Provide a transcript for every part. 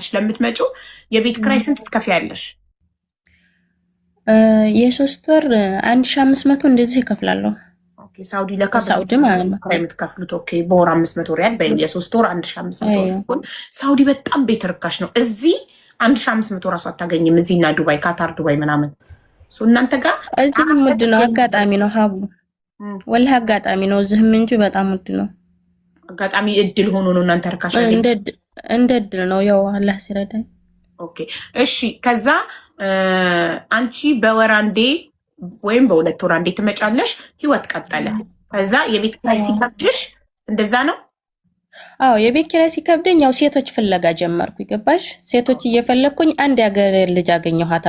ትመጫለሽ ለምትመጪው የቤት ክራይ ስንት ትከፍያለሽ? የሶስት ወር 1500 እንደዚህ እከፍላለሁ። ኦኬ ሳውዲ ለካ ሳውዲ ማለት ነው የምትከፍሉት። ኦኬ በወር 500 ሪያል የሶስት ወር 1500። ሳውዲ በጣም ቤት ርካሽ ነው። እዚህ 1500 ራሱ አታገኝም። እዚህና ዱባይ፣ ካታር፣ ዱባይ ምናምን እናንተ ጋር እዚህም ውድ ነው። አጋጣሚ ነው ሀቡ ወላሂ አጋጣሚ ነው። እዚህም እንጂ በጣም ውድ ነው። አጋጣሚ እድል ሆኖ ነው እናንተ ርካሽ እንደ እድል ነው ያው አላህ ሲረዳኝ። ኦኬ እሺ። ከዛ አንቺ በወር አንዴ ወይም በሁለት ወር አንዴ ትመጫለሽ። ህይወት ቀጠለ። ከዛ የቤት ኪራይ ሲከብድሽ እንደዛ ነው? አዎ የቤት ኪራይ ሲከብደኝ ያው ሴቶች ፍለጋ ጀመርኩ። ይገባሽ? ሴቶች እየፈለኩኝ አንድ ያገር ልጅ አገኘኋት።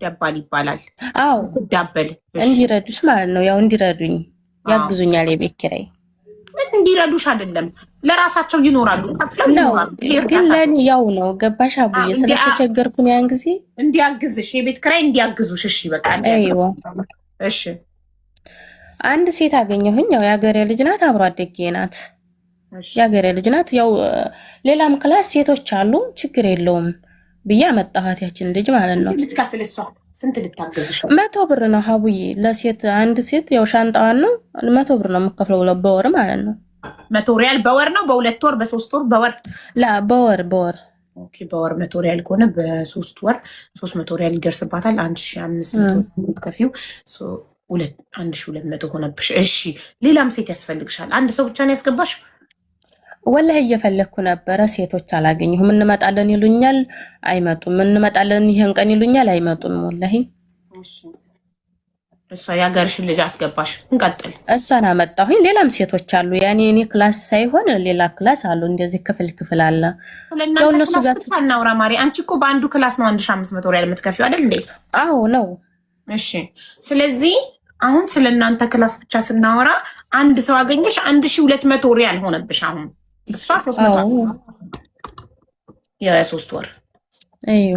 ደባል ይባላል። አዎ ዳበል እንዲረዱሽ ማለት ነው። ያው እንዲረዱኝ ያግዙኛል። የቤት ኪራይ እንዲረዱሽ አይደለም ለራሳቸው ይኖራሉ፣ ከፍለው ይኖራሉ። ግን ለኔ ያው ነው። ገባሽ አቡዬ? ስለተቸገርኩኝ ያን ጊዜ እንዲያግዝሽ የቤት ኪራይ እንዲያግዙሽ። እሺ በቃ እሺ። አንድ ሴት አገኘሁኝ። ያው የሀገሬ ልጅ ናት፣ አብሮ አደጌ ናት። የሀገሬ ልጅ ናት። ያው ሌላም ክላስ ሴቶች አሉ፣ ችግር የለውም ብዬ አመጣኋት ያችን ልጅ ማለት ነው። ልትከፍል እሷ ስንት ልታገዝሽ? 100 ብር ነው ሀቡዬ ለሴት። አንድ ሴት ያው ሻንጣዋን ነው 100 ብር ነው የምከፍለው በወር ማለት ነው። 100 ሪያል በወር ነው? በሁለት ወር በሶስት ወር በወር በወር ኦኬ በወር 100 ሪያል ከሆነ በሶስት ወር 300 ሪያል ይደርስባታል። 1500 ከፊው 1200 ሆነብሽ። እሺ ሌላም ሴት ያስፈልግሻል? አንድ ሰው ብቻ ነው ያስገባሽ? ወላሂ እየፈለግኩ ነበረ። ሴቶች አላገኘሁም። እንመጣለን ይሉኛል አይመጡም። እንመጣለን ይሄን ቀን ይሉኛል አይመጡም። ወላሂ እሷ የሀገርሽን ልጅ አስገባሽ። እንቀጥል። እሷን አመጣሁኝ። ሌላም ሴቶች አሉ። ያኔ እኔ ክላስ ሳይሆን ሌላ ክላስ አሉ። እንደዚህ ክፍል አለ። ስለእናንተ ክላስ እናውራ ማሪ። አንቺ እኮ በአንዱ ክላስ ነው 1500 ሪያል የምትከፊው አይደል እንዴ? አዎ ነው። እሺ ስለዚህ አሁን ስለእናንተ ክላስ ብቻ ስናወራ አንድ ሰው አገኘሽ 1200 ሪያል ሆነብሽ። አሁን እሷ 300 የሶስት ወር አይዮ።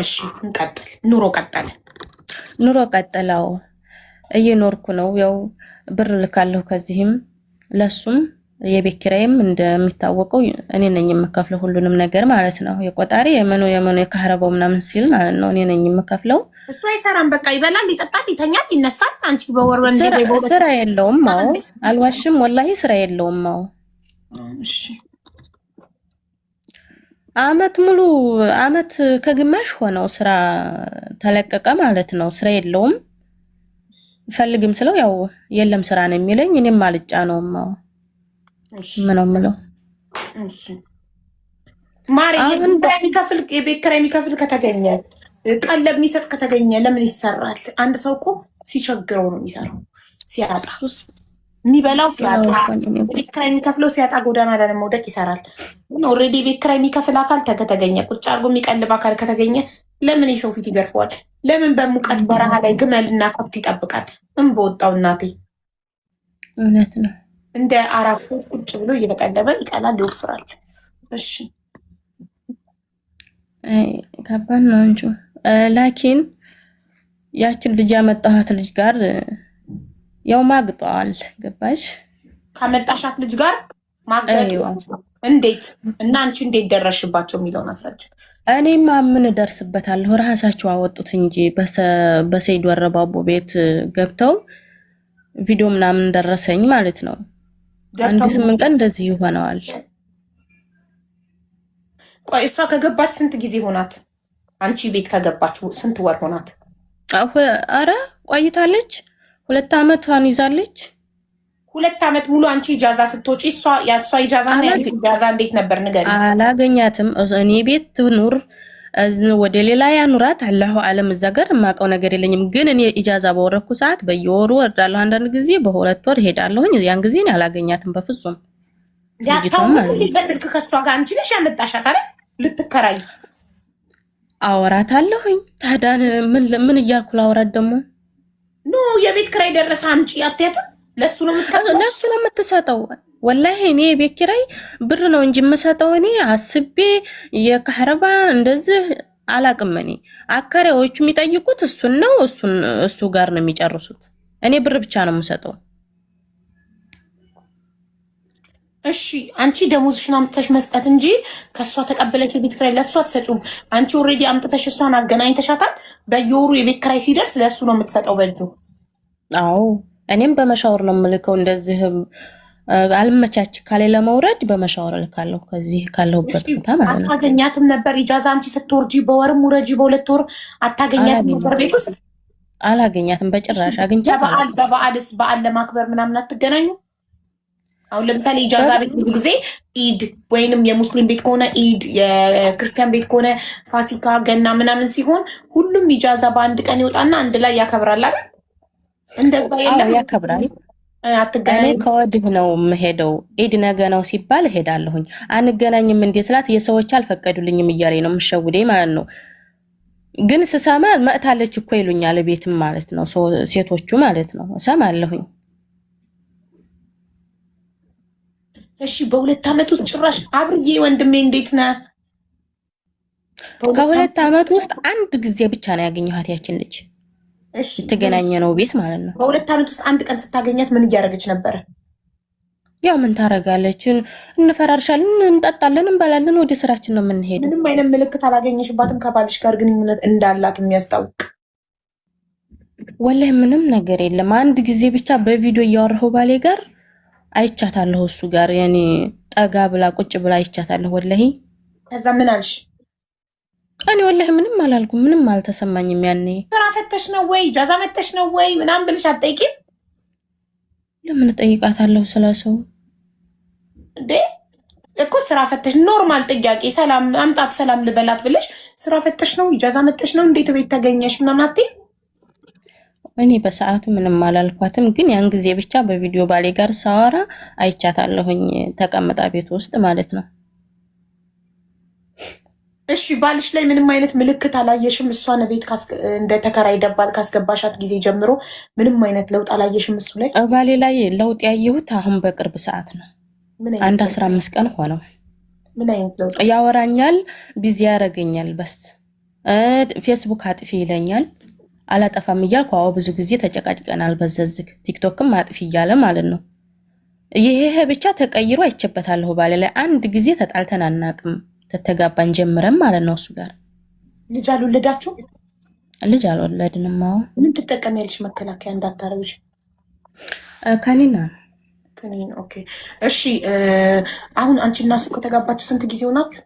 እሺ እንቀጥል። ኑሮ ቀጠለው። እየኖርኩ ነው። ያው ብር ልካለሁ ከዚህም ለሱም የቤት ኪራይም እንደሚታወቀው እኔ ነኝ የምከፍለው ሁሉንም ነገር ማለት ነው። የቆጣሪ የመኖ የካህረባው ምናምን ሲል ማለት ነው እኔ ነኝ የምከፍለው። እሱ አይሰራም። በቃ ይበላል፣ ይጠጣል፣ ይተኛል፣ ይነሳል። አንቺ በወር ስራ የለውም። አዎ አልዋሽም፣ ወላሂ ስራ የለውም። አዎ እሺ አመት ከግማሽ ሆነው ስራ ተለቀቀ ማለት ነው። ስራ የለውም። ፈልግም ስለው ያው የለም ስራ ነው የሚለኝ። እኔም አልጫ ነው ምን ነው የምለው። እሺ ማሪ የቤት ኪራይ የሚከፍል ከተገኘ ቀለብ የሚሰጥ ከተገኘ ለምን ይሰራል? አንድ ሰው እኮ ሲቸግረው ነው የሚሰራው። ሲያጣ የሚበላው ሲያጣ፣ ቤት ኪራይ የሚከፍለው ሲያጣ ጎዳና ላይ መውደቅ ይሰራል። ኦልሬዲ ቤት ኪራይ የሚከፍል አካል ከተገኘ፣ ቁጭ አድርጎ የሚቀልብ አካል ከተገኘ ለምን የሰው ፊት ይገርፈዋል? ለምን በሙቀት በረሃ ላይ ግመልና ከብት ይጠብቃል? ምን በወጣው እናቴ። እውነት ነው። እንደ አራብ ቁጭ ብሎ እየተቀለበ ይቀላል፣ ይወፍራል። እሺ ከባድ ነው እንጂ ላኪን ያችን ልጅ ያመጣኋት ልጅ ጋር ያው ማግጧል። ገባሽ? ካመጣሻት ልጅ ጋር ማገጥ እንዴት እና አንቺ እንዴት ደረሽባቸው የሚለውን አስረጅ። እኔማ ምን እደርስበታለሁ? ራሳቸው አወጡት እንጂ በሰይድ ወረባቦ ቤት ገብተው ቪዲዮ ምናምን ደረሰኝ ማለት ነው። አንድ 8 ቀን እንደዚህ ይሆነዋል። ቆይ እሷ ከገባች ስንት ጊዜ ሆናት? አንቺ ቤት ከገባች ስንት ወር ሆናት? አረ ቆይታለች። 2 አመቷን ይዛለች። 2 አመት ሙሉ አንቺ ኢጃዛ ስትወጪ የእሷ ኢጃዛና ኢጃዛ እንዴት ነበር ንገሪ። አላገኛትም። እኔ ቤት ትኑር ወደ ሌላ ያኑራት አላሁ አለም። እዛ ጋር የማውቀው ነገር የለኝም። ግን እኔ ኢጃዛ በወረኩ ሰዓት በየወሩ ወርዳለሁ። አንዳንድ ጊዜ በ2 ወር ሄዳለሁኝ። ያን ጊዜ አላገኛትም በፍጹም። በስልክ ከሷ ጋር አንቺ ነሽ ያመጣሻት አይደል? ልትከራይ አወራታለሁኝ። ታዲያ ምን እያልኩ ላወራት ደግሞ? ኖ የቤት ኪራይ ደረሰ አምጪ አትያትም? ለሱ ነው የምትሰጠው። ወላሂ እኔ የቤት ኪራይ ብር ነው እንጂ የምሰጠው እኔ አስቤ የካህረባ እንደዚህ አላቅም። እኔ አከራዮቹ የሚጠይቁት እሱን ነው። እሱ ጋር ነው የሚጨርሱት። እኔ ብር ብቻ ነው የምሰጠው። እሺ አንቺ ደሞዝሽን አምጥተሽ መስጠት እንጂ ከሷ ተቀበለሽ የቤት ኪራይ ለሷ አትሰጪም። አንቺ ኦልሬዲ አምጥተሽ እሷን አገናኝተሻታል። በየወሩ የቤት ኪራይ ሲደርስ ለሱ ነው የምትሰጠው በእጁ። አዎ እኔም በመሻወር ነው የምልከው። እንደዚህ አልመቻች ካለ ለመውረድ በመሻወር እልካለሁ። ከዚህ ካለሁበት ቦታ ማለት ነው። አታገኛትም ነበር ኢጃዛ? አንቺ ስትወርጂ በወርም ውረጂ በሁለት ወር አታገኛትም ነበር ቤት ውስጥ? አላገኛትም በጭራሽ። አግኝቻት በበዓልስ በዓል ለማክበር ምናምን አትገናኙ? አሁን ለምሳሌ ኢጃዛ ቤት ብዙ ጊዜ ኢድ ወይንም የሙስሊም ቤት ከሆነ ኢድ፣ የክርስቲያን ቤት ከሆነ ፋሲካ፣ ገና ምናምን ሲሆን ሁሉም ኢጃዛ በአንድ ቀን ይወጣና አንድ ላይ ያከብራል አይደል? እንደዛ የለም? ያከብራል። እኔ ከወዲህ ነው የምሄደው። ኢድ ነገ ነው ሲባል እሄዳለሁኝ። አንገናኝም እንዴ ስላት የሰዎች አልፈቀዱልኝም እያለኝ ነው የምሸውደኝ ማለት ነው። ግን ስሰማ መጥታለች እኮ ይሉኛል ቤትም ማለት ነው ሴቶቹ ማለት ነው። እሰማለሁኝ። እሺ በ2 ዓመት ውስጥ ጭራሽ አብርዬ ወንድሜ እንዴት ነህ? ከ2 ዓመት ውስጥ አንድ ጊዜ ብቻ ነው ያገኘኋት ያችን ልጅ። እሺ የተገናኘ ነው ቤት ማለት ነው። በ2 ዓመት ውስጥ አንድ ቀን ስታገኛት ምን እያደረገች ነበረ? ያው ምን ታረጋለች? እንፈራርሻለን፣ እንጠጣለን፣ እንበላለን፣ ወደ ስራችን ነው የምንሄደው። ምንም አይነት ምልክት አላገኘሽባትም ከባልሽ ጋር ግንኙነት እንዳላት የሚያስታውቅ? ወላሂ ምንም ነገር የለም። አንድ ጊዜ ብቻ በቪዲዮ እያወራሁ ባሌ ጋር አይቻታለሁ። እሱ ጋር ያኔ ጠጋ ብላ ቁጭ ብላ አይቻታለሁ ወላሂ። ከዛ ምን አልሽ? እኔ ወላሂ ምንም አላልኩም፣ ምንም አልተሰማኝም። ያኔ ስራ ፈተሽ ነው ወይ ጃዛ መተሽ ነው ወይ ምናምን ብልሽ አትጠይቂም? ለምን እጠይቃታለሁ ስለሰው እንዴ? እኮ ስራ ፈተሽ ኖርማል ጥያቄ፣ ሰላም አምጣት ሰላም ልበላት ብለሽ ስራ ፈተሽ ነው ጃዛ መተሽ ነው እንዴት ቤት ተገኘሽ ምናምን አትይም? እኔ በሰዓቱ ምንም አላልኳትም፣ ግን ያን ጊዜ ብቻ በቪዲዮ ባሌ ጋር ሳወራ አይቻታለሁኝ ተቀምጣ ቤት ውስጥ ማለት ነው። እሺ ባልሽ ላይ ምንም አይነት ምልክት አላየሽም? እሷን ቤት እንደ ተከራይ ደባል ካስገባሻት ጊዜ ጀምሮ ምንም አይነት ለውጥ አላየሽም እሱ ላይ? ባሌ ላይ ለውጥ ያየሁት አሁን በቅርብ ሰዓት ነው። አንድ 15 ቀን ሆነው። ምን አይነት ለውጥ? ያወራኛል፣ ቢዚ ያደርገኛል፣ በስ ፌስቡክ አጥፊ ይለኛል። አላጠፋም እያልኩ አዎ ብዙ ጊዜ ተጨቃጭቀናል። በዘዝግ ቲክቶክም አጥፊ እያለ ማለት ነው። ይሄ ብቻ ተቀይሮ አይቼበታለሁ ባለ ላይ። አንድ ጊዜ ተጣልተን አናቅም ተተጋባን ጀምረን ማለት ነው። እሱ ጋር ልጅ አልወለዳችሁ? ልጅ አልወለድንም። አዎ ምን ትጠቀሚያለሽ መከላከያ እንዳታረብሽ? ከኒና ከኒና። ኦኬ እሺ። አሁን አንቺ እና እሱ ከተጋባችሁ ስንት ጊዜ ሆናችሁ?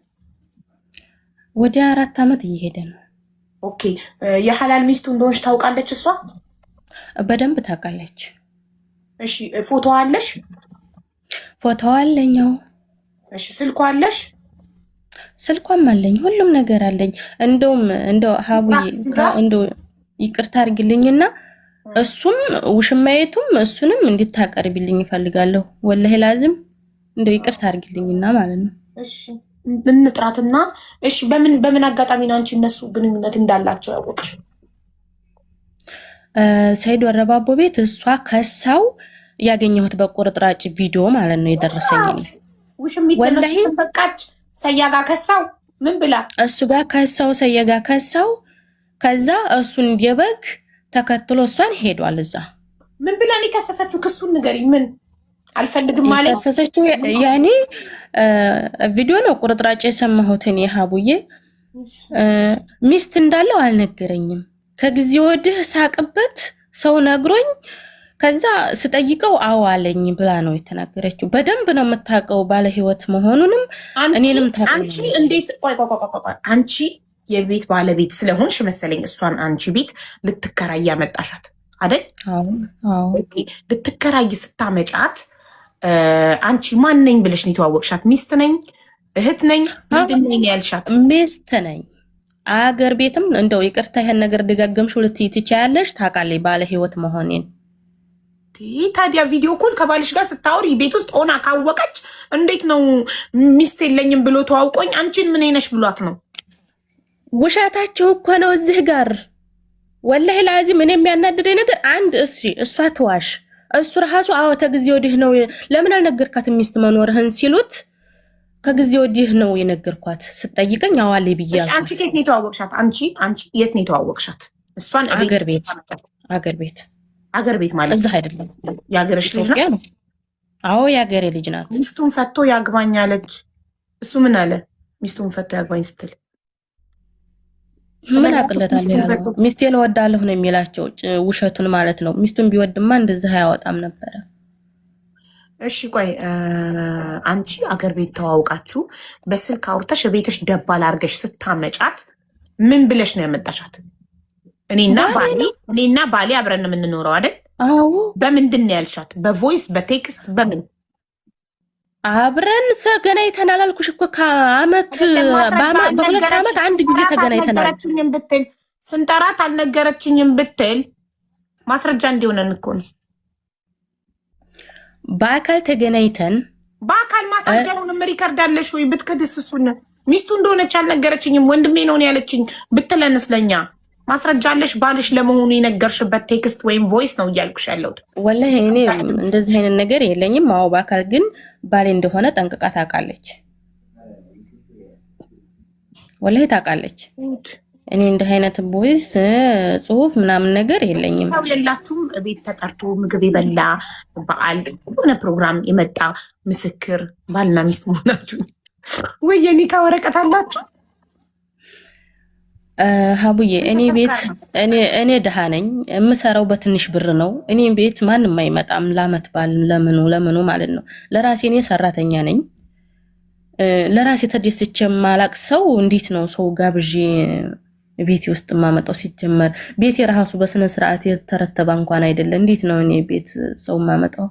ወደ 4 ዓመት እየሄደ ነው። ኦኬ የሐላል ሚስቱ እንደሆንሽ ታውቃለች እሷ? በደንብ ታውቃለች። እሺ ፎቶ አለሽ? ፎቶ አለኝ። እሺ ስልኳ አለሽ? ስልኳም አለኝ፣ ሁሉም ነገር አለኝ። እንደው ሀቡዬ እንደው ይቅርታ አድርግልኝና እሱም ውሽማየቱም እሱንም እንድታቀርብልኝ እፈልጋለሁ። ወላሂ ላዝም እንደው ይቅርታ አድርግልኝና ማለት ነው። እሺ እንጥራትና እሺ በምን አጋጣሚ ነው አንቺ እነሱ ግንኙነት እንዳላቸው ያወቅሽ? ሰይድ ወረባቦ ቤት እሷ ከሳው ያገኘሁት በቁርጥራጭ ቪዲዮ ማለት ነው የደረሰኝ። ውሽሚት ለነሱ በቃች። ሰያጋ ከሳው ምን ብላ? እሱ ጋር ከሳው፣ ሰያጋ ከሳው። ከዛ እሱን የበግ ተከትሎ እሷን ሄዷል። እዛ ምን ብላ ነው ከሰሰችው? ክሱን ንገሪኝ። ምን አልፈልግም ማለት ከሰሰችው? ያኔ ቪዲዮ ነው ቁርጥራጭ የሰማሁት እኔ ሀቡዬ። ሚስት እንዳለው አልነገረኝም። ከጊዜ ወዲህ ሳቅበት ሰው ነግሮኝ ከዛ ስጠይቀው አዎ አለኝ ብላ ነው የተናገረችው። በደንብ ነው የምታውቀው ባለ ህይወት መሆኑንም እኔንም ታውቀው። አንቺ እንዴት ቆይ አንቺ የቤት ባለቤት ስለሆንሽ መሰለኝ እሷን አንቺ ቤት ልትከራይ ያመጣሻት አይደል? አዎ ልትከራይ ስታመጫት አንቺ ማን ነኝ ብለሽ ነው የተዋወቅሻት? ሚስት ነኝ እህት ነኝ ምንድን ነኝ ያልሻት? ሚስት ነኝ። አገር ቤትም እንደው ይቅርታ ይሄን ነገር ደጋገምሽው ልትይ ትችያለሽ። ታውቃለች ባለ ህይወት መሆኔን። ታዲያ ቪዲዮ ኮል ከባልሽ ጋር ስታወሪ ቤት ውስጥ ሆና ካወቀች እንዴት ነው ሚስት የለኝም ብሎ ተዋውቆኝ አንቺን ምን ነሽ ብሏት ነው? ውሻታቸው እኮ ነው እዚህ ጋር። ወላሂ ላዚም እኔ የሚያናድደኝ ነገር አንድ እሷ ትዋሽ፣ እሱ ራሱ አዎ ተጊዜ ወዲህ ነው ለምን አልነገርካትም ሚስት መኖርህን ሲሉት ከጊዜ ወዲህ ነው የነገርኳት። ስጠይቀኝ አዋሌ ብያለሁ። አንቺ ከየት ነው የተዋወቅሻት? አንቺ የት ነው የተዋወቅሻት? እሷን አገር ቤት አገር ቤት ማለት እዛ አይደለም የሀገርሽ ልጅ ነው? አዎ ያገሬ ልጅ ናት። ሚስቱን ፈቶ ያግባኝ አለች። እሱ ምን አለ? ሚስቱን ፈቶ ያግባኝ ስትል ምን አቅለታለሁ? ሚስቴን እወዳለሁ ነው የሚላቸው። ውሸቱን ማለት ነው። ሚስቱን ቢወድማ እንደዚህ አያወጣም ነበረ። እሺ ቆይ አንቺ አገር ቤት ተዋውቃችሁ በስልክ አውርተሽ ቤትሽ ደባል አድርገሽ ስታመጫት ምን ብለሽ ነው ያመጣሻት? እኔና ባሌ አብረን ነው የምንኖረው አይደል? አዎ። በምንድን ነው ያልሻት? በቮይስ በቴክስት በምን? አብረን ተገናኝተናል አልኩሽ እኮ ከአመት በሁለት አመት አንድ ጊዜ ተገናኝተናል። ስንጠራት አልነገረችኝም ብትል ማስረጃ እንዲሆነን እኮ ነው። በአካል ተገናኝተን በአካል ማስረጃውንም ሪከርድ አለሽ ወይ? ብትክድስ እሱን ሚስቱ እንደሆነች አልነገረችኝም ወንድሜ ነው ያለችኝ ብትለንስ ለኛ ማስረጃ አለሽ? ባልሽ ለመሆኑ የነገርሽበት ቴክስት ወይም ቮይስ ነው እያልኩሽ ያለሁት። ወላሂ እኔ እንደዚህ አይነት ነገር የለኝም። አዎ በአካል ግን ባሌ እንደሆነ ጠንቅቃ ታውቃለች። ወላሂ ታውቃለች። እኔ እንደ አይነት ቮይስ ጽሁፍ ምናምን ነገር የለኝም። ሰው የላችሁም? ቤት ተጠርቶ ምግብ የበላ በዓል የሆነ ፕሮግራም የመጣ ምስክር ባልና ሚስት መሆናችሁ ወይ የኒካ ወረቀት አላችሁ? ሀቡዬ እኔ ቤት እኔ ደሃ ነኝ። የምሰራው በትንሽ ብር ነው። እኔ ቤት ማንም አይመጣም። ለአመት በዓል ለምኑ ማለት ነው። ለራሴ እኔ ሰራተኛ ነኝ። ለራሴ ተደስቼ ማላቅ ሰው እንዴት ነው ሰው ጋብዤ ቤቴ ውስጥ ማመጣው? ሲጀመር ቤቴ ራሱ በስነ ስርዓት የተረተበ እንኳን አይደለ። እንዴት ነው እኔ ቤት ሰው ማመጣው?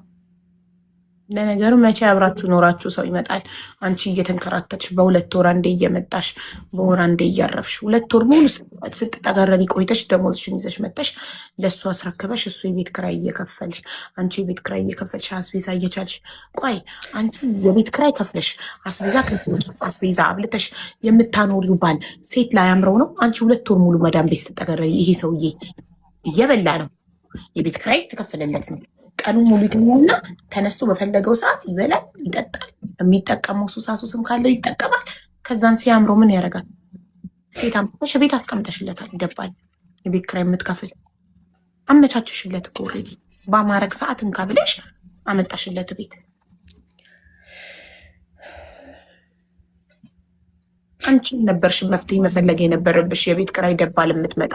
ለነገሩ መቼ አብራችሁ ኖራችሁ ሰው ይመጣል? አንቺ እየተንከራተትሽ በሁለት ወር አንዴ እየመጣሽ በወር አንዴ እያረፍሽ 2 ወር ሙሉ ስትጠጋረሪ ቆይተሽ ደሞዝሽን ይዘሽ መጣሽ ለእሱ አስረክበሽ እሱ የቤት ክራይ እየከፈልሽ አንቺ የቤት ክራይ እየከፈልሽ አስቤዛ እየቻልሽ ቆይ አንቺ የቤት ክራይ ከፍለሽ አስቤዛ አብልተሽ የምታኖሪው ባል ሴት ላይ አምረው ነው? አንቺ 2 ወር ሙሉ መዳም ቤት ስትጠጋረሪ ይሄ ሰውዬ እየበላ ነው፣ የቤት ክራይ ተከፈለለት ነው። ቀኑ ሙሉ ይተኛና ተነስቶ በፈለገው ሰዓት ይበላል፣ ይጠጣል። የሚጠቀመው ሱሳሱስም ካለው ይጠቀማል። ከዛን ሲያምረው ምን ያደርጋል? ሴት አምጥተሽ ቤት አስቀምጠሽለታል። ይደባል። የቤት ኪራይ የምትከፍል አመቻችሽለት እኮ ኦልሬዲ በማረግ ሰዓት እንካ ብለሽ አመጣሽለት ቤት። አንቺ ነበርሽ መፍትሄ መፈለግ የነበረብሽ። የቤት ኪራይ ደባል የምትመጣ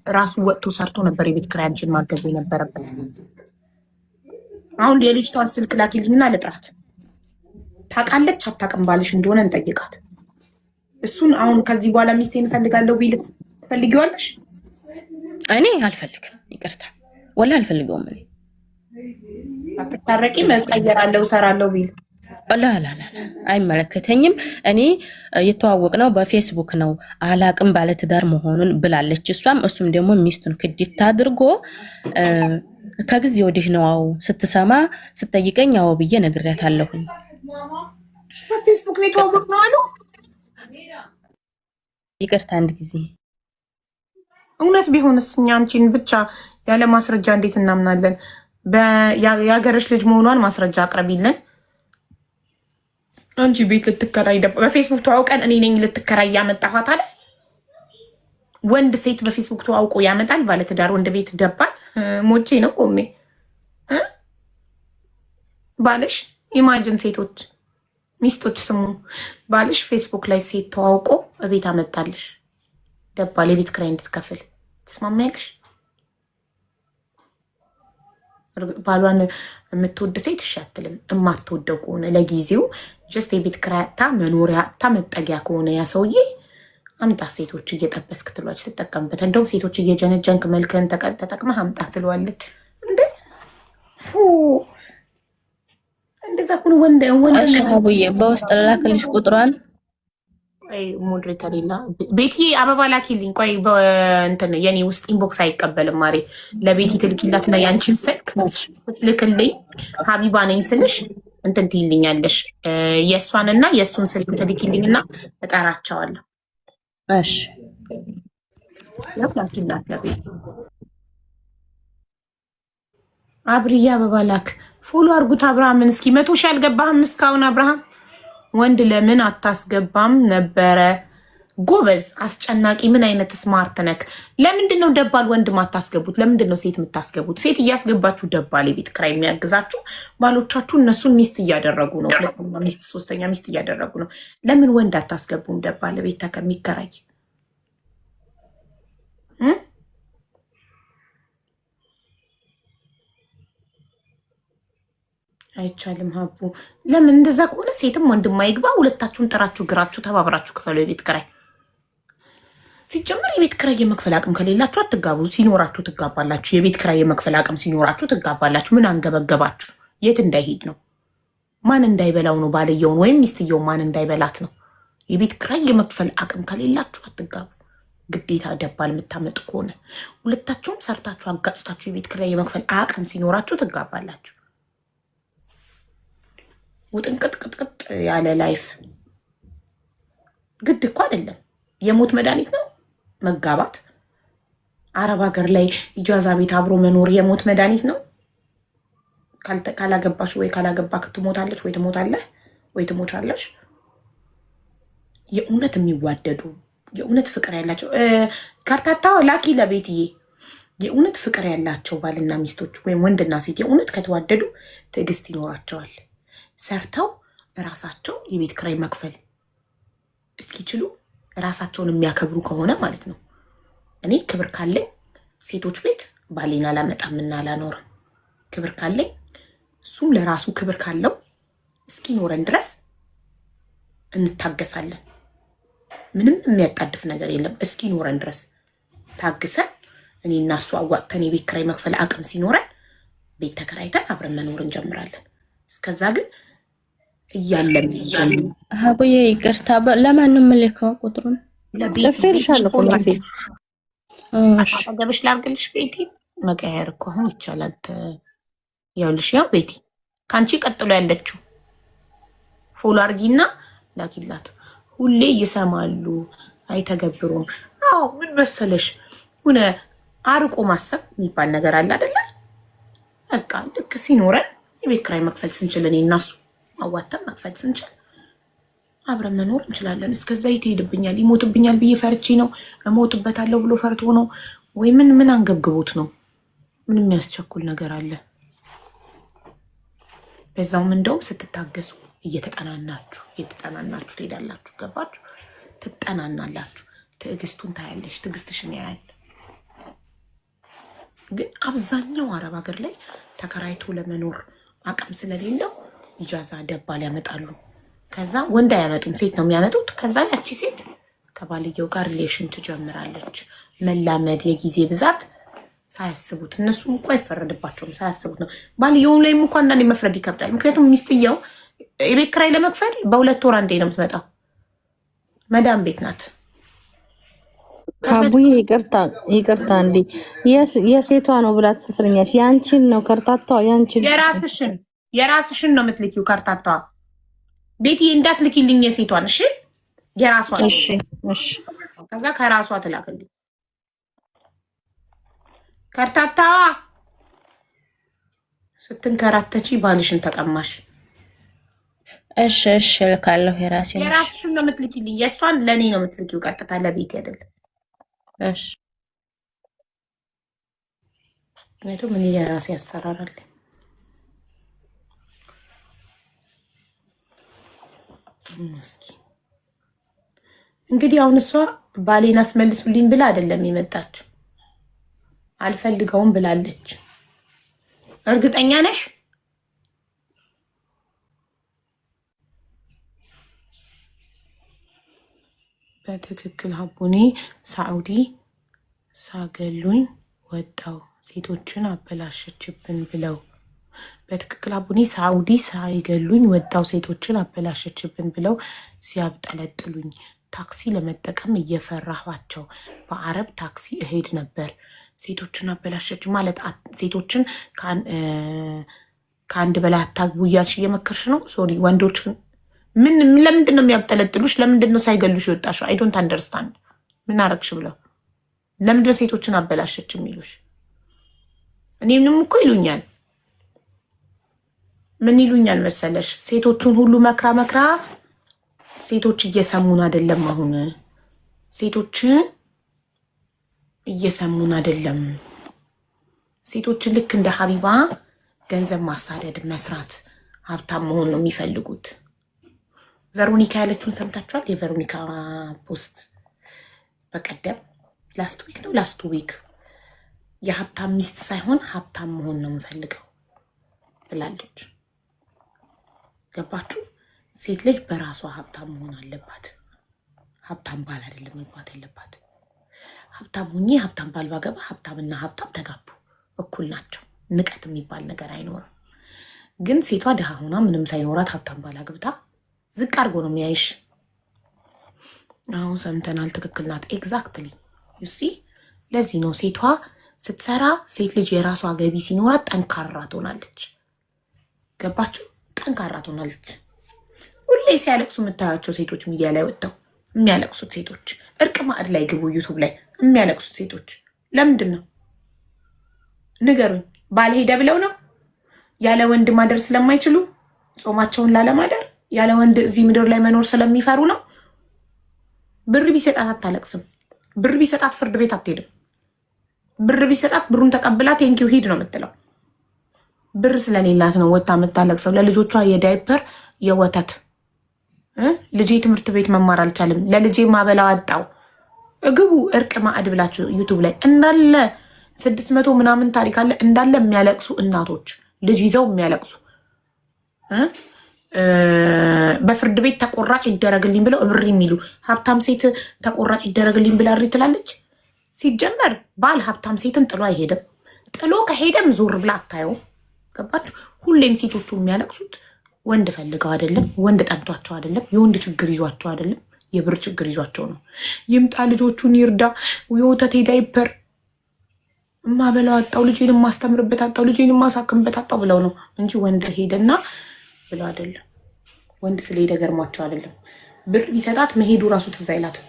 ራሱ ወጥቶ ሰርቶ ነበር የቤት ኪራይ አንቺን ማገዝ የነበረበት። አሁን የልጅቷን ስልክ ላኪልኝና ልጥራት። ታውቃለች አታውቅም ባልሽ እንደሆነ እንጠይቃት። እሱን አሁን ከዚህ በኋላ ሚስቴን እፈልጋለሁ ቢል ትፈልጊዋለሽ? እኔ አልፈልግም፣ ይቅርታ ወላሂ አልፈልገውም። እኔ አትታረቂ መቀየራለሁ እሰራለሁ ቢል ላላላ አይመለከተኝም። እኔ የተዋወቅነው በፌስቡክ ነው። አላቅም ባለትዳር መሆኑን ብላለች እሷም እሱም ደግሞ ሚስቱን ክዲት አድርጎ ከጊዜ ወዲህ ነው ስትሰማ ስትጠይቀኝ አዎ ብዬ ነግሬያታለሁኝ። በፌስቡክ ነው የተዋወቅነው አሉ። ይቅርታ አንድ ጊዜ እውነት ቢሆንስ እኛ አንቺን ብቻ ያለ ማስረጃ እንዴት እናምናለን? የሀገርሽ ልጅ መሆኗን ማስረጃ አቅርቢልን። አንቺ ቤት ልትከራይ በፌስቡክ ተዋውቀን እኔ ነኝ ልትከራይ ያመጣኋት አለ። ወንድ ሴት በፌስቡክ ተዋውቆ ያመጣል? ባለትዳር ወንድ ቤት ደባል? ሞቼ ነው ቆሜ። ባልሽ ኢማጅን ሴቶች ሚስቶች ስሙ፣ ባልሽ ፌስቡክ ላይ ሴት ተዋውቆ ቤት አመጣልሽ ደባል የቤት ኪራይ እንድትከፍል ትስማሚያለሽ? ባሏን የምትወድ ሴት እሺ አትልም። የማትወደው ከሆነ ለጊዜው ጀስት የቤት ኪራይ አጥታ መኖሪያ አጥታ መጠጊያ ከሆነ ያ ሰውዬ አምጣ ሴቶች እየጠበስክ ትሏች ትጠቀምበት። እንደውም ሴቶች እየጀነጀንክ መልክን ተጠቅመህ አምጣ ትለዋለች። እንዴ እንደዛ ሁሉ ወንድ አቡዬ በውስጥ ላክልሽ ቁጥሯን። ቆይ ሞዴሬተር የለ ቤትዬ አበባ ላኪልኝ። ቆይ በእንትን የኔ ውስጥ ኢንቦክስ አይቀበልም ማሬ። ለቤቲ ትልኪላትና ያንቺን ስልክ ትልክልኝ ሀቢባ ነኝ ስልሽ እንትን ትይልኛለሽ። የእሷንና የእሱን ስልክ ትልኪልኝና እጠራቸዋለሁ። እሺ ላኪላት ለቤት አብርያ አበባ ላክ። ፎሎ አርጉት አብርሃምን። እስኪ 100 ሺህ አልገባህም እስካሁን አብርሃም? ወንድ ለምን አታስገባም ነበረ? ጎበዝ አስጨናቂ። ምን አይነት ስማርት ነክ? ለምንድን ነው ደባል ወንድ ማታስገቡት? ለምንድን ነው ሴት የምታስገቡት? ሴት እያስገባችሁ ደባል የቤት ኪራይ የሚያግዛችሁ ባሎቻችሁ እነሱን ሚስት እያደረጉ ነው። ሁለተኛ ሚስት፣ ሶስተኛ ሚስት እያደረጉ ነው። ለምን ወንድ አታስገቡም? ደባል ቤት ከሚከራይ አይቻልም። ሀቡ ለምን እንደዛ ከሆነ ሴትም ወንድም አይግባ። ሁለታችሁም ጥራችሁ ግራችሁ ተባብራችሁ ክፈሉ የቤት ኪራይ። ሲጀመር የቤት ኪራይ የመክፈል አቅም ከሌላችሁ አትጋቡ። ሲኖራችሁ ትጋባላችሁ። የቤት ኪራይ የመክፈል አቅም ሲኖራችሁ ትጋባላችሁ። ምን አንገበገባችሁ? የት እንዳይሄድ ነው? ማን እንዳይበላው ነው? ባልየውን ወይም ሚስትየው ማን እንዳይበላት ነው? የቤት ኪራይ የመክፈል አቅም ከሌላችሁ አትጋቡ። ግዴታ ደባል የምታመጡ ከሆነ ሁለታችሁም ሰርታችሁ አጋጭታችሁ የቤት ኪራይ የመክፈል አቅም ሲኖራችሁ ትጋባላችሁ። ውጥንቅጥቅጥቅጥ ያለ ላይፍ ግድ እኮ አይደለም። የሞት መድኃኒት ነው መጋባት። አረብ ሀገር ላይ ኢጃዛ ቤት አብሮ መኖር የሞት መድኃኒት ነው። ካላገባሽ ወይ ካላገባክ ትሞታለች ወይ ትሞታለህ ወይ ትሞቻለሽ። የእውነት የሚዋደዱ የእውነት ፍቅር ያላቸው ካርታታዋ ላኪ ለቤትዬ የእውነት ፍቅር ያላቸው ባልና ሚስቶች ወይም ወንድና ሴት የእውነት ከተዋደዱ ትዕግስት ይኖራቸዋል። ሰርተው ራሳቸው የቤት ኪራይ መክፈል እስኪችሉ ራሳቸውን የሚያከብሩ ከሆነ ማለት ነው። እኔ ክብር ካለኝ ሴቶች ቤት ባሌን አላመጣምና አላኖርም። ክብር ካለኝ እሱም ለራሱ ክብር ካለው እስኪኖረን ድረስ እንታገሳለን። ምንም የሚያጣድፍ ነገር የለም። እስኪኖረን ድረስ ታግሰን እኔ እና እሱ አዋጥተን የቤት ኪራይ መክፈል አቅም ሲኖረን ቤት ተከራይተን አብረን መኖር እንጀምራለን። እስከዛ ግን እያለም ሀቡዬ ይቅርታ፣ ለማንም ልከው ቁጥሩን ጽፌልሻለሁ እኮ ነው። አጠገብሽ ላድርግልሽ። ቤቲ መቀየር እኮ አሁን ይቻላል። ያውልሽ ያው ቤቲ ከአንቺ ቀጥሎ ያለችው ፎሎ አድርጊና ላኪላት። ሁሌ ይሰማሉ አይተገብሩም። አዎ ምን መሰለሽ ሁነ አርቆ ማሰብ የሚባል ነገር አለ አይደለ? በቃ ልክ ሲኖረን የቤት ኪራይ መክፈል ስንችል እኔ እና እሱ አዋተን መክፈል ስንችል አብረን መኖር እንችላለን። እስከዛ ይሄድብኛል ይሞትብኛል ብዬ ፈርቼ ነው እሞትበታለሁ ብሎ ፈርቶ ነው ወይ ምን አንገብግቦት ነው? ምን የሚያስቸኩል ነገር አለ? በዛውም እንደውም ስትታገሱ እየተጠናናችሁ ትሄዳላችሁ። ገባችሁ? ትጠናናላችሁ። ትዕግስቱን ታያለሽ፣ ትዕግስትሽን ያያል። ግን አብዛኛው አረብ ሀገር ላይ ተከራይቶ ለመኖር አቅም ስለሌለው ኢጃዛ ደባል ያመጣሉ። ከዛ ወንድ አያመጡም፣ ሴት ነው የሚያመጡት። ከዛ ያቺ ሴት ከባልየው ጋር ሪሌሽን ትጀምራለች። መላመድ፣ የጊዜ ብዛት ሳያስቡት፣ እነሱም እኮ አይፈረድባቸውም፣ ሳያስቡት ነው። ባልየውም ላይም እኮ አንዳንዴ መፍረድ ይከብዳል። ምክንያቱም ሚስትየው የቤት ኪራይ ለመክፈል በ2 ወር አንዴ ነው የምትመጣው። መዳም ቤት ናት። አቡዬ ይቅርታ እንዴ የሴቷ ነው ብላ ትጽፍልኛለች። ያንቺን ነው ከርታታዋ፣ ያንቺን የራስሽን ነው የምትልኪው። ከርታታዋ ቤቲ እንዳትልኪልኝ የሴቷን። እሺ የራሷን። እሺ ከዛ ከራሷ ትላክልኝ። ከርታታዋ ስትንከራተቺ ባልሽን ተቀማሽ። እሺ ልካለሁ። የራስሽን ነው የምትልኪልኝ። የእሷን ለእኔ ነው የምትልኪው፣ ቀጥታ ለቤት አይደለም። እሺ ምክንያቱም ምን የራሴ ያሰራራል። እስኪ እንግዲህ አሁን እሷ ባሌን አስመልሱልኝ ብላ አይደለም የመጣችው፣ አልፈልገውም ብላለች። እርግጠኛ ነሽ? በትክክል ሀቡኔ ሳዑዲ ሳገሉኝ ወጣው ሴቶችን አበላሸችብን ብለው። በትክክል አቡኔ ሳዑዲ ሳይገሉኝ ወጣው ሴቶችን አበላሸችብን ብለው ሲያብጠለጥሉኝ ታክሲ ለመጠቀም እየፈራኋቸው በአረብ ታክሲ እሄድ ነበር። ሴቶችን አበላሸች ማለት ሴቶችን ከአንድ በላይ አታግቡ እያልሽ እየመከርሽ ነው። ሶሪ ወንዶችን ለምንድን ነው የሚያብጠለጥሉሽ? ለምንድን ነው ሳይገሉሽ የወጣሽው? አይ ዶንት አንደርስታንድ። ምን አረግሽ ብለው ለምንድን ነው ሴቶችን አበላሸች የሚሉሽ? እኔም እኮ ይሉኛል። ምን ይሉኛል መሰለሽ? ሴቶቹን ሁሉ መክራ ሴቶች እየሰሙን አይደለም። አሁን ሴቶችን እየሰሙን አይደለም። ሴቶችን ልክ እንደ ሀቢባ ገንዘብ ማሳደድ፣ መስራት፣ ሀብታም መሆን ነው የሚፈልጉት። ቬሮኒካ ያለችውን ሰምታችኋል? የቬሮኒካ ፖስት በቀደም ላስት ዊክ የሀብታም ሚስት ሳይሆን ሀብታም መሆን ነው የምፈልገው ብላለች። ገባችሁ? ሴት ልጅ በራሷ ሀብታም መሆን አለባት። ሀብታም ባል አይደለም መግባት ያለባት። ሀብታም ሁኜ ሀብታም ባል ባገባ ሀብታምና ሀብታም ተጋቡ፣ እኩል ናቸው። ንቀት የሚባል ነገር አይኖርም። ግን ሴቷ ድሃ ሆና ምንም ሳይኖራት ሀብታም ባል አግብታ ዝቅ አድርጎ ነው የሚያይሽ። አሁን ሰምተናል። ትክክል ናት። ኤግዛክትሊ ዩሲ። ለዚህ ነው ሴቷ ስትሰራ፣ ሴት ልጅ የራሷ ገቢ ሲኖራት ጠንካራ ትሆናለች። ገባችሁ? ጠንካራ ትሆናለች። ሁሌ ሲያለቅሱ የምታያቸው ሴቶች ሚዲያ ላይ ወጥተው የሚያለቅሱት ሴቶች፣ እርቅ ማዕድ ላይ ግቡ፣ ዩቱብ ላይ የሚያለቅሱት ሴቶች ለምንድን ነው ንገሩኝ? ባልሄደ ብለው ነው? ያለ ወንድ ማደር ስለማይችሉ ጾማቸውን ላለማደር ያለ ወንድ እዚህ ምድር ላይ መኖር ስለሚፈሩ ነው? ብር ቢሰጣት አታለቅስም። ብር ቢሰጣት ፍርድ ቤት አትሄድም። ብር ቢሰጣት ብሩን ተቀብላ ቴንኪው ሂድ ነው የምትለው። ብር ስለሌላት ነው ወታ የምታለቅሰው። ለልጆቿ የዳይፐር የወተት ልጄ ትምህርት ቤት መማር አልቻልም፣ ለልጄ ማበላው አጣው። ግቡ እርቅ ማዕድ ብላችሁ ዩቱብ ላይ እንዳለ 600 ምናምን ታሪክ አለ። እንዳለ የሚያለቅሱ እናቶች ልጅ ይዘው የሚያለቅሱ በፍርድ ቤት ተቆራጭ ይደረግልኝ ብለው እብሪ የሚሉ ሀብታም ሴት ተቆራጭ ይደረግልኝ ብላ እሪ ትላለች። ሲጀመር ባል ሀብታም ሴትን ጥሎ አይሄድም። ጥሎ ከሄደም ዞር ብላ አታየው። ገባችሁ? ሁሌም ሴቶቹ የሚያለቅሱት ወንድ ፈልገው አይደለም፣ ወንድ ጠምቷቸው አይደለም፣ የወንድ ችግር ይዟቸው አይደለም፣ የብር ችግር ይዟቸው ነው። ይምጣ ልጆቹን ይርዳ፣ የወተት ዳይፐር እማበላው አጣው፣ ልጄን የማስተምርበት አጣው፣ ልጄን የማሳክምበት አጣው ብለው ነው እንጂ ወንድ ሄደና ብለው አይደለም። ወንድ ስለሄደ ገርሟቸው አይደለም። ብር ቢሰጣት መሄዱ ራሱ ትዝ አይላትም።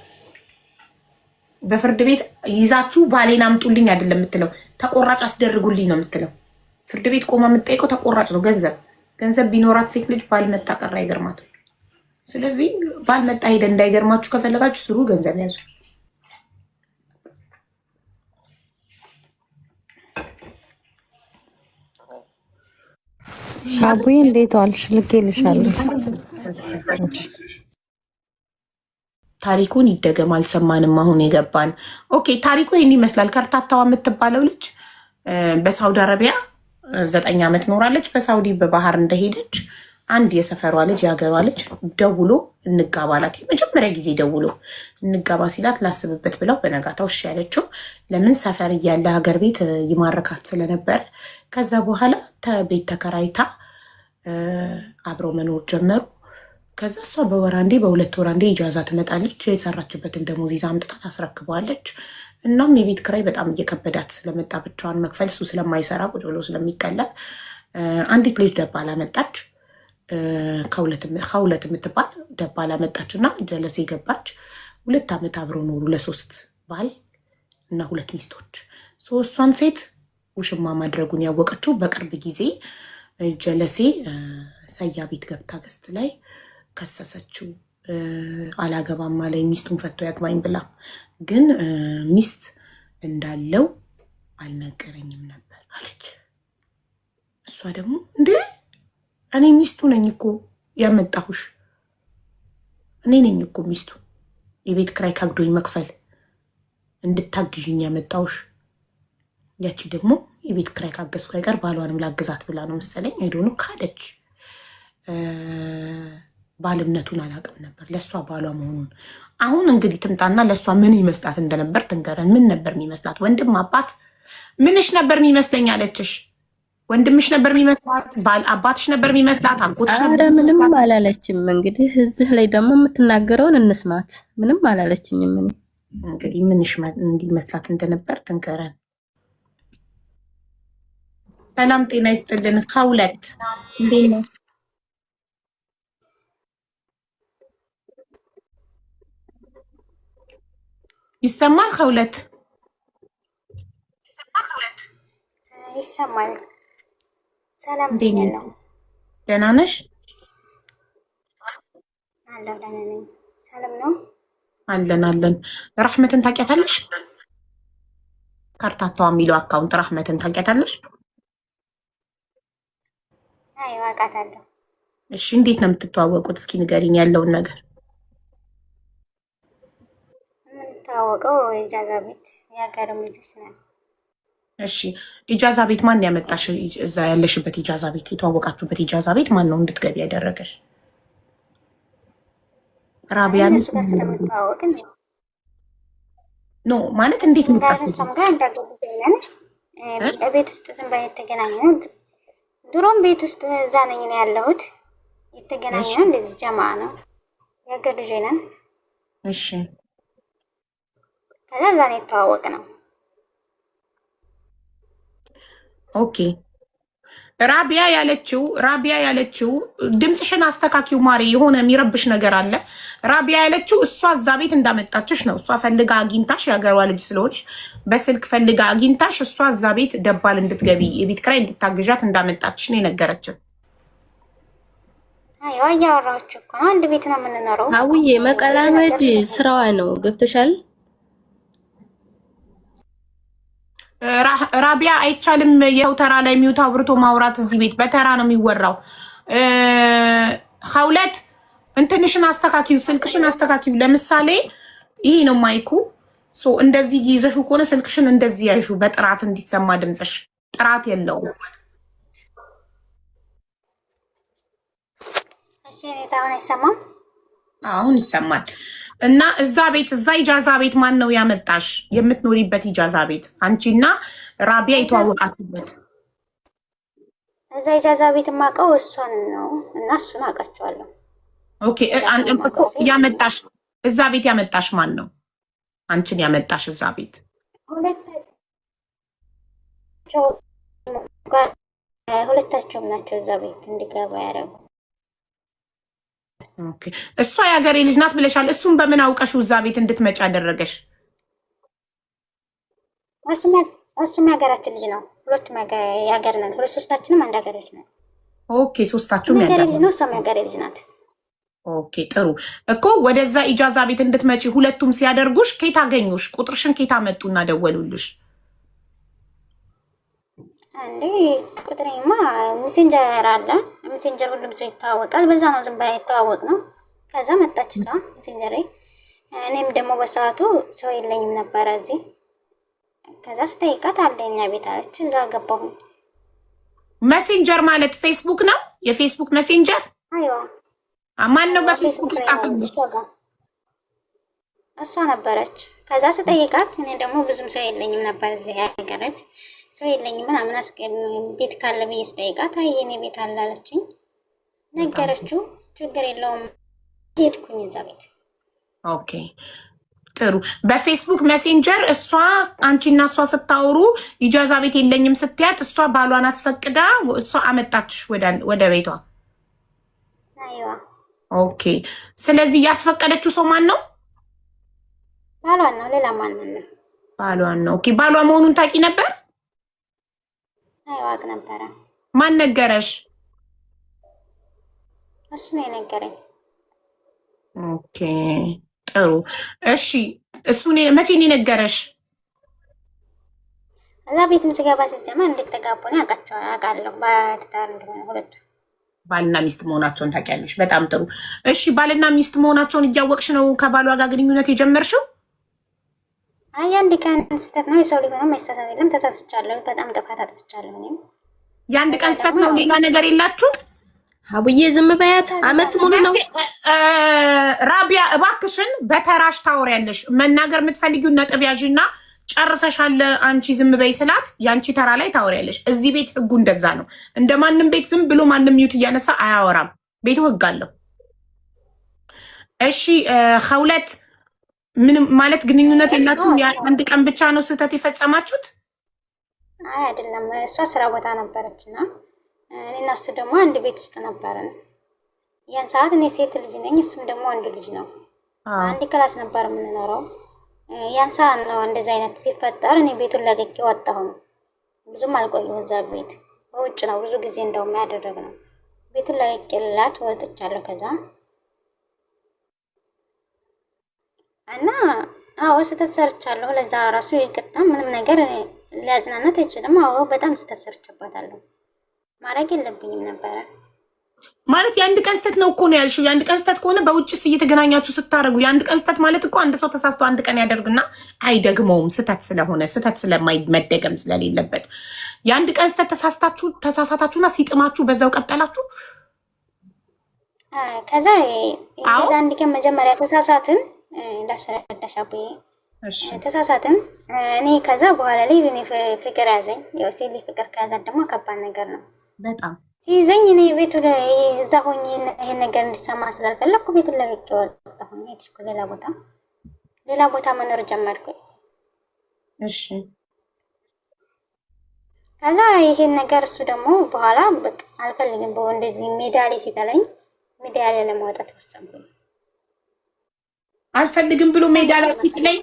በፍርድ ቤት ይዛችሁ ባሌን አምጡልኝ አይደለም የምትለው፣ ተቆራጭ አስደርጉልኝ ነው የምትለው። ፍርድ ቤት ቆማ የምትጠይቀው ተቆራጭ ነው። ገንዘብ ቢኖራት ሴት ልጅ ባል መጣ ቀረ አይገርማትም። ስለዚህ ባል መጣ ሄደ እንዳይገርማችሁ ከፈለጋችሁ ስሩ፣ ገንዘብ ያዙ። አቡዬ እንዴት ዋልሽ? ልኬልሻለሁ። ታሪኩን ይደገም አልሰማንም። አሁን የገባን ኦኬ። ታሪኩ ይህን ይመስላል። ከርታታዋ የምትባለው ልጅ በሳውዲ አረቢያ 9 ዓመት ኖራለች። በሳውዲ በባህር እንደሄደች አንድ የሰፈሯ ልጅ የሀገሯ ልጅ ደውሎ እንጋባላት። የመጀመሪያ ጊዜ ደውሎ እንጋባ ሲላት ላስብበት ብለው በነጋታው እሺ ያለችው። ለምን ሰፈር እያለ ሀገር ቤት ይማረካት ስለነበረ። ከዛ በኋላ ቤት ተከራይታ አብረው መኖር ጀመሩ። ከዛ እሷ በወር አንዴ በ2 ወር አንዴ ኢጃዛ ትመጣለች። የሰራችበትን ደሞዝ ይዛ አምጥታ ታስረክበዋለች። እናም የቤት ክራይ በጣም እየከበዳት ስለመጣ ብቻዋን መክፈል እሱ ስለማይሰራ ቁጭ ብሎ ስለሚቀለብ አንዲት ልጅ ደባላ መጣች። ከሁለት የምትባል ደባላ መጣች እና ጀለሴ ገባች። 2 ዓመት አብረው ኖሩ። ለ3 ባል እና 2 ሚስቶች። እሷን ሴት ውሽማ ማድረጉን ያወቀችው በቅርብ ጊዜ ጀለሴ ሰያ ቤት ገብታ ገስት ላይ ከሰሰችው። አላገባም አለኝ ሚስቱን ፈቶ ያግባኝ ብላ፣ ግን ሚስት እንዳለው አልነገረኝም ነበር አለች። እሷ ደግሞ እንዴ እኔ ሚስቱ ነኝ እኮ ያመጣሁሽ፣ እኔ ነኝ እኮ ሚስቱ፣ የቤት ክራይ ከብዶኝ መክፈል እንድታግዥኝ ያመጣሁሽ። ያቺ ደግሞ የቤት ክራይ ካገዝኩ አይቀር ባሏንም ላግዛት ብላ ነው መሰለኝ ሄዶኑ ካደች። ባልነቱን አላውቅም ነበር ለእሷ ባሏ መሆኑን። አሁን እንግዲህ ትምጣና ለእሷ ምን ይመስላት እንደነበር ትንገረን። ምን ነበር የሚመስላት? ወንድም አባት ምንሽ ነበር የሚመስለኝ አለችሽ? ወንድምሽ ነበር የሚመስላት? ባል አባትሽ ነበር የሚመስላት? አጎትሽ ነበር? ምንም አላለችም። እንግዲህ እዚህ ላይ ደግሞ የምትናገረውን እንስማት። ምንም አላለችኝም። እኔ እንግዲህ ምንሽ እንዲመስላት እንደነበር ትንገረን። ሰላም ጤና ይስጥልን። ከሁለት እንዴት ነው? ይሰማል? ከሁለት ይሰማል። ሰላም ነው። ደህና ነሽ? አለሁ ደህና ነኝ። ሰላም ነው። አለን ራህመትን ታውቂያታለሽ? ካርታታዋ የሚለው አካውንት ራህመትን ታውቂያታለሽ? አይ አውቃታለሁ። እሺ እንዴት ነው የምትተዋወቁት? እስኪ ንገሪኝ ያለውን ነገር። የምንተዋወቀው ኢጃዛ ቤት የሀገርም ልጆች ነን። እሺ ኢጃዛ ቤት ማን ያመጣሽ? እዛ ያለሽበት ኢጃዛ ቤት የተዋወቃችሁበት ኢጃዛ ቤት ማን ነው እንድትገቢ ያደረገሽ? ራቢያን ስለምንተዋወቅ ኖ ማለት እንዴት እንዳነሳም ጋር እንዳገቡኝነን ቤት ውስጥ ዝም ብለን የተገናኘን። ድሮም ቤት ውስጥ እዛ ነኝ ነው ያለሁት። የተገናኘን እንደዚህ ጀማ ነው የሀገር ልጅ ነን። እሺ ከዛ እዛ ነው የተዋወቅ ነው። ኦኬ ራቢያ ያለችው ድምፅሽን አስተካኪው ማሪ፣ የሆነ የሚረብሽ ነገር አለ። ራቢያ ያለችው እሷ እዛ ቤት እንዳመጣችሽ ነው። እሷ ፈልጋ አግኝታሽ፣ የሀገሯ ልጅ ስለሆንሽ በስልክ ፈልጋ አግኝታሽ እሷ እዛ ቤት ደባል እንድትገቢ የቤት ኪራይ እንድታግዣት እንዳመጣችሽ ነው የነገረችን። አይ እያወራችሁ እኮ ነው። አንድ ቤት ነው የምንኖረው። አውዬ መቀላመድ ስራዋ ነው። ገብተሻል? ራቢያ አይቻልም። የው ተራ ላይ ሚውት አብርቶ ማውራት እዚህ ቤት በተራ ነው የሚወራው። ኸውለት እንትንሽን አስተካኪው፣ ስልክሽን አስተካኪው። ለምሳሌ ይሄ ነው ማይኩ። እንደዚህ ይዘሹ ከሆነ ስልክሽን እንደዚህ ያዡ፣ በጥራት እንዲሰማ ድምፅሽ። ጥራት የለውም። እሺ ታውን አይሰማም? አሁን ይሰማል። እና እዛ ኢጃዛ ቤት ማን ነው ያመጣሽ? የምትኖሪበት ኢጃዛ ቤት አንቺና ራቢያ የተዋወቃችሁበት? እዛ ኢጃዛ ቤት የማውቀው እሷን ነው እና እሱን አውቃቸዋለሁ። ኦኬ ያመጣሽ እዛ ቤት ያመጣሽ ማን ነው? አንቺን ያመጣሽ እዛ ቤት? ሁለታቸውም ናቸው እዛ ቤት እንዲገባ ያደረጉ። እሷ የሀገሬ ልጅ ናት ብለሻል። እሱም በምን አውቀሽው እዛ ቤት እንድትመጪ አደረገሽ? እሱም የሀገራችን ልጅ ነው። ሁለቱም የሀገር ነን። ሶስታችንም አንድ ሀገሮች ነን። ኦኬ ሶስታችሁም የሀገሬ ልጅ ነው፣ እሷም የሀገሬ ልጅ ናት። ኦኬ ጥሩ እኮ ወደዛ ኢጃዛ ቤት እንድትመጪ ሁለቱም ሲያደርጉሽ ኬት አገኙሽ? ቁጥርሽን ኬት አመጡና ደወሉልሽ? እንዴ ቁጥሬማ ሜሴንጀር አለ። ሜሴንጀር ሁሉም ሰው ይተዋወቃል። በዛ ነው ዝም ብላ የተዋወቅ ነው። ከዛ መጣች እሷ ሜሴንጀር። እኔም ደግሞ በሰዓቱ ሰው የለኝም ነበረ እዚህ። ከዛ ስጠይቃት አለኛ ቤት አለች። እዛ ገባሁ። ሜሴንጀር ማለት ፌስቡክ ነው? የፌስቡክ ሜሴንጀር? አይዋ ማን ነው በፌስቡክ ጻፈልሽ? እሷ ነበረች። ከዛ ስጠይቃት እኔ ደግሞ ብዙም ሰው የለኝም ነበር እዚህ ያገረች ሰው የለኝም ምናምን ቤት ካለ ብዬ ስጠይቃት አይ የኔ ቤት አለ አለችኝ። ነገረችው። ችግር የለውም ሄድኩኝ እዛ ቤት። ኦኬ ጥሩ። በፌስቡክ ሜሴንጀር እሷ አንቺና እሷ ስታወሩ ኢጃዛ ቤት የለኝም ስትያት እሷ ባሏን አስፈቅዳ እሷ አመጣችሽ ወደ ቤቷ? አይዋ ኦኬ። ስለዚህ ያስፈቀደችው ሰው ማን ነው? ባሏን ነው። ሌላ ማን ነው? ባሏን ነው። ኦኬ ባሏ መሆኑን ታውቂ ነበር? አይዋቅ ነበረ። ማን ነገረሽ? እሱ ነው የነገረኝ። ኦኬ ጥሩ እሺ። እሱ መቼ ነው የነገረሽ? እዛ ቤትም ስገባ ስትጀምር እንድትጋቡ ነው አውቃለሁ። ባለትዳር እንደሆነ ሁለቱ ባልና ሚስት መሆናቸውን ታውቂያለሽ? በጣም ጥሩ እሺ። ባልና ሚስት መሆናቸውን እያወቅሽ ነው ከባሏ ጋር ግንኙነት የጀመርሽው? አይ አንድ ቀን ስህተት ነው። የሰው ልጅ ሆኖ መሳሳት የለም። ተሳስቻለሁ። በጣም ጥፋት አጥፍቻለሁ። እኔም የአንድ ቀን ስህተት ነው። ሌላ ነገር የላችሁ? አቡዬ ዝም በያት። አመት ሙሉ ነው። ራቢያ እባክሽን በተራሽ ታወሪያለሽ። መናገር የምትፈልጊውን ነጥብ ያዥና ጨርሰሻል። አንቺ ዝም በይ ስላት የአንቺ ተራ ላይ ታወሪያለሽ። እዚህ ቤት ህጉ እንደዛ ነው። እንደ ማንም ቤት ዝም ብሎ ማንም ሚዩት እያነሳ አያወራም። ቤቱ ህግ አለው። እሺ ኸውለት ምንም ማለት ግንኙነት የላችሁም? አንድ ቀን ብቻ ነው ስህተት የፈጸማችሁት? አይ አይደለም። እሷ ስራ ቦታ ነበረች እና እኔና እሱ ደግሞ አንድ ቤት ውስጥ ነበርን። ያን ሰዓት እኔ ሴት ልጅ ነኝ፣ እሱም ደግሞ ወንድ ልጅ ነው። አንድ ክላስ ነበር የምንኖረው። ያን ሰዓት ነው እንደዚህ አይነት ሲፈጠር እኔ ቤቱን ለቅቄ ወጣሁ። ብዙም አልቆየሁ እዛ ቤት። በውጭ ነው ብዙ ጊዜ እንደውም ያደረግነው። ቤቱን ለቅቄላት ወጥቻለሁ። ከዛ እና አዎ ስህተት ሰርቻለሁ። ለዛ ራሱ ይቅርታ ምንም ነገር ሊያጽናናት አይችልም። አዎ በጣም ስህተት ሰርቼባታለሁ። ማድረግ የለብኝም ነበረ ማለት የአንድ ቀን ስህተት ነው እኮ ነው ያልሽው። የአንድ ቀን ስህተት ከሆነ በውጭስ እየተገናኛችሁ ስታደርጉ የአንድ ቀን ስህተት ማለት እኮ አንድ ሰው ተሳስቶ አንድ ቀን ያደርግና አይደግመውም። ስህተት ስለሆነ ስህተት ስለማይመደገም ስለሌለበት የአንድ ቀን ስህተት ተሳሳታችሁና ሲጥማችሁ በዛው ቀጠላችሁ። ከዛ አንድ ቀን መጀመሪያ ተሳሳትን እንዳስረዳሽ አቡዬ ተሳሳትን። እኔ ከዛ በኋላ ላይ እኔ ፍቅር ያዘኝ። ያው ሴት ፍቅር ከያዛት ደግሞ ከባድ ነገር ነው በጣም ሲይዘኝ። እኔ ቤቱ ላይ እዛ ሆኜ ይሄን ነገር እንዲሰማ ስላልፈለኩ ቤቱን ለቅቄ ወጣሁኝ። ሄድኩ ሌላ ቦታ መኖር ጀመርኩኝ። እሺ ከዛ ይሄን ነገር እሱ ደግሞ በኋላ በቃ አልፈልግም ብሎ እንደዚህ ሜዳ ላይ ሲጠለኝ ሜዳ ላይ ለማውጣት ወሰንኩኝ። አልፈልግም ብሎ ሜዳ ላይ ሲጥለኝ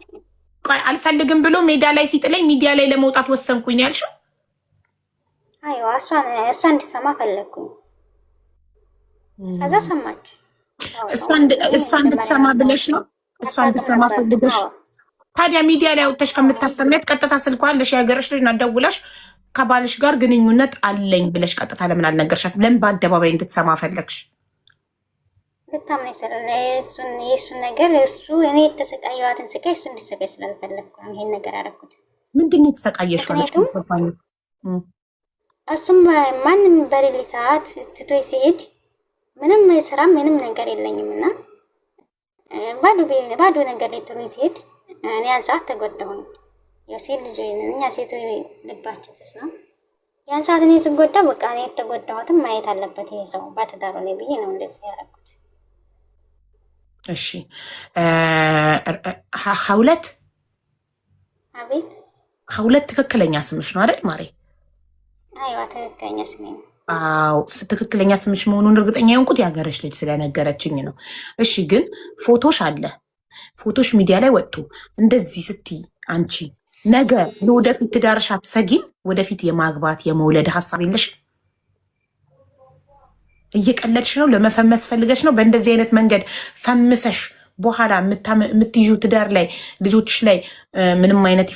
አልፈልግም ብሎ ሜዳ ላይ ሲጥለኝ ሚዲያ ላይ ለመውጣት ወሰንኩኝ ያልሽው? አይዋ እሷ እንዲሰማ ፈለግኩኝ። ከዛ ሰማች። እሷ እንድትሰማ ብለሽ ነው? እሷ እንድትሰማ ፈልገሽ? ታዲያ ሚዲያ ላይ አውጥተሽ ከምታሰሚያት ቀጥታ ስልኳለሽ ያገረሽ ልጅ እና ደውለሽ ከባልሽ ጋር ግንኙነት አለኝ ብለሽ ቀጥታ ለምን አልነገርሻት? ለምን በአደባባይ እንድትሰማ ፈለግሽ? ልታምና ይሰራል የእሱን ነገር እሱ እኔ የተሰቃየዋትን ስቃይ እሱ እንዲሰቃይ ስላልፈለግኩ ይሄን ነገር አደረኩት። ምንድን ነው የተሰቃየሽው? እሱም ማንም በሌሊ ሰዓት ትቶይ ሲሄድ ምንም ስራ ምንም ነገር የለኝም እና ባዶ ነገር ላይ ጥሎኝ ሲሄድ እኔ ያን ሰዓት ተጎዳሁኝ። ያው ሴት ልጅ እኛ ሴቶች ልባችን ስስ ነው። ያን ሰዓት እኔ ስጎዳ በቃ እኔ የተጎዳሁትም ማየት አለበት ይሄ ሰው ባትዳሩ ላይ ብዬ ነው እንደዚህ ያደረኩት። እሺ ሀውለት አቤት። ሀውለት ትክክለኛ ስምሽ ነው አይደል ማሬ? አይዋ ትክክለኛ ስሜ ነው። አዎ ትክክለኛ ስምሽ መሆኑን እርግጠኛ የሆንኩት የሀገረሽ ልጅ ስለነገረችኝ ነው። እሺ ግን ፎቶሽ አለ። ፎቶሽ ሚዲያ ላይ ወጥቶ እንደዚህ ስትይ አንቺ ነገ ለወደፊት ትዳርሽ አትሰጊም? ወደፊት የማግባት የመውለድ ሀሳብ የለሽም? እየቀለድሽ ነው? ለመፈመስ ፈልገሽ ነው? በእንደዚህ አይነት መንገድ ፈምሰሽ በኋላ የምትይዙ ትዳር ላይ ልጆችሽ ላይ ምንም አይነት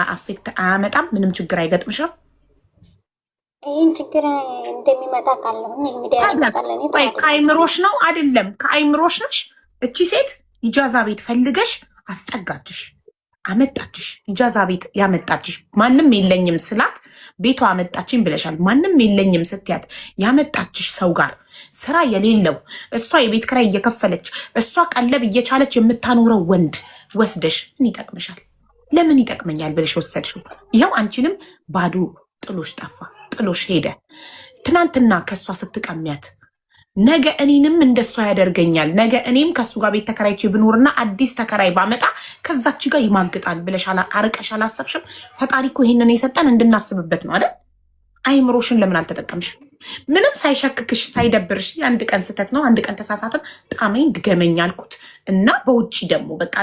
አፌክት አያመጣም? ምንም ችግር አይገጥምሽም? ይህን ችግር እንደሚመጣ ካለሁኝ ሚዲያ ከአይምሮሽ ነው አይደለም? ከአይምሮሽ ነሽ። እቺ ሴት ኢጃዛ ቤት ፈልገሽ አስጠጋችሽ፣ አመጣችሽ። ኢጃዛ ቤት ያመጣችሽ ማንም የለኝም ስላት ቤቷ አመጣችኝ ብለሻል። ማንም የለኝም ስትያት ያመጣችሽ ሰው ጋር ስራ የሌለው እሷ የቤት ኪራይ እየከፈለች እሷ ቀለብ እየቻለች የምታኖረው ወንድ ወስደሽ ምን ይጠቅምሻል? ለምን ይጠቅመኛል ብለሽ ወሰድሽው። ይኸው አንቺንም ባዶ ጥሎሽ ጠፋ፣ ጥሎሽ ሄደ። ትናንትና ከእሷ ስትቀሚያት ነገ እኔንም እንደሷ ያደርገኛል፣ ነገ እኔም ከሱ ጋር ቤት ተከራይቼ ብኖርና አዲስ ተከራይ ባመጣ ከዛች ጋር ይማግጣል ብለሽ አርቀሽ አላሰብሽም? ፈጣሪ እኮ ይሄንን የሰጠን እንድናስብበት ነው አይደል? አይምሮሽን ለምን አልተጠቀምሽ? ምንም ሳይሸክክሽ ሳይደብርሽ የአንድ ቀን ስህተት ነው፣ አንድ ቀን ተሳሳትን፣ ጣመኝ ድገመኝ አልኩት እና በውጭ ደግሞ በቃ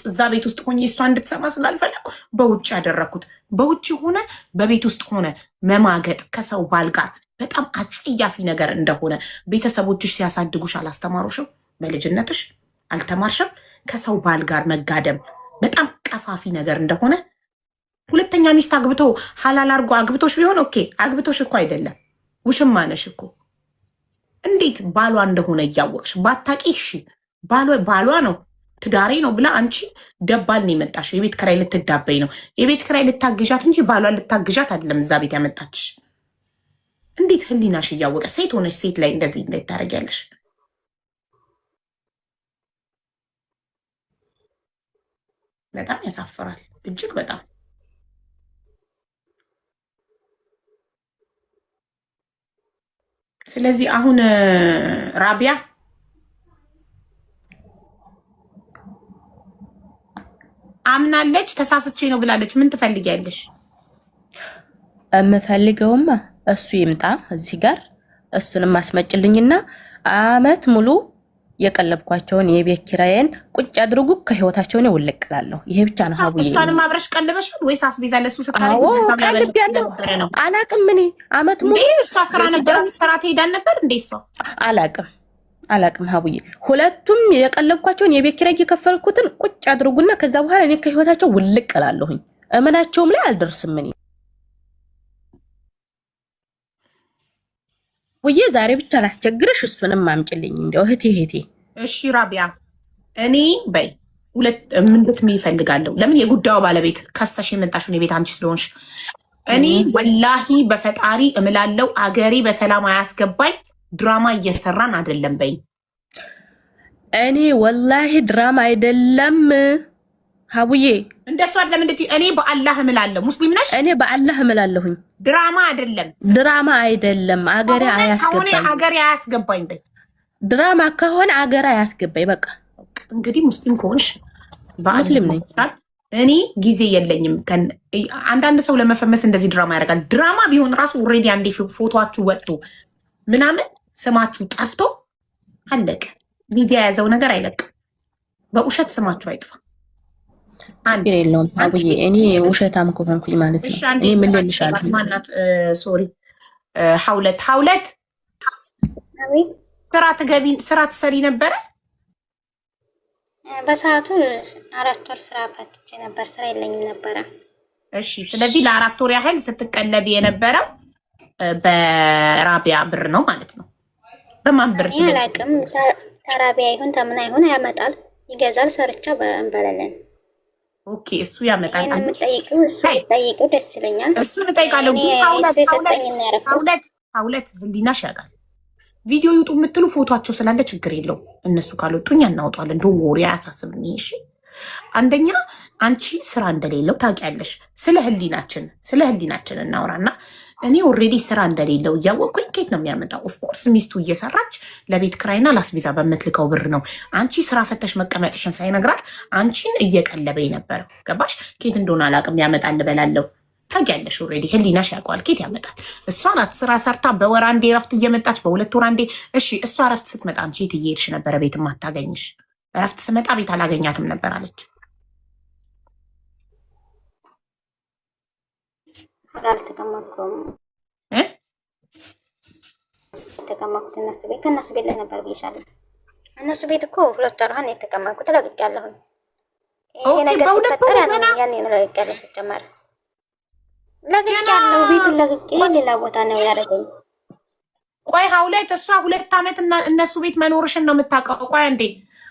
እዛ ቤት ውስጥ ሆኜ እሷ እንድትሰማ ስላልፈለኩ በውጭ ያደረግኩት። በውጭ ሆነ በቤት ውስጥ ሆነ መማገጥ ከሰው ባል ጋር በጣም አጸያፊ ነገር እንደሆነ ቤተሰቦችሽ ሲያሳድጉሽ አላስተማሩሽም? በልጅነትሽ አልተማርሽም? ከሰው ባል ጋር መጋደም በጣም ቀፋፊ ነገር እንደሆነ። ሁለተኛ ሚስት አግብቶ ሀላል አርጎ አግብቶሽ ቢሆን ኦኬ፣ አግብቶሽ እኮ አይደለም ውሽማ ነሽ እኮ። እንዴት ባሏ እንደሆነ እያወቅሽ ባታቂ፣ እሺ ባሏ ነው ትዳሬ ነው ብላ አንቺ ደባል ነው የመጣሽ። የቤት ኪራይ ልትዳበይ ነው፣ የቤት ኪራይ ልታግዣት እንጂ ባሏን ልታግዣት አይደለም እዛ ቤት ያመጣችሽ። እንዴት ህሊናሽ እያወቀ ሴት ሆነሽ ሴት ላይ እንደዚህ እንዴት ታደርጊያለሽ? በጣም ያሳፍራል፣ እጅግ በጣም። ስለዚህ አሁን ራቢያ አምናለች፣ ተሳስቼ ነው ብላለች። ምን ትፈልጊያለሽ? የምፈልገውማ እሱ ይምጣ እዚህ ጋር እሱንም አስመጭልኝና አመት ሙሉ የቀለብኳቸውን የቤት ኪራዬን ቁጭ አድርጉ ከህይወታቸው ነው ውልቅላለሁ። ይሄ ብቻ ነው ሀቡዬ። እሷንም አብረሽ ቀልበሻል ወይስ አስቤዛ ለሱ ስታረጊ ነው? አላቅም እኔ አመት ሙሉ እሷ ስራ ነበር ሰራ ትሄዳል ነበር እንዴ? እሷ አላቅም ሀቡዬ። ሁለቱም የቀለብኳቸውን የቤት ኪራይ የከፈልኩትን ቁጭ አድርጉና ከዛ በኋላ እኔ ከህይወታቸው ውልቅ እላለሁኝ። እምናቸውም ላይ አልደርስም። እኔ ውዬ ዛሬ ብቻ ላስቸግርሽ፣ እሱንም አምጪልኝ እንደው እህቴ። እሺ ራቢያ፣ እኔ በይ ሁለት ምንድት ምን ይፈልጋለሁ። ለምን የጉዳዩ ባለቤት ከሰሽ የመጣሽውን የቤት አንቺ ስለሆንሽ እኔ ወላሂ በፈጣሪ እምላለው አገሬ በሰላም አያስገባኝ። ድራማ እየሰራን አይደለም በይ። እኔ ወላሂ ድራማ አይደለም ሀቡዬ፣ እንደሱ አይደለም። እንዴ እኔ በአላህ እምላለሁ። ሙስሊም ነሽ? እኔ በአላህ እምላለሁኝ። ድራማ አይደለም፣ ድራማ አይደለም። አገሬ አያስገባኝ፣ አገሬ አያስገባኝ በይ። ድራማ ከሆነ አገሬ አያስገባኝ። በቃ እንግዲህ ሙስሊም ከሆንሽ ሙስሊም ነኝ። እኔ ጊዜ የለኝም። አንዳንድ ሰው ለመፈመስ እንደዚህ ድራማ ያደርጋል። ድራማ ቢሆን ራሱ ኦልሬዲ አንዴ ፎቶችሁ ወጥቶ ምናምን ስማችሁ ጠፍቶ አለቀ። ሚዲያ የያዘው ነገር አይለቅም። በውሸት ስማችሁ አይጥፋ። ችግር የለውም አቡዬ። እኔ ውሸታም ከሆንኩኝ ማለት ነው። እኔ ምን ልልሻለሁ? ማናት? ሶሪ ሀውለት ስራ ትሰሪ ነበረ? በሰዓቱ 4 ወር ስራ ፈትቼ ነበር። ስራ የለኝም ነበረ። እሺ፣ ስለዚህ ለ4 ወር ያህል ስትቀለቢ የነበረው በራቢያ ብር ነው ማለት ነው። በማን ብር? አላውቅም። ተራቢያ ይሁን ተምና ይሁን ያመጣል፣ ይገዛል። ሰርቻ እንበላለን። ኦኬ፣ እሱ ያመጣል። ጠይቂው ደስ ይለኛል። እሱን እጠይቃለሁ። ሀውለት ህሊናሽ ያውቃል። ቪዲዮ ይውጡ የምትሉ ፎቶቸው ስላለ ችግር የለው። እነሱ ካልወጡኝ እናውጣለን። እንደ ወሬ አያሳስብም። ይሄ አንደኛ አንቺ ስራ እንደሌለው ታውቂያለሽ። ስለ ህሊናችን እናውራና እኔ ኦልሬዲ ስራ እንደሌለው እያወቅኩኝ ኬት ነው የሚያመጣው? ኦፍኮርስ ሚስቱ እየሰራች ለቤት ክራይና ላስቤዛ በምትልከው ብር ነው። አንቺ ስራ ፈተሽ መቀመጥሽን ሳይነግራት አንቺን እየቀለበኝ ነበር። ገባሽ? ኬት እንደሆነ አላውቅም። ያመጣል እበላለሁ። ታውቂያለሽ። ኦልሬዲ ህሊናሽ ያውቀዋል ኬት ያመጣል። እሷ ናት ስራ ሰርታ በወር አንዴ እረፍት እየመጣች በሁለት ወር አንዴ። እሺ እሷ እረፍት ስትመጣ አንቺ የት እየሄድሽ ነበረ? ቤት ማታገኝሽ። እረፍት ስመጣ ቤት አላገኛትም ነበር አለች። አልተቀመጥኩም። የተቀመጥኩት እነሱ ቤት ከእነሱ ቤት ላይ ነበር ብዬሻለሁ። እነሱ ቤት እኮ 2 ወር ነው የተቀመጥኩት። ለቅቄያለሁኝ። ይሄ ነገር ሲፈጠር ያኔ ነው ለቅቄያለሁ። ሲጀመር ለቅቄያለሁ። ቤቱን ለቅቄ ሌላ ቦታ ነው ያደረገኝ። ቆይ ሀውለት፣ እሷ 2 ዓመት እነሱ ቤት መኖርሽን ነው የምታውቀው። ቆይ እንዴ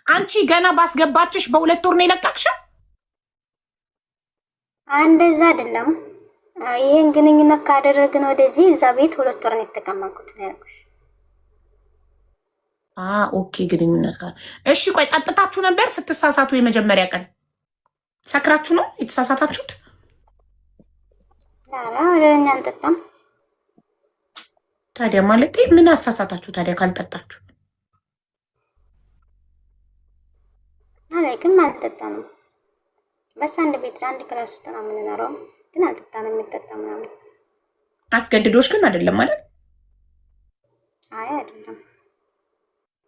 አንቺ ገና ባስገባችሽ በ2 ወር ነው የለቀቅሽው? እንደዛ አይደለም። ይሄን ግንኙነት ካደረግን ወደዚህ እዛ ቤት 2 ወር ነው የተቀመጥኩት ነው ያልኩሽ። ኦኬ፣ ግንኙነት ጋር እሺ። ቆይ ጠጥታችሁ ነበር ስትሳሳቱ? የመጀመሪያ ቀን ሰክራችሁ ነው የተሳሳታችሁት? ኧረ ወደኛ አንጠጣም። ታዲያ ማለት ምን አሳሳታችሁ ታዲያ ካልጠጣችሁ? አላውቅም፣ አልጠጣንም። በስ አንድ ቤት አንድ ክላስ ውስጥ ነው የምንኖረው፣ ግን አልጠጣንም። የሚጠጣ ምናምን አስገድዶሽ ግን አይደለም ማለት? አይ አይደለም።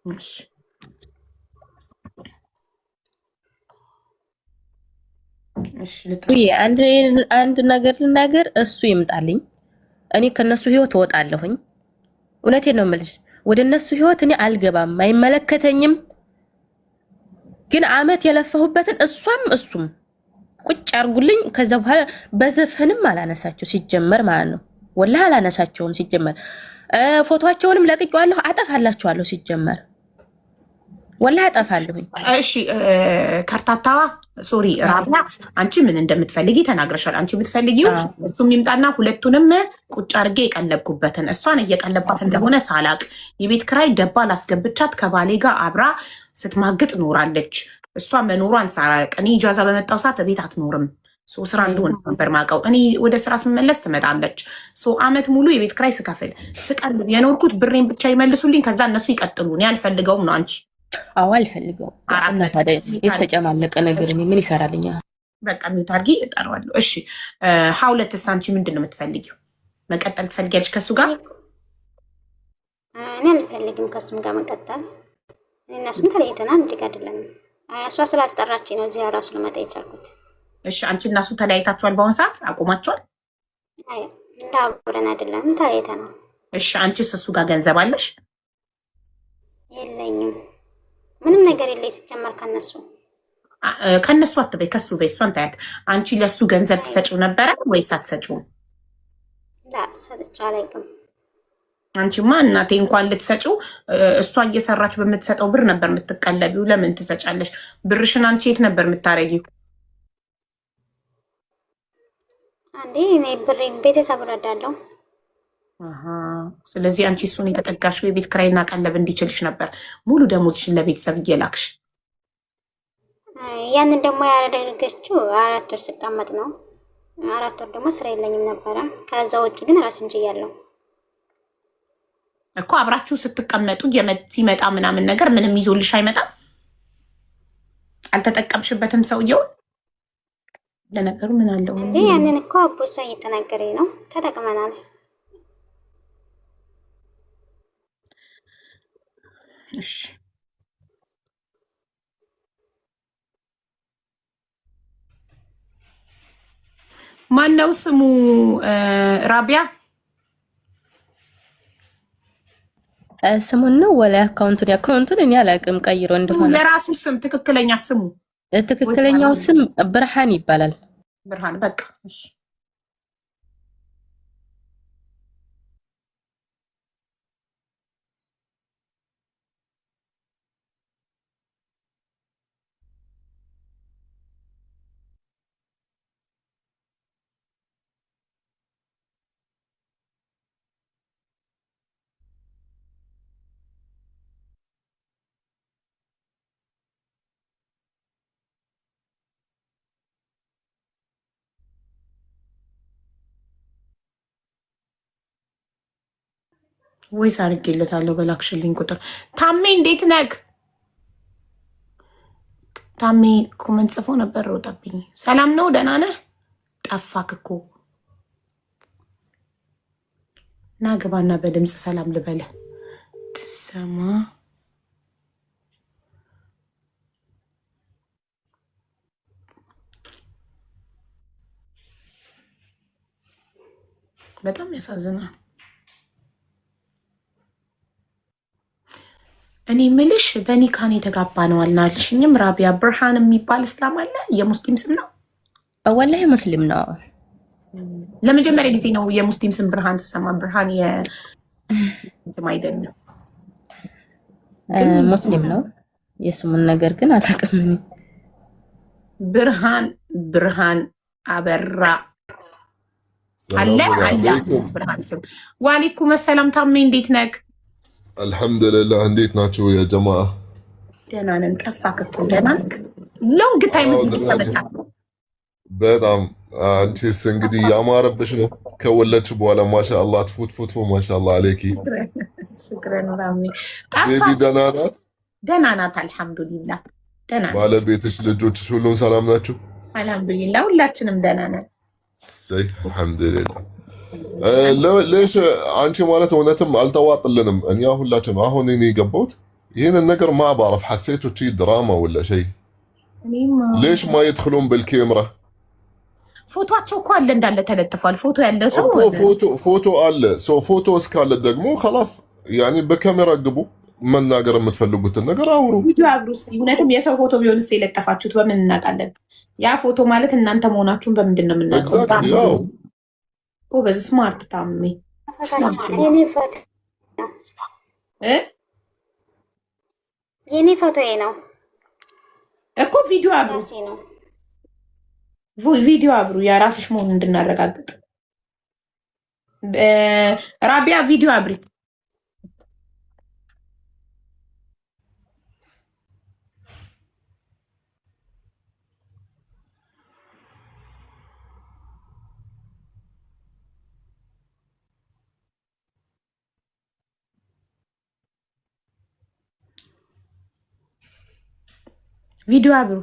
እሺ አንድ ነገር ልናገር፣ እሱ ይምጣልኝ፣ እኔ ከነሱ ህይወት እወጣለሁኝ። እውነቴን ነው የምልሽ፣ ወደ እነሱ ህይወት እኔ አልገባም፣ አይመለከተኝም። ግን አመት የለፈሁበትን እሱም ቁጭ አርጉልኝ። ከዛ በኋላ በዘፈንም አላነሳቸው ሲጀመር ማለት ነው። ወላሂ አላነሳቸውም ሲጀመር። ፎቶአቸውንም ለቅቄዋለሁ፣ አጠፋላቸዋለሁ ሲጀመር። ወላሂ አጠፋለሁኝ። እሺ ከርታታዋ ሶሪ ራቢያ፣ አንቺ ምን እንደምትፈልጊ ተናግረሻል። አንቺ የምትፈልጊው እሱም ይምጣና ሁለቱንም ቁጭ አርጌ የቀለብኩበትን እሷን እየቀለባት እንደሆነ ሳላቅ የቤት ክራይ ደባል አስገብቻት ከባሌ ጋር አብራ ስትማግጥ ኖራለች። እሷ መኖሯን ሳላቅ እኔ ኢጃዛ በመጣው ሰዓት ቤት አትኖርም። ስራ እንደሆነ ነበር ማውቀው። እኔ ወደ ስራ ስመለስ ትመጣለች። አመት ሙሉ የቤት ክራይ ስከፍል ስቀልብ የኖርኩት ብሬን ብቻ ይመልሱልኝ፣ ከዛ እነሱ ይቀጥሉ። እኔ አልፈልገውም ነው አንቺ? አዎ አልፈልገውም። እና ታዲያ የተጨማለቀ ነገር ምን ይሰራልኛል? በቃ ሚውት አድርጊ፣ እጠራዋለሁ። እሺ ሀውለትስ አንቺ ምንድን ነው የምትፈልጊው? መቀጠል ትፈልጊያለሽ ከሱ ጋር? እኔ አልፈልግም ከሱም ጋር መቀጠል። እነሱም ተለያይተናል። እንዴት አይደለም እሷ ስላስጠራችኝ ነው እዚህ ራሱ ልመጣ የቻልኩት። እሺ አንቺ እና እሱ ተለያይታችኋል? በአሁኑ ሰዓት አቁማችኋል? አይ እንዳብረን አይደለም ተለያይተናል። እሺ አንቺስ እሱ ጋር ገንዘብ አለሽ? የለኝም ምንም ነገር የለኝ ሲጀመር ከነሱ አትበይ፣ ከሱ በይ። እሷን ታያት። አንቺ ለሱ ገንዘብ ትሰጪው ነበረ ወይስ አትሰጪውም? ላ ሰጥቼው አላውቅም። አንቺማ እናቴ እንኳን ልትሰጪው እሷ እየሰራች በምትሰጠው ብር ነበር የምትቀለቢው። ለምን ትሰጫለሽ? ብርሽን አንቺ የት ነበር የምታረጊው? አንዴ እኔ ብሬ ቤተሰብ እረዳለሁ። ስለዚህ አንቺ እሱን የተጠጋሽው የቤት ኪራይና ቀለብ እንዲችልሽ ነበር ሙሉ ደሞዝሽን ለቤተሰብ እየላክሽ። ያንን ደግሞ ያደረገችው 4 ወር ስቀመጥ ነው። 4 ወር ደግሞ ስራ የለኝም ነበረ። ከዛ ውጭ ግን ራስን ችያለሁ እኮ። አብራችሁ ስትቀመጡ ሲመጣ ምናምን ነገር ምንም ይዞልሽ አይመጣም? አልተጠቀምሽበትም ሰውየውን? ለነገሩ ምን አለው እንዴ? ያንን እኮ አቦሳ እየተናገረኝ ነው። ተጠቅመናል። እሺ ማነው ስሙ? ራቢያ ስሙን ነው ወላ አካውንቱን እኔ አላውቅም። ቀይሮ እንደሆነ የራሱ ስም ትክክለኛ ስሙ ትክክለኛው ስም ብርሃን ይባላል። ብርሃን በቃ እሺ። ወይስ አድርጌለታለሁ በላክሽልኝ ቁጥር። ታሜ እንዴት ነህ? ታሜ ኮመንት ጽፎ ነበር ሮጠብኝ። ሰላም ነው? ደህና ነህ? ጠፋክ እኮ። ና ግባና በድምፅ ሰላም ልበለ ትሰማ። በጣም ያሳዝናል። እኔ ምልሽ በኒካን የተጋባ ነው አልናችኝም? ራቢያ ብርሃን የሚባል እስላም አለ? የሙስሊም ስም ነው? ወላሂ ሙስሊም ነው። ለመጀመሪያ ጊዜ ነው የሙስሊም ስም ብርሃን ስሰማ። ብርሃን የስም አይደለም፣ ሙስሊም ነው። የስሙን ነገር ግን አላውቅም። ብርሃን አበራ አለ ብርሃን ስም። ዋሌኩም ሰላም። ታሜ እንዴት ነህ? አልሐምዱሊላህ። እንዴት ናችሁ ያ ጀማዓ? ደህና ነን። ጠፋክ እኮ። ደህና ነህ? ሎንግ ታይም እዚህ ተመጣ። በጣም አንቺስ እንግዲህ ያማረብሽ ነው ከወለድሽ በኋላ ማሻአላህ። ትፉት ማሻአላህ አለኪ። ሽክራን ራሚ። ቤቢ ደህና ናት? ደህና ናት አልሐምዱሊላህ። ደህና ናት። ባለቤትሽ፣ ልጆችሽ ሁሉም ሰላም ናቸው? አልሐምዱሊላህ ሁላችንም ደህና ነን። አልሐምዱሊላህ። ለሽ አንቺ ማለት እውነትም አልተዋጥልንም። እኛ ሁላችን አሁን እኔ የገባሁት ይህንን ነገር ማ ባረፍ ሐሴቱ ድራማ ወላ ሸይ። ሌሽ ማ ይድخلون بالكاميرا? ፎቶአቸው እኮ አለ እንዳለ ተለጥፏል። ፎቶ ያለ ሰው ፎቶ አለ። ፎቶ እስካለ ደግሞ خلاص ያኒ በካሜራ ግቡ፣ መናገር የምትፈልጉትን ነገር አውሩ። ቪዲዮ አብሩ እስቲ። እውነትም የሰው ፎቶ ቢሆንስ የለጠፋችሁት በምን እናውቃለን? ያ ፎቶ ማለት እናንተ መሆናችሁን በምንድን ነው የምናውቀው? ጎበዝ ስማርት ታሜ። የኔ ፎቶ ነው እኮ። ቪዲዮ አብሩ፣ ቪዲዮ አብሩ የራስሽ መሆኑን እንድናረጋግጥ። ራቢያ ቪዲዮ አብሪ። ቪዲዮ አብሩ።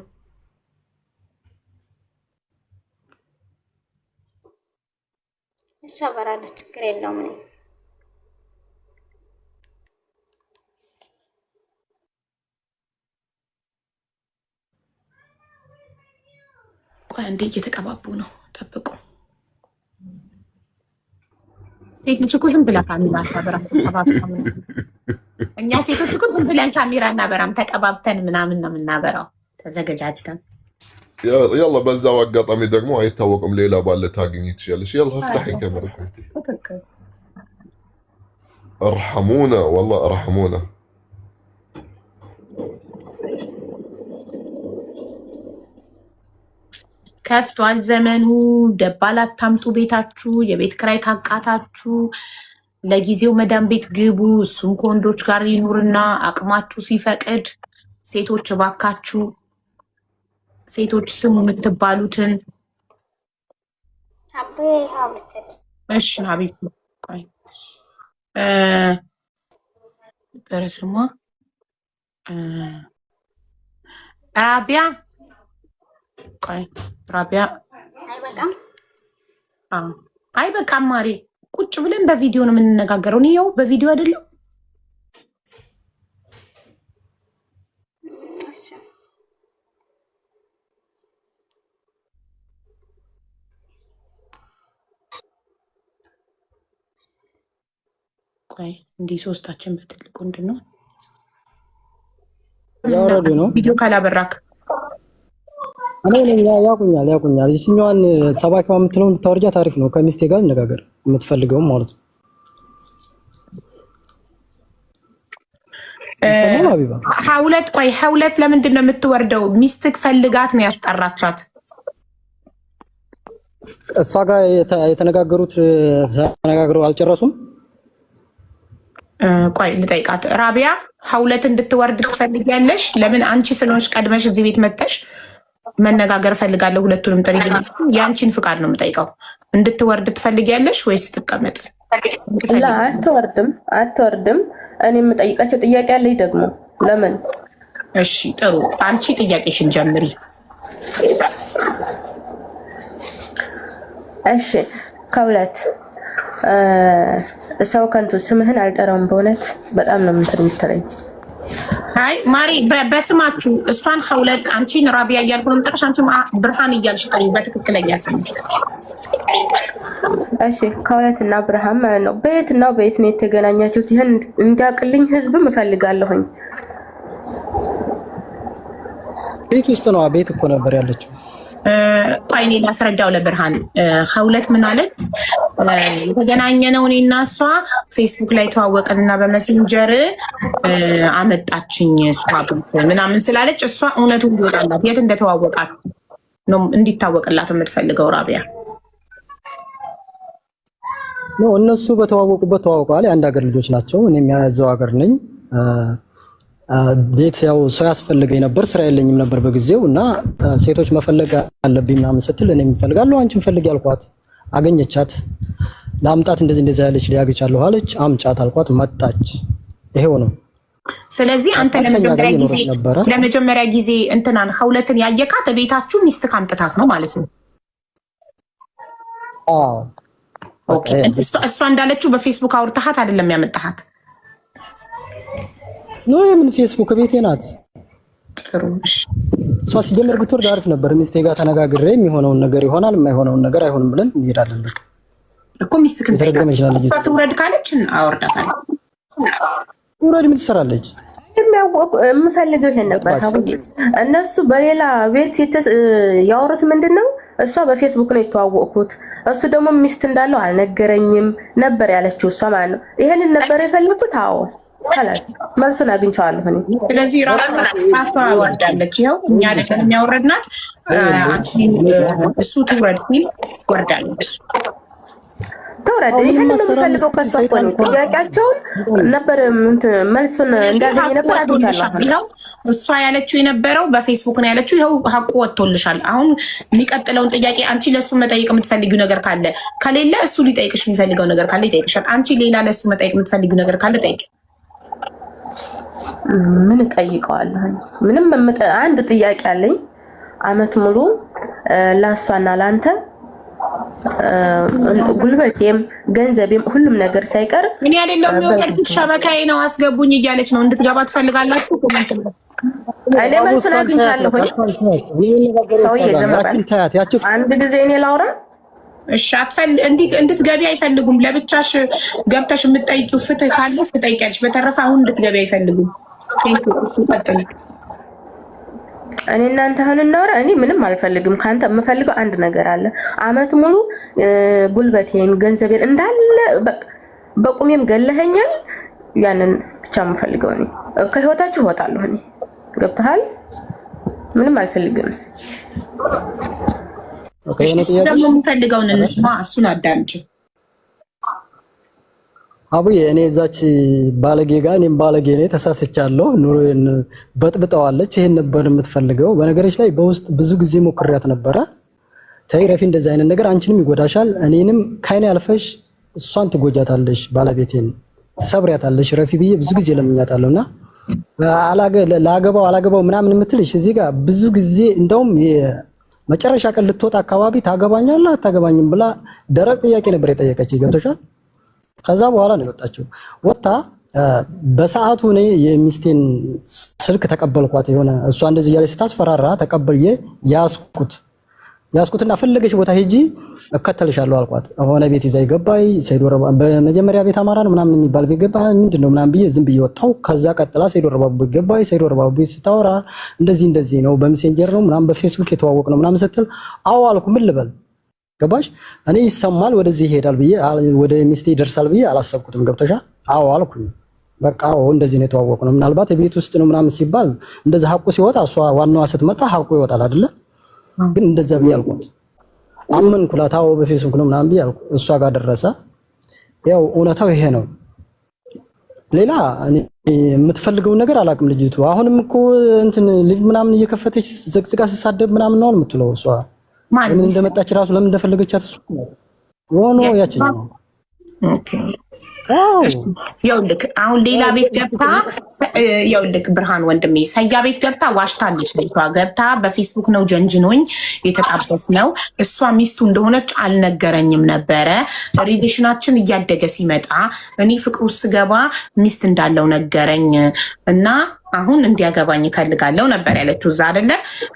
እሰበራለሁ፣ ችግር የለውም። ቆይ አንዴ እየተቀባቡ ነው፣ ጠብቁ። ሴት ልጅ እኮ ዝም ብላ ካሜራ ታበራ። እኛ ሴቶች እኮ ዝም ብለን ካሜራ እናበራም፣ ተቀባብተን ምናምን ነው የምናበራው ተዘገጃጅተን። يلا በዛው አጋጣሚ ደግሞ አይታወቅም ሌላ ባለ ታገኝ ትችላለሽ። يلا افتحي كاميرا حبيبتي. ارحمونا والله ارحمونا. ከፍቷል ዘመኑ። ደባል አታምጡ ቤታችሁ፣ የቤት ክራይ ታቃታችሁ። ለጊዜው መዳም ቤት ግቡ፣ እሱም ከወንዶች ጋር ይኑርና አቅማችሁ ሲፈቅድ ሴቶች እባካችሁ ሴቶች ስሙ የምትባሉትን። እሺ ሀቢብ ቆይ በረስሟ ራቢያ ቆይ ራቢያ አይበቃም ማሪ፣ ቁጭ ብለን በቪዲዮ ነው የምንነጋገረው። እኔ ያው በቪዲዮ አይደለም እንዲህ ሶስታችን በትልቁ እንድነው ያወረዱ ነው ቪዲዮ ካላበራክ እኔ ነኝ። ያቁኛል እዚህኛዋን ሰባኪዋ የምትለው እንድታወርጃ ታሪፍ ነው። ከሚስቴ ጋር እንነጋገር የምትፈልገው ማለት ነው። ሀውለት ለምንድን ነው የምትወርደው? ሚስትክ ፈልጋት ነው ያስጠራቻት። እሷ ጋር የተነጋገሩት ተነጋግረው አልጨረሱም። ቆይ ልጠይቃት። ራቢያ ሀውለት እንድትወርድ ትፈልጊያለሽ? ለምን አንቺ ስለሆንሽ ቀድመሽ እዚህ ቤት መጥተሽ መነጋገር ፈልጋለሁ፣ ሁለቱንም ጥሪ። የአንቺን ፍቃድ ነው የምጠይቀው። እንድትወርድ ትፈልጊያለሽ ወይስ ትቀመጥ? አትወርድም። እኔ የምጠይቃቸው ጥያቄ አለኝ ደግሞ ለምን? እሺ ጥሩ፣ አንቺ ጥያቄሽን ጀምሪ። እሺ ከሁለት ሰው ከንቱ ስምህን አልጠራውም። በእውነት በጣም ነው የምትለኝ። አይ ማሪ በስማችሁ እሷን ኸውለት አንቺን ራቢያ እያልኩ ነው የምጠራሽ። አንቺ ብርሃን እያልሽ ጥሪ በትክክለኛ ስም። እሺ ከሁለት እና ብርሃን ማለት ነው። በየት ነው የተገናኛችሁት? ይሄን እንዲያውቅልኝ ህዝብም እፈልጋለሁኝ። ቤት ውስጥ ነው። ቤት እኮ ነበር ያለችው። ቆይ እኔ ላስረዳው ለብርሃን። ኸውለት ምን አለት? የተገናኘነው እኔና እሷ ፌስቡክ ላይ ተዋወቅንና በመሴንጀር አመጣችኝ እሷ ምናምን ስላለች እሷ እውነቱን እንዲወጣላት የት እንደተዋወቃት ነው እንዲታወቅላት የምትፈልገው ራቢያ። ነው እነሱ በተዋወቁበት ተዋውቀዋል። የአንድ ሀገር ልጆች ናቸው። እኔም ያዘው ሀገር ነኝ። ቤት ያው ሰው ያስፈልገኝ ነበር፣ ስራ የለኝም ነበር በጊዜው እና ሴቶች መፈለግ አለብኝ ምናምን ስትል እኔም እፈልጋለሁ አንቺም ፈልጊ አልኳት። አገኘቻት። ላምጣት እንደዚህ ያለች ሊያገቻለሁ አለች። አምጫት አልኳት፣ መጣች። ይሄው ነው። ስለዚህ አንተ ለመጀመሪያ ጊዜ እንትናን ኸውለትን ያየካት ቤታችሁ ሚስት ካምጥታት ነው ማለት ነው? አዎ ኦኬ። እሷ እንዳለችው በፌስቡክ አውርተሃት አይደለም ያመጣሃት? ነው የምን ፌስቡክ ቤቴ ናት። ጥሩ እሺ። እሷ ሲጀምር ብትወርድ አሪፍ ነበር። ሚስቴ ጋር ተነጋግሬ የሚሆነውን ነገር ይሆናል፣ የማይሆነውን ነገር አይሆንም ብለን እንሄዳለን። በቃ እኮ ሚስት ትውረድ ካለች አወርዳታለሁ። ውረድ ምን ትሰራለች? የምፈልገው ይሄን ነበር። እነሱ በሌላ ቤት ያወሩት ምንድን ነው? እሷ በፌስቡክ ነው የተዋወቅኩት፣ እሱ ደግሞ ሚስት እንዳለው አልነገረኝም ነበር ያለችው እሷ ማለት ነው። ይሄንን ነበር የፈለኩት። አዎ خلاص መልሱን አግኝቻለሁ እኔ። ስለዚህ ራሷ ወርዳለች። ይኸው እኛ አይደለም የሚያወርድናት እሱ ትውረድ ሲል ወርዳለች። ተውረድ። ይሄን ነው የምፈልገው ከሷ ነው። ጥያቄያቸውን ነበር መልሱን እንዳገኘ ነበር አግኝቻለሁ። ይኸው እሷ ያለችው የነበረው በፌስቡክ ነው ያለችው። ይኸው ሀቁ ወጥቶልሻል። አሁን የሚቀጥለውን ጥያቄ አንቺ ለሱ መጠየቅ የምትፈልጊው ነገር ካለ ከሌለ እሱ ሊጠይቅሽ የሚፈልገው ነገር ካለ ይጠይቅሻል። አንቺ ሌላ ለሱ መጠየቅ የምትፈልጊው ነገር ካለ ጠይቅ። ምን ጠይቀዋለሁ? ምንም አንድ ጥያቄ አለኝ። አመት ሙሉ ላሷና ላንተ ጉልበቴም ገንዘቤም ሁሉም ነገር ሳይቀር እኔ አይደለም የወለድኩት ሸበካዬ ነው አስገቡኝ እያለች ነው። እንድትገባ ትፈልጋላችሁ? ኮሜንት ነው። እኔ መልሱን አግኝቻለሁ። ሰውዬ ዘመን አንድ ጊዜ እኔ ላውራ እሺ እንድትገቢ አይፈልጉም። ለብቻሽ ገብተሽ የምትጠይቂው ፍትህ ካለሽ ትጠይቂያለሽ። በተረፈ አሁን እንድትገቢ አይፈልጉም። ቀጥሉ። እኔ እናንተ አሁን እናወራ። እኔ ምንም አልፈልግም ካንተ። የምፈልገው አንድ ነገር አለ። አመት ሙሉ ጉልበቴን ገንዘቤን እንዳለ በቁሜም ገለኸኛል። ያንን ብቻ የምፈልገው እኔ ከህይወታችሁ እወጣለሁ። እኔ ገብተሃል? ምንም አልፈልግም። ደግሞ የምፈልገውን እንስማ። እሱን አዳምጪ አቡዬ። እኔ እዛች ባለጌ ጋር እኔም ባለጌ ነኝ፣ ተሳስቻለሁ። ኑሮዬን በጥብጠዋለች። ይሄን ነበር የምትፈልገው። በነገሮች ላይ በውስጥ ብዙ ጊዜ ሞክሬያት ነበረ። ተይ ረፊ፣ እንደዚህ አይነት ነገር አንቺንም ይጎዳሻል፣ እኔንም ከኔ አልፈሽ እሷን ትጎጃታለሽ፣ ባለቤቴን ትሰብሪያታለሽ ረፊ ብዬ ብዙ ጊዜ ለምኛታለሁና አላገባው ምናምን የምትልሽ እዚህ ጋር ብዙ ጊዜ እንደውም መጨረሻ ቀን ልትወጣ አካባቢ ታገባኛለህ አታገባኝም ብላ ደረቅ ጥያቄ ነበር የጠየቀች። ገብቶሻል? ከዛ በኋላ ነው የወጣችው። ወጣ በሰዓቱ እኔ የሚስቴን ስልክ ተቀበልኳት። የሆነ እሷ እንደዚህ እያለች ስታስፈራራ ተቀበልዬ ያስኩትና ፈለገሽ ቦታ ሄጂ እከተልሻለሁ አልኳት። ሆነ ቤት ይዛ ይገባይ ሰይዶ ረባ በመጀመሪያ ቤት አማራ ነው ምናምን የሚባል ቤት ገባ። ምንድነው ምናምን ብዬ ዝም ብዬ ወጣሁ። ከዛ ቀጥላ ሰይዶ ረባ ገባይ። ሰይዶ ረባ ስታወራ እንደዚህ ነው በሜሴንጀር ነው ምናምን በፌስቡክ የተዋወቅ ነው ምናምን ስትል አዎ አልኩ። ምን ልበል ገባሽ? እኔ ይሰማል ወደዚህ ይሄዳል ብዬ ወደ ሚስቴ ይደርሳል ብዬ አላሰብኩትም። ገብቶሻል? አዎ አልኩ። በቃ እንደዚህ ነው የተዋወቅ ነው። ምናልባት ቤት ውስጥ ነው ምናምን ሲባል እንደዚህ ሐቁ ሲወጣ እሷ ዋናዋ ስትመጣ ሐቁ ይወጣል አይደለ? ግን እንደዛ ብዬ አልኳት። አመንኩላት። አዎ በፌስቡክ ነው ምናምን ብዬ አልኩ። እሷ ጋር ደረሰ። ያው እውነታው ይሄ ነው። ሌላ እኔ የምትፈልገውን ነገር አላውቅም። ልጅቱ አሁንም እኮ እንትን ልጅ ምናምን እየከፈተች ዘግዝጋ ስትሳደብ ምናምን ነው የምትለው እሷ። ለምን እንደመጣች ራሱ ለምን እንደፈለገቻት እሱ ሆኖ ያችን ነው። ኦኬ ይኸውልህ አሁን ሌላ ቤት ገብታ ይኸውልህ ብርሃን ወንድሜ ሰያ ቤት ገብታ ዋሽታለች። ልጅቷ ገብታ በፌስቡክ ነው ጀንጅኖኝ የተጣበስ ነው። እሷ ሚስቱ እንደሆነች አልነገረኝም ነበረ። ሪሌሽናችን እያደገ ሲመጣ እኔ ፍቅሩ ስገባ ሚስት እንዳለው ነገረኝ እና አሁን እንዲያገባኝ እፈልጋለሁ ነበር ያለችው እዛ አይደለ።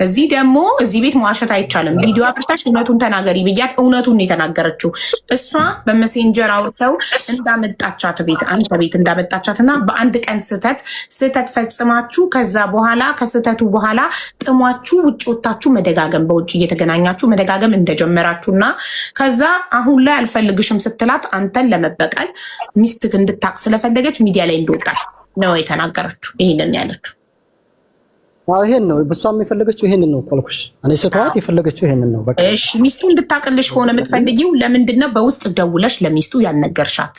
እዚህ ደግሞ እዚህ ቤት መዋሸት አይቻልም። ቪዲዮ አብርታሽ እውነቱን ተናገሪ ብያት እውነቱን ነው የተናገረችው። እሷ በመሴንጀር አውርተው እንዳመጣቻት ቤት አንተ ቤት እንዳመጣቻትና በአንድ ቀን ስህተት ፈጽማችሁ ከዛ በኋላ ከስህተቱ በኋላ ጥሟችሁ ውጭ ወጣችሁ መደጋገም በውጭ እየተገናኛችሁ መደጋገም እንደጀመራችሁና ከዛ አሁን ላይ አልፈልግሽም ስትላት አንተን ለመበቀል ሚስትክ እንድታቅ ስለፈለገች ሚዲያ ላይ እንደወጣች ነው የተናገረችው። ይሄንን ያለችው ይሄን ነው። በሷም የፈለገችው ይሄንን ነው ፖልኩሽ። እኔ ስተዋት የፈለገችው ይሄንን ነው። በቃ እሺ ሚስቱ እንድታቅልሽ ከሆነ የምትፈልጊው ለምንድን ነው በውስጥ ደውለሽ ለሚስቱ ያልነገርሻት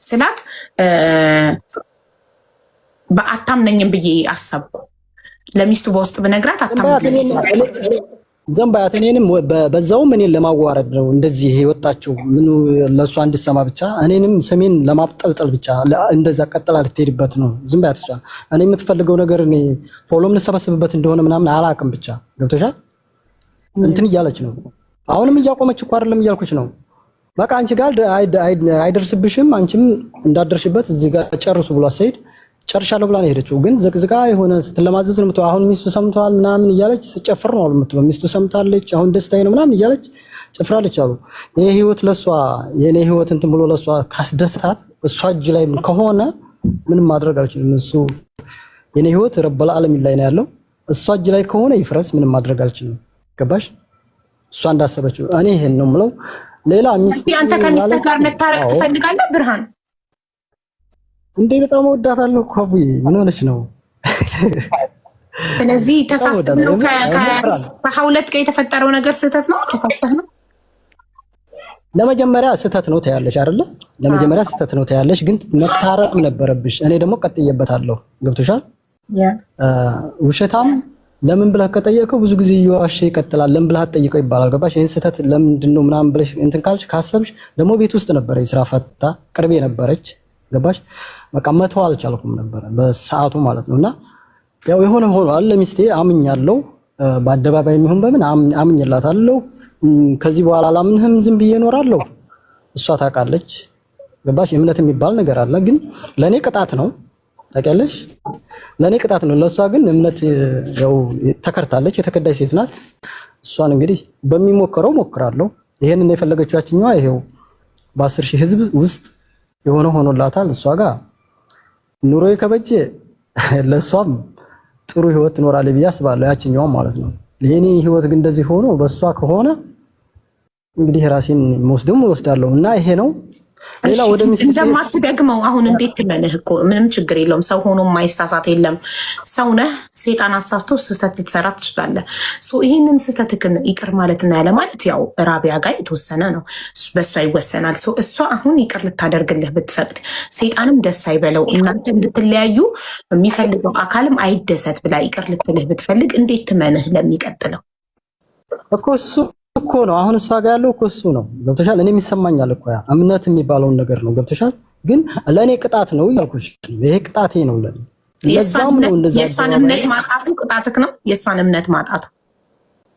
ስላት በአታምነኝም ብዬ አሰብኩ። ለሚስቱ በውስጥ ብነግራት አታምነኝም ዘንባያት እኔንም በዛውም እኔን ለማዋረድ ነው እንደዚህ የወጣችው። ምኑ ለሷ እንድሰማ ብቻ እኔንም ስሜን ለማብጠልጠል ብቻ እንደዛ ቀጥላ ልትሄድበት ነው። ዘንባያት እሷ እኔ የምትፈልገው ነገር እኔ ፎሎም ልሰበስብበት እንደሆነ ምናምን አላውቅም። ብቻ ገብቶሻል? እንትን እያለች ነው። አሁንም እያቆመች እኮ አይደለም እያልኩሽ ነው። በቃ አንቺ ጋር አይደርስብሽም፣ አንቺም እንዳደርሽበት እዚህ ጋር ጨርሱ ብሎ አሰይድ ጨርሻለሁ ብላ ነው ሄደችው። ግን ዘግዝጋ የሆነ ስትለማዘዝ ነው የምትለው። አሁን ሚስቱ ሰምተዋል ምናምን እያለች ስጨፍር ነው የምትለው። ሚስቱ ሰምታለች አሁን ደስታዬ ነው ምናምን እያለች ጨፍራለች አሉ። ይሄ ህይወት ለሷ የኔ ህይወት እንትን ብሎ ለሷ ካስደስታት እሷ እጅ ላይ ከሆነ ምንም ማድረግ አልችልም። እሱ የኔ ህይወት ረበል ዓለም ላይ ነው ያለው። እሷ እጅ ላይ ከሆነ ይፍረስ፣ ምንም ማድረግ አልችልም። ገባሽ? እሷ እንዳሰበችው እኔ ይሄን ነው የምለው። ሌላ ሚስት አንተ ከሚስትህ ጋር መታረቅ ትፈልጋለህ ብርሃን? እንዴ በጣም ወዳታለሁ እኮ አቡዬ፣ ምን ሆነሽ ነው? ስለዚህ ተሳስተህ ነው ከሁለት ጋር የተፈጠረው ነገር ስህተት ነው። ተሳስተህ ነው። ለመጀመሪያ ስህተት ነው ታያለሽ አይደለ? ለመጀመሪያ ስህተት ነው ታያለሽ፣ ግን መታረም ነበረብሽ። እኔ ደግሞ ቀጥዬበታለሁ። ገብቶሻል? ውሸታም ለምን ብለህ ከጠየቀው ብዙ ጊዜ እየዋሸ ይቀጥላል። ለምን ብለህ አትጠይቀው ይባላል። ገባሽ? ይሄን ስህተት ለምንድን ነው ምናምን ብለሽ እንትን ካልሽ ካሰብሽ ደግሞ ቤት ውስጥ ነበረ የስራ ፈታ ቅርቤ ነበረች። ገባሽ? በቃ መተው አልቻልኩም ነበር በሰዓቱ ማለት ነውና ያው የሆነ ሆኗል። ለሚስቴ አምኛለሁ፣ በአደባባይ የሚሆን በምን አምኝላታለሁ። ከዚህ በኋላ አላምንህም፣ ዝም ብዬ እኖራለሁ። እሷ ታውቃለች። ገባሽ? እምነት የሚባል ነገር አለ፣ ግን ለኔ ቅጣት ነው። ታውቂያለሽ? ለኔ ቅጣት ነው፣ ለሷ ግን እምነት። ያው ተከርታለች፣ የተከዳች ሴት ናት። እሷን እንግዲህ በሚሞክረው ሞክራለሁ። ይሄንን የፈለገችው ያችኛዋ ይሄው በ10,000 ህዝብ ውስጥ የሆነ ሆኖላታል። እሷ ጋር ኑሮ ከበጀ ለሷም ጥሩ ህይወት ትኖራለች ብዬ አስባለሁ። ያችኛዋ ማለት ነው። ለኔ ህይወት ግን እንደዚህ ሆኖ በሷ ከሆነ እንግዲህ ራሴን ወስዳለሁ እና ይሄ ነው። ሌላ ወደ ሚስት እንደማትደግመው አሁን እንዴት ትመንህ እኮ ምንም ችግር የለውም። ሰው ሆኖ የማይሳሳት የለም። ሰው ነህ። ሰይጣን አሳስቶ ስህተት ልትሰራ ትችላለህ። ይህንን ስህተትህን ይቅር ማለትና ያለ ማለት ያው ራቢያ ጋር የተወሰነ ነው፣ በእሷ ይወሰናል። እሷ አሁን ይቅር ልታደርግልህ ብትፈቅድ ሰይጣንም ደስ አይበለው፣ እናንተ እንድትለያዩ የሚፈልገው አካልም አይደሰት ብላ ይቅር ልትልህ ብትፈልግ እንዴት ትመንህ ለሚቀጥለው እኮ እኮ ነው አሁን እሷ ጋር ያለው እኮ እሱ ነው። ገብተሻል? እኔም ይሰማኛል እኮ ያ እምነት የሚባለውን ነገር ነው። ገብተሻል? ግን ለኔ ቅጣት ነው ያልኩሽ። ይሄ ቅጣቴ ነው ለኔ። ለዛም ነው እንደዛ። የሷን እምነት ማጣቱ ቅጣትክ ነው። የሷን እምነት ማጣቱ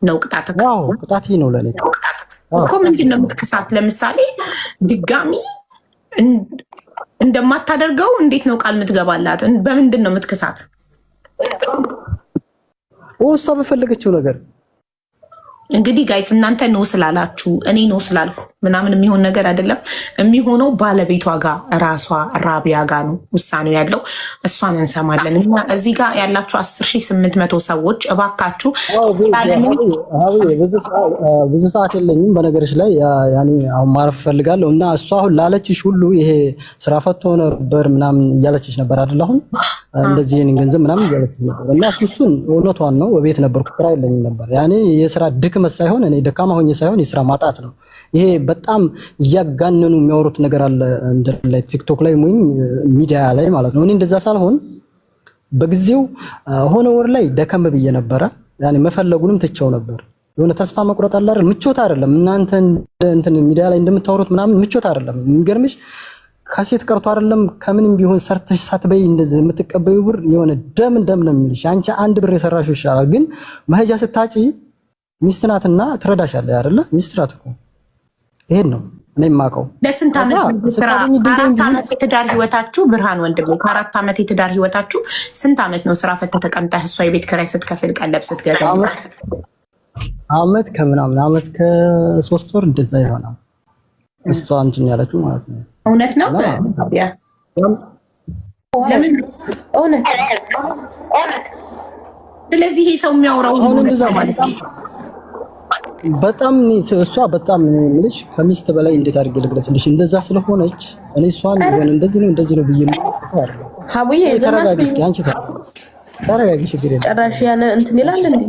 ነው ቅጣትክ። አዎ ቅጣቴ ነው ለኔ እኮ። ምንድነው የምትክሳት? ለምሳሌ ድጋሚ እንደማታደርገው እንዴት ነው ቃል የምትገባላት? በምንድን ነው የምትክሳት? እሷ በፈለገችው ነገር እንግዲህ ጋይስ እናንተ ነው ስላላችሁ እኔ ነው ስላልኩ ምናምን የሚሆን ነገር አይደለም። የሚሆነው ባለቤቷ ጋር ራሷ ራቢያ ጋር ነው ውሳኔው ያለው። እሷን እንሰማለን። እና እዚህ ጋር ያላችሁ 10,800 ሰዎች እባካችሁ ብዙ ሰዓት የለኝም በነገርሽ ላይ ያኔ አሁን ማረፍ ፈልጋለሁ። እና እሷ አሁን ላለችሽ ሁሉ ይሄ ስራ ፈቶ ነበር ምናምን እያለችሽ ነበር አይደል? አሁን እንደዚህ ይሄን ገንዘብ ምናምን እያለችሽ ነበር። እና እሱን እውነቷን ነው። በቤት ነበርኩ፣ ስራ የለኝም ነበር። ያኔ የስራ ድክመት ሳይሆን እኔ ደካማ ሆኜ ሳይሆን የስራ ማጣት ነው። ይሄ በጣም እያጋነኑ የሚያወሩት ነገር አለ ላይ ቲክቶክ ላይ ወይም ሚዲያ ላይ ማለት ነው። እኔ እንደዛ ሳልሆን በጊዜው ሆነ ወር ላይ ደከም ብዬ ነበረ። ያኔ መፈለጉንም ትቼው ነበር። የሆነ ተስፋ መቁረጥ አለ አይደል? ምቾት አይደለም። እናንተ እንትን ሚዲያ ላይ እንደምታወሩት ምናምን ምቾት አይደለም። የሚገርምሽ ከሴት ቀርቶ አይደለም ከምንም ቢሆን ሰርተሽ ሳትበይ እንደዚህ የምትቀበዩ ብር የሆነ ደም ነው የሚልሽ። አንቺ አንድ ብር የሰራሽው ይሻላል። ግን መሄጃ ስታጪ ሚስት ናትና ትረዳሻለች አይደለ? ሚስት ናት እኮ ይሄን ነው እኔ የማውቀው። ለስንት ዓመት ስራ 4 ዓመት የትዳር ህይወታችሁ ብርሃን ወንድሜ፣ ከ4 ዓመት የትዳር ህይወታችሁ ስንት ዓመት ነው ስራ ፈተህ ተቀምጠህ እሷ የቤት ኪራይ ስትከፍል ቀለብ ስትገዛ? ዓመት ከምናምን ዓመት ከ3 ወር እንደዛ ይሆናል። እሷ እንትን ያለችው ማለት ነው። እውነት ነው ያ ለምን እውነት? ስለዚህ ይሄ ሰው የሚያወራው እንደዛ ማለት ነው። በጣም እሷ በጣም የምልሽ ከሚስት በላይ እንዴት አድርጌ ልግለጽልሽ? እንደዛ ስለሆነች እኔ እሷን ሆነ እንደዚህ ነው ብዬ ማለት ነው። ሀቡዬ ተረጋጊ፣ አንቺ ተረጋጊ። ችግር የለም። ጭራሽ ያለ እንትን ይላል እንዴ?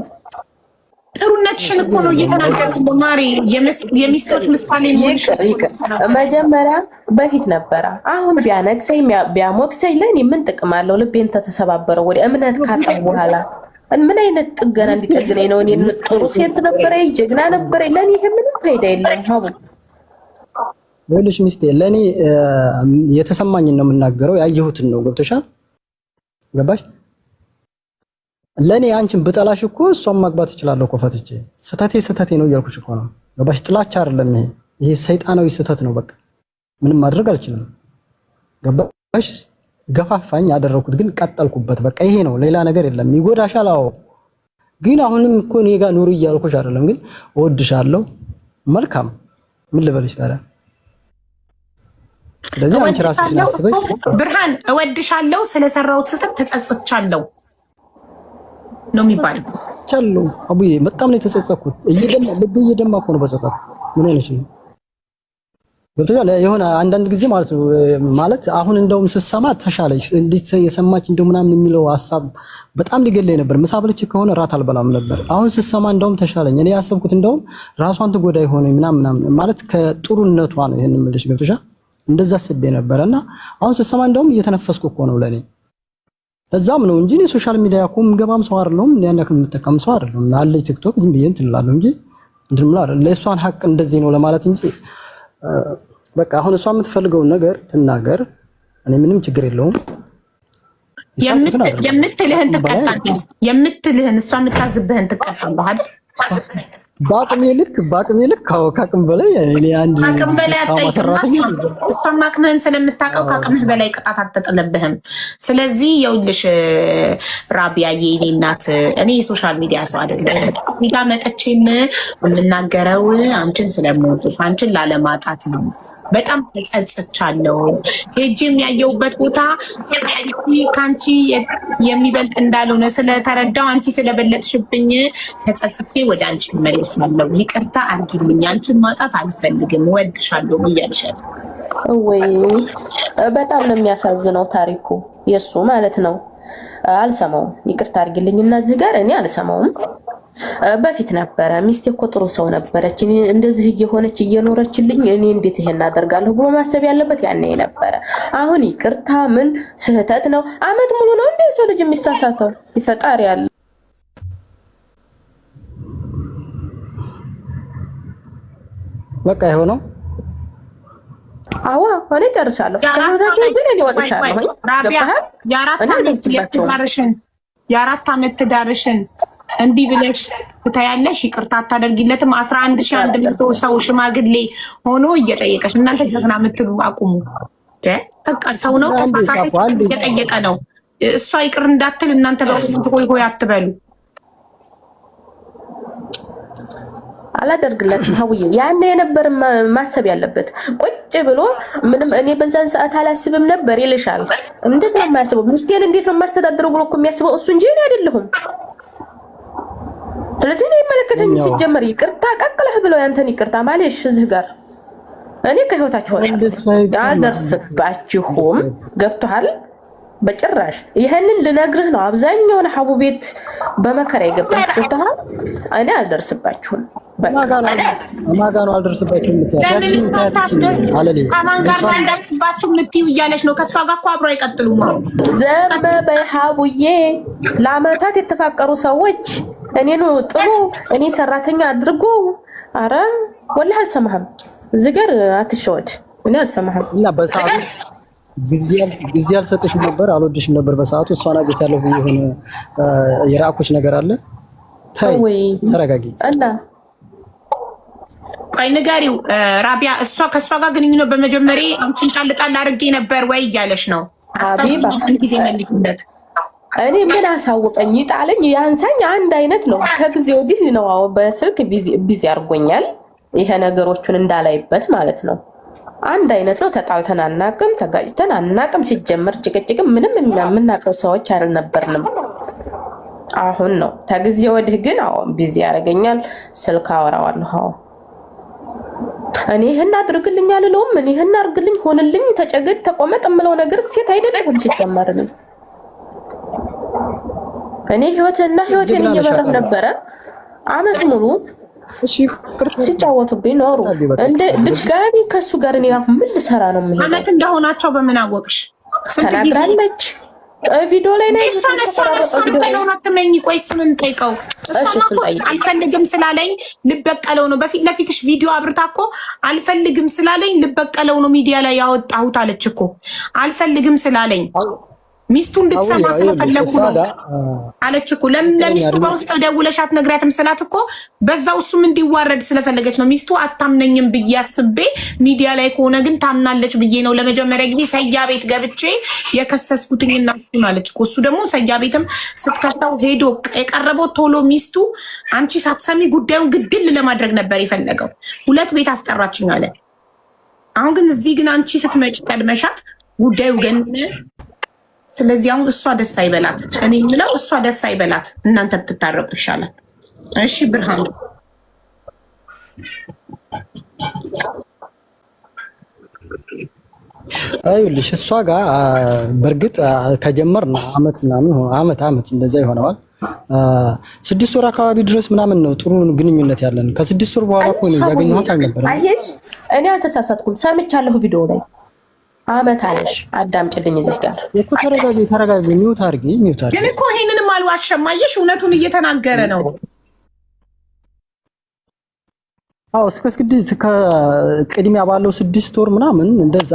ጥሩነትሽን እኮ ነው እየተናገርኩ ማሪ። የሚስቶች ምሳሌ መጀመሪያ በፊት ነበረ። አሁን ቢያነግሰኝ ቢያሞግሰኝ ለእኔ ምን ጥቅም አለው? ልቤን ተተሰባበረው ወደ እምነት ካጣሁ በኋላ ምን አይነት ጥገና እንዲጠግነኝ ነው? እኔ ጥሩ ሴት ነበረ፣ ጀግና ነበረ። ለኔ ይሄ ምንም ፋይዳ የለም። ሀቡ ወልሽ ሚስቴ፣ ለኔ የተሰማኝን ነው የምናገረው፣ ያየሁትን ነው። ገብቶሻል? ገባሽ? ለኔ አንቺን ብጠላሽ እኮ እሷን ማግባት እችላለሁ እኮ ፈትቼ። ስህተቴ ነው እያልኩሽ እኮ ነው። ገባሽ? ጥላቻ አይደለም ይሄ ሰይጣናዊ ስህተት ነው። በቃ ምንም ማድረግ አልችልም። ገባሽ? ገፋፋኝ ያደረኩት ግን ቀጠልኩበት። በቃ ይሄ ነው፣ ሌላ ነገር የለም። ይጎዳሻል። አዎ፣ ግን አሁንም እኮ እኔ ጋር ኑሪ እያልኩሽ አይደለም። ግን እወድሻለሁ። መልካም ምን ልበልሽ ታዲያ? ስለዚህ አንቺ ራስሽን አስበሽ ብርሃን፣ እወድሻለሁ፣ ስለሰራሁት ስህተት ተጸጽቻለሁ ነው የሚባለው። ቻለው አቡዬ፣ በጣም ነው የተጸጸኩት። ልቤ እየደማ እኮ ነው በጸጸት። ምን ሆነሽ ነው? ገብቶሻል? የሆነ አንዳንድ ጊዜ ማለት ነው ማለት አሁን እንደውም ስትሰማ ተሻለሽ እንዴት የሰማች እንደው ምናምን የሚለው ሐሳብ በጣም ሊገለኝ ነበር። ምሳ በልቼ ከሆነ ራት አልበላም ነበር። አሁን ስትሰማ እንደውም ተሻለኝ። እኔ ያሰብኩት እንደውም ራሷን ትጎዳ ይሆን ምናምን ማለት ከጥሩነቷ ነው ይሄን የምልሽ። ገብቶሻል? እንደዛ አስቤ ነበርና አሁን ስትሰማ እንደውም እየተነፈስኩ እኮ ነው ለኔ። እዛም ነው እንጂ ሶሻል ሚዲያ እኮ ምገባም ሰው አይደለም፣ ያን ያክል የምጠቀም ሰው አይደለም። አለ ቲክቶክ ዝም ብዬ እንትን እላለሁ እንጂ እንትን ማለት ለእሷን ሀቅ እንደዚህ ነው ለማለት እንጂ በቃ አሁን እሷ የምትፈልገውን ነገር ትናገር፣ እኔ ምንም ችግር የለውም። የምትልህን ትቀጣለህ፣ የምትልህን እሷ የምታዝብህን ትቀጣለህ አይደል? በአቅሜ ልክ ከአቅም በላይ እኔ አንድ አቅም በላይ አትጠይቅም። እሷም አቅምህን ስለምታውቀው ከአቅምህ በላይ ቅጣት አትጥልብህም። ስለዚህ የውልሽ ራቢያ የኔ እናት እኔ የሶሻል ሚዲያ ሰው አይደለም። እዚህ ጋር መጥቼም የምናገረው አንቺን ስለምወድ አንቺን ላለማጣት ነው። በጣም ተጸጽቻለሁ። ሄጄም ያየሁበት ቦታ ከአንቺ የሚበልጥ እንዳልሆነ ስለተረዳው አንቺ ስለበለጥሽብኝ ተጸጽቼ ወደ አንቺ እመለሳለሁ። ይቅርታ አድርጊልኝ፣ አንቺን ማጣት አልፈልግም፣ እወድሻለሁ እያልሻል። ወይ በጣም ነው የሚያሳዝነው ታሪኩ የሱ ማለት ነው። አልሰማውም። ይቅርታ አድርጊልኝ እና እዚህ ጋር እኔ አልሰማውም። በፊት ነበረ ሚስቴ እኮ ጥሩ ሰው ነበረች፣ እንደዚህ እየሆነች እየኖረችልኝ እኔ እንዴት ይሄን አደርጋለሁ ብሎ ማሰብ ያለበት ያኔ ነበረ። አሁን ይቅርታ ምን ስህተት ነው? አመት ሙሉ ነው እንደ ሰው ልጅ የሚሳሳተው? ይፈጣሪ ያለ በቃ ይሆነው። አዋ እኔ ጨርሻለሁ። ግን እኔ ወጥቻለሁ። የአራት ዓመት ትዳርሽን እንቢ ብለሽ ትታያለሽ፣ ይቅርታ አታደርጊለትም። 11,100 ሰው ሽማግሌ ሆኖ እየጠየቀሽ እናንተ ጀግና የምትሉ አቁሙ። በቃ ሰው ነው ተሳሳተ እየጠየቀ ነው። እሷ ይቅር እንዳትል እናንተ በውስጥ ሆይ አትበሉ። አላደርግለትም ሀውዬ ያኔ የነበር ማሰብ ያለበት ቁጭ ብሎ ምንም እኔ በዛን ሰዓት አላስብም ነበር ይልሻል። እንዴት ነው የማያስበው? ሚስቴን እንዴት ነው የማስተዳድረው ብሎ እኮ የሚያስበው እሱ እንጂ እኔ አይደለሁም። ስለዚህ እኔ የመለከተኝ ሲጀመር ይቅርታ ቀቅለህ ብለው ያንተን ይቅርታ ማለሽ እዚህ ጋር እኔ ከህይወታችሁ አልደርስባችሁም። ገብቶሃል? በጭራሽ ይሄንን ልነግርህ ነው። አብዛኛውን ሀቡ ቤት በመከራ የገባህ ገብቶሃል? እኔ አልደርስባችሁም። ማጋ ነው አልደርስባችሁም ከማን ጋር እንዳልደርስባችሁ የምትይው እያለች ነው። ከእሷ ጋር እኮ አብረው አይቀጥሉም። ዘመ በሀቡዬ ለአመታት የተፋቀሩ ሰዎች እኔኑ ጥሩ እኔ ሰራተኛ አድርጎ አረ ወላሂ አልሰማህም። እዚህ ጋር አትሸወድ። እኔ አልሰማህም እና በሰዓቱ ጊዜ አልሰጥሽም ነበር፣ አልወድሽም ነበር በሰዓቱ። እሷን አግኝቻለሁ የሆነ የራቁሽ ነገር አለ። ተረጋጊ እና ቆይ ንገሪው ራቢያ። እሷ ከእሷ ጋር ግንኙነት በመጀመሪያ አንቺን ጣልጣል አድርጌ ነበር ወይ እያለሽ ነው። ሀቢባ ጊዜ መልሽለት። እኔ ምን አሳውቀኝ ይጣለኝ ያንሳኝ አንድ አይነት ነው። ከጊዜ ወዲህ ነው በስልክ ቢዚ አድርጎኛል። ይሄ ነገሮቹን እንዳላይበት ማለት ነው። አንድ አይነት ነው። ተጣልተን አናቅም፣ ተጋጭተን አናቅም። ሲጀመር ጭቅጭቅም ምንም የምናውቀው ሰዎች አልነበርንም። አሁን ነው ከጊዜ ወዲህ ግን ቢዚ ያደርገኛል። ስልክ አወራዋለሁ። እኔ ይሄን አድርግልኝ አልለውም። እኔ ይሄን አድርግልኝ ሆንልኝ ተጨገድ ተቆመጥ የምለው ነገር ሴት አይደለም ሲጀመር። እኔ ህይወቴን እየመራሁ ነበረ አመት ሙሉ ሲጫወቱብኝ ኖሩ። እንደ ድጋሚ ከሱ ጋር እኔ አሁን ምን ልሰራ ነው? ምን አመት እንደሆናቸው በምን አወቅሽ? ተናግራለች ቪዲዮ ላይ ነው። እሷን አትመኝ። ቆይ እሱን እንጠይቀው። አልፈልግም ስላለኝ ልበቀለው ነው። በፊት ለፊትሽ ቪዲዮ አብርታ እኮ አልፈልግም ስላለኝ ልበቀለው ነው ሚዲያ ላይ ያወጣሁት አለች እኮ። አልፈልግም ስላለኝ ሚስቱ እንድትሰማ ስለፈለጉ ነው አለች እኮ። ለሚስቱ በውስጥ ደውለሽ አትነግሪያትም ስላት እኮ በዛው እሱም እንዲዋረድ ስለፈለገች ነው። ሚስቱ አታምነኝም ብዬ አስቤ ሚዲያ ላይ ከሆነ ግን ታምናለች ብዬ ነው ለመጀመሪያ ጊዜ ሰያ ቤት ገብቼ የከሰስኩትኝና እሱን አለች እኮ። እሱ ደግሞ ሰያ ቤትም ስትከሰው ሄዶ የቀረበው ቶሎ ሚስቱ አንቺ ሳትሰሚ ጉዳዩን ግድል ለማድረግ ነበር የፈለገው። 2 ቤት አስጠራችኝ አለ። አሁን ግን እዚህ ግን አንቺ ስትመጪ ቀድመሻት ጉዳዩ ግን ስለዚህ አሁን እሷ ደስ አይበላት። እኔ የምለው እሷ ደስ አይበላት፣ እናንተ ብትታረቁ ይሻላል። እሺ ብርሃኑ አይልሽ እሷ ጋር በእርግጥ ከጀመርን አመት እንደዛ ይሆነዋል። 6 ወር አካባቢ ድረስ ምናምን ነው ጥሩ ግንኙነት ያለን። ከ6 ወር በኋላ እኮ ነው ያገኘኋት አልነበረም። አየሽ እኔ አልተሳሳትኩም፣ ሰምቻለሁ ቪዲዮ ላይ አመት አለሽ። አዳምጪልኝ እዚህ ጋር እኮ ተረጋጊ። ሚውት አድርጊ። ግን እኮ ይሄንንም አልዋሸም። አየሽ እውነቱን እየተናገረ ነው። አዎ እስከ ቅድሚያ ባለው 6 ወር ምናምን እንደዛ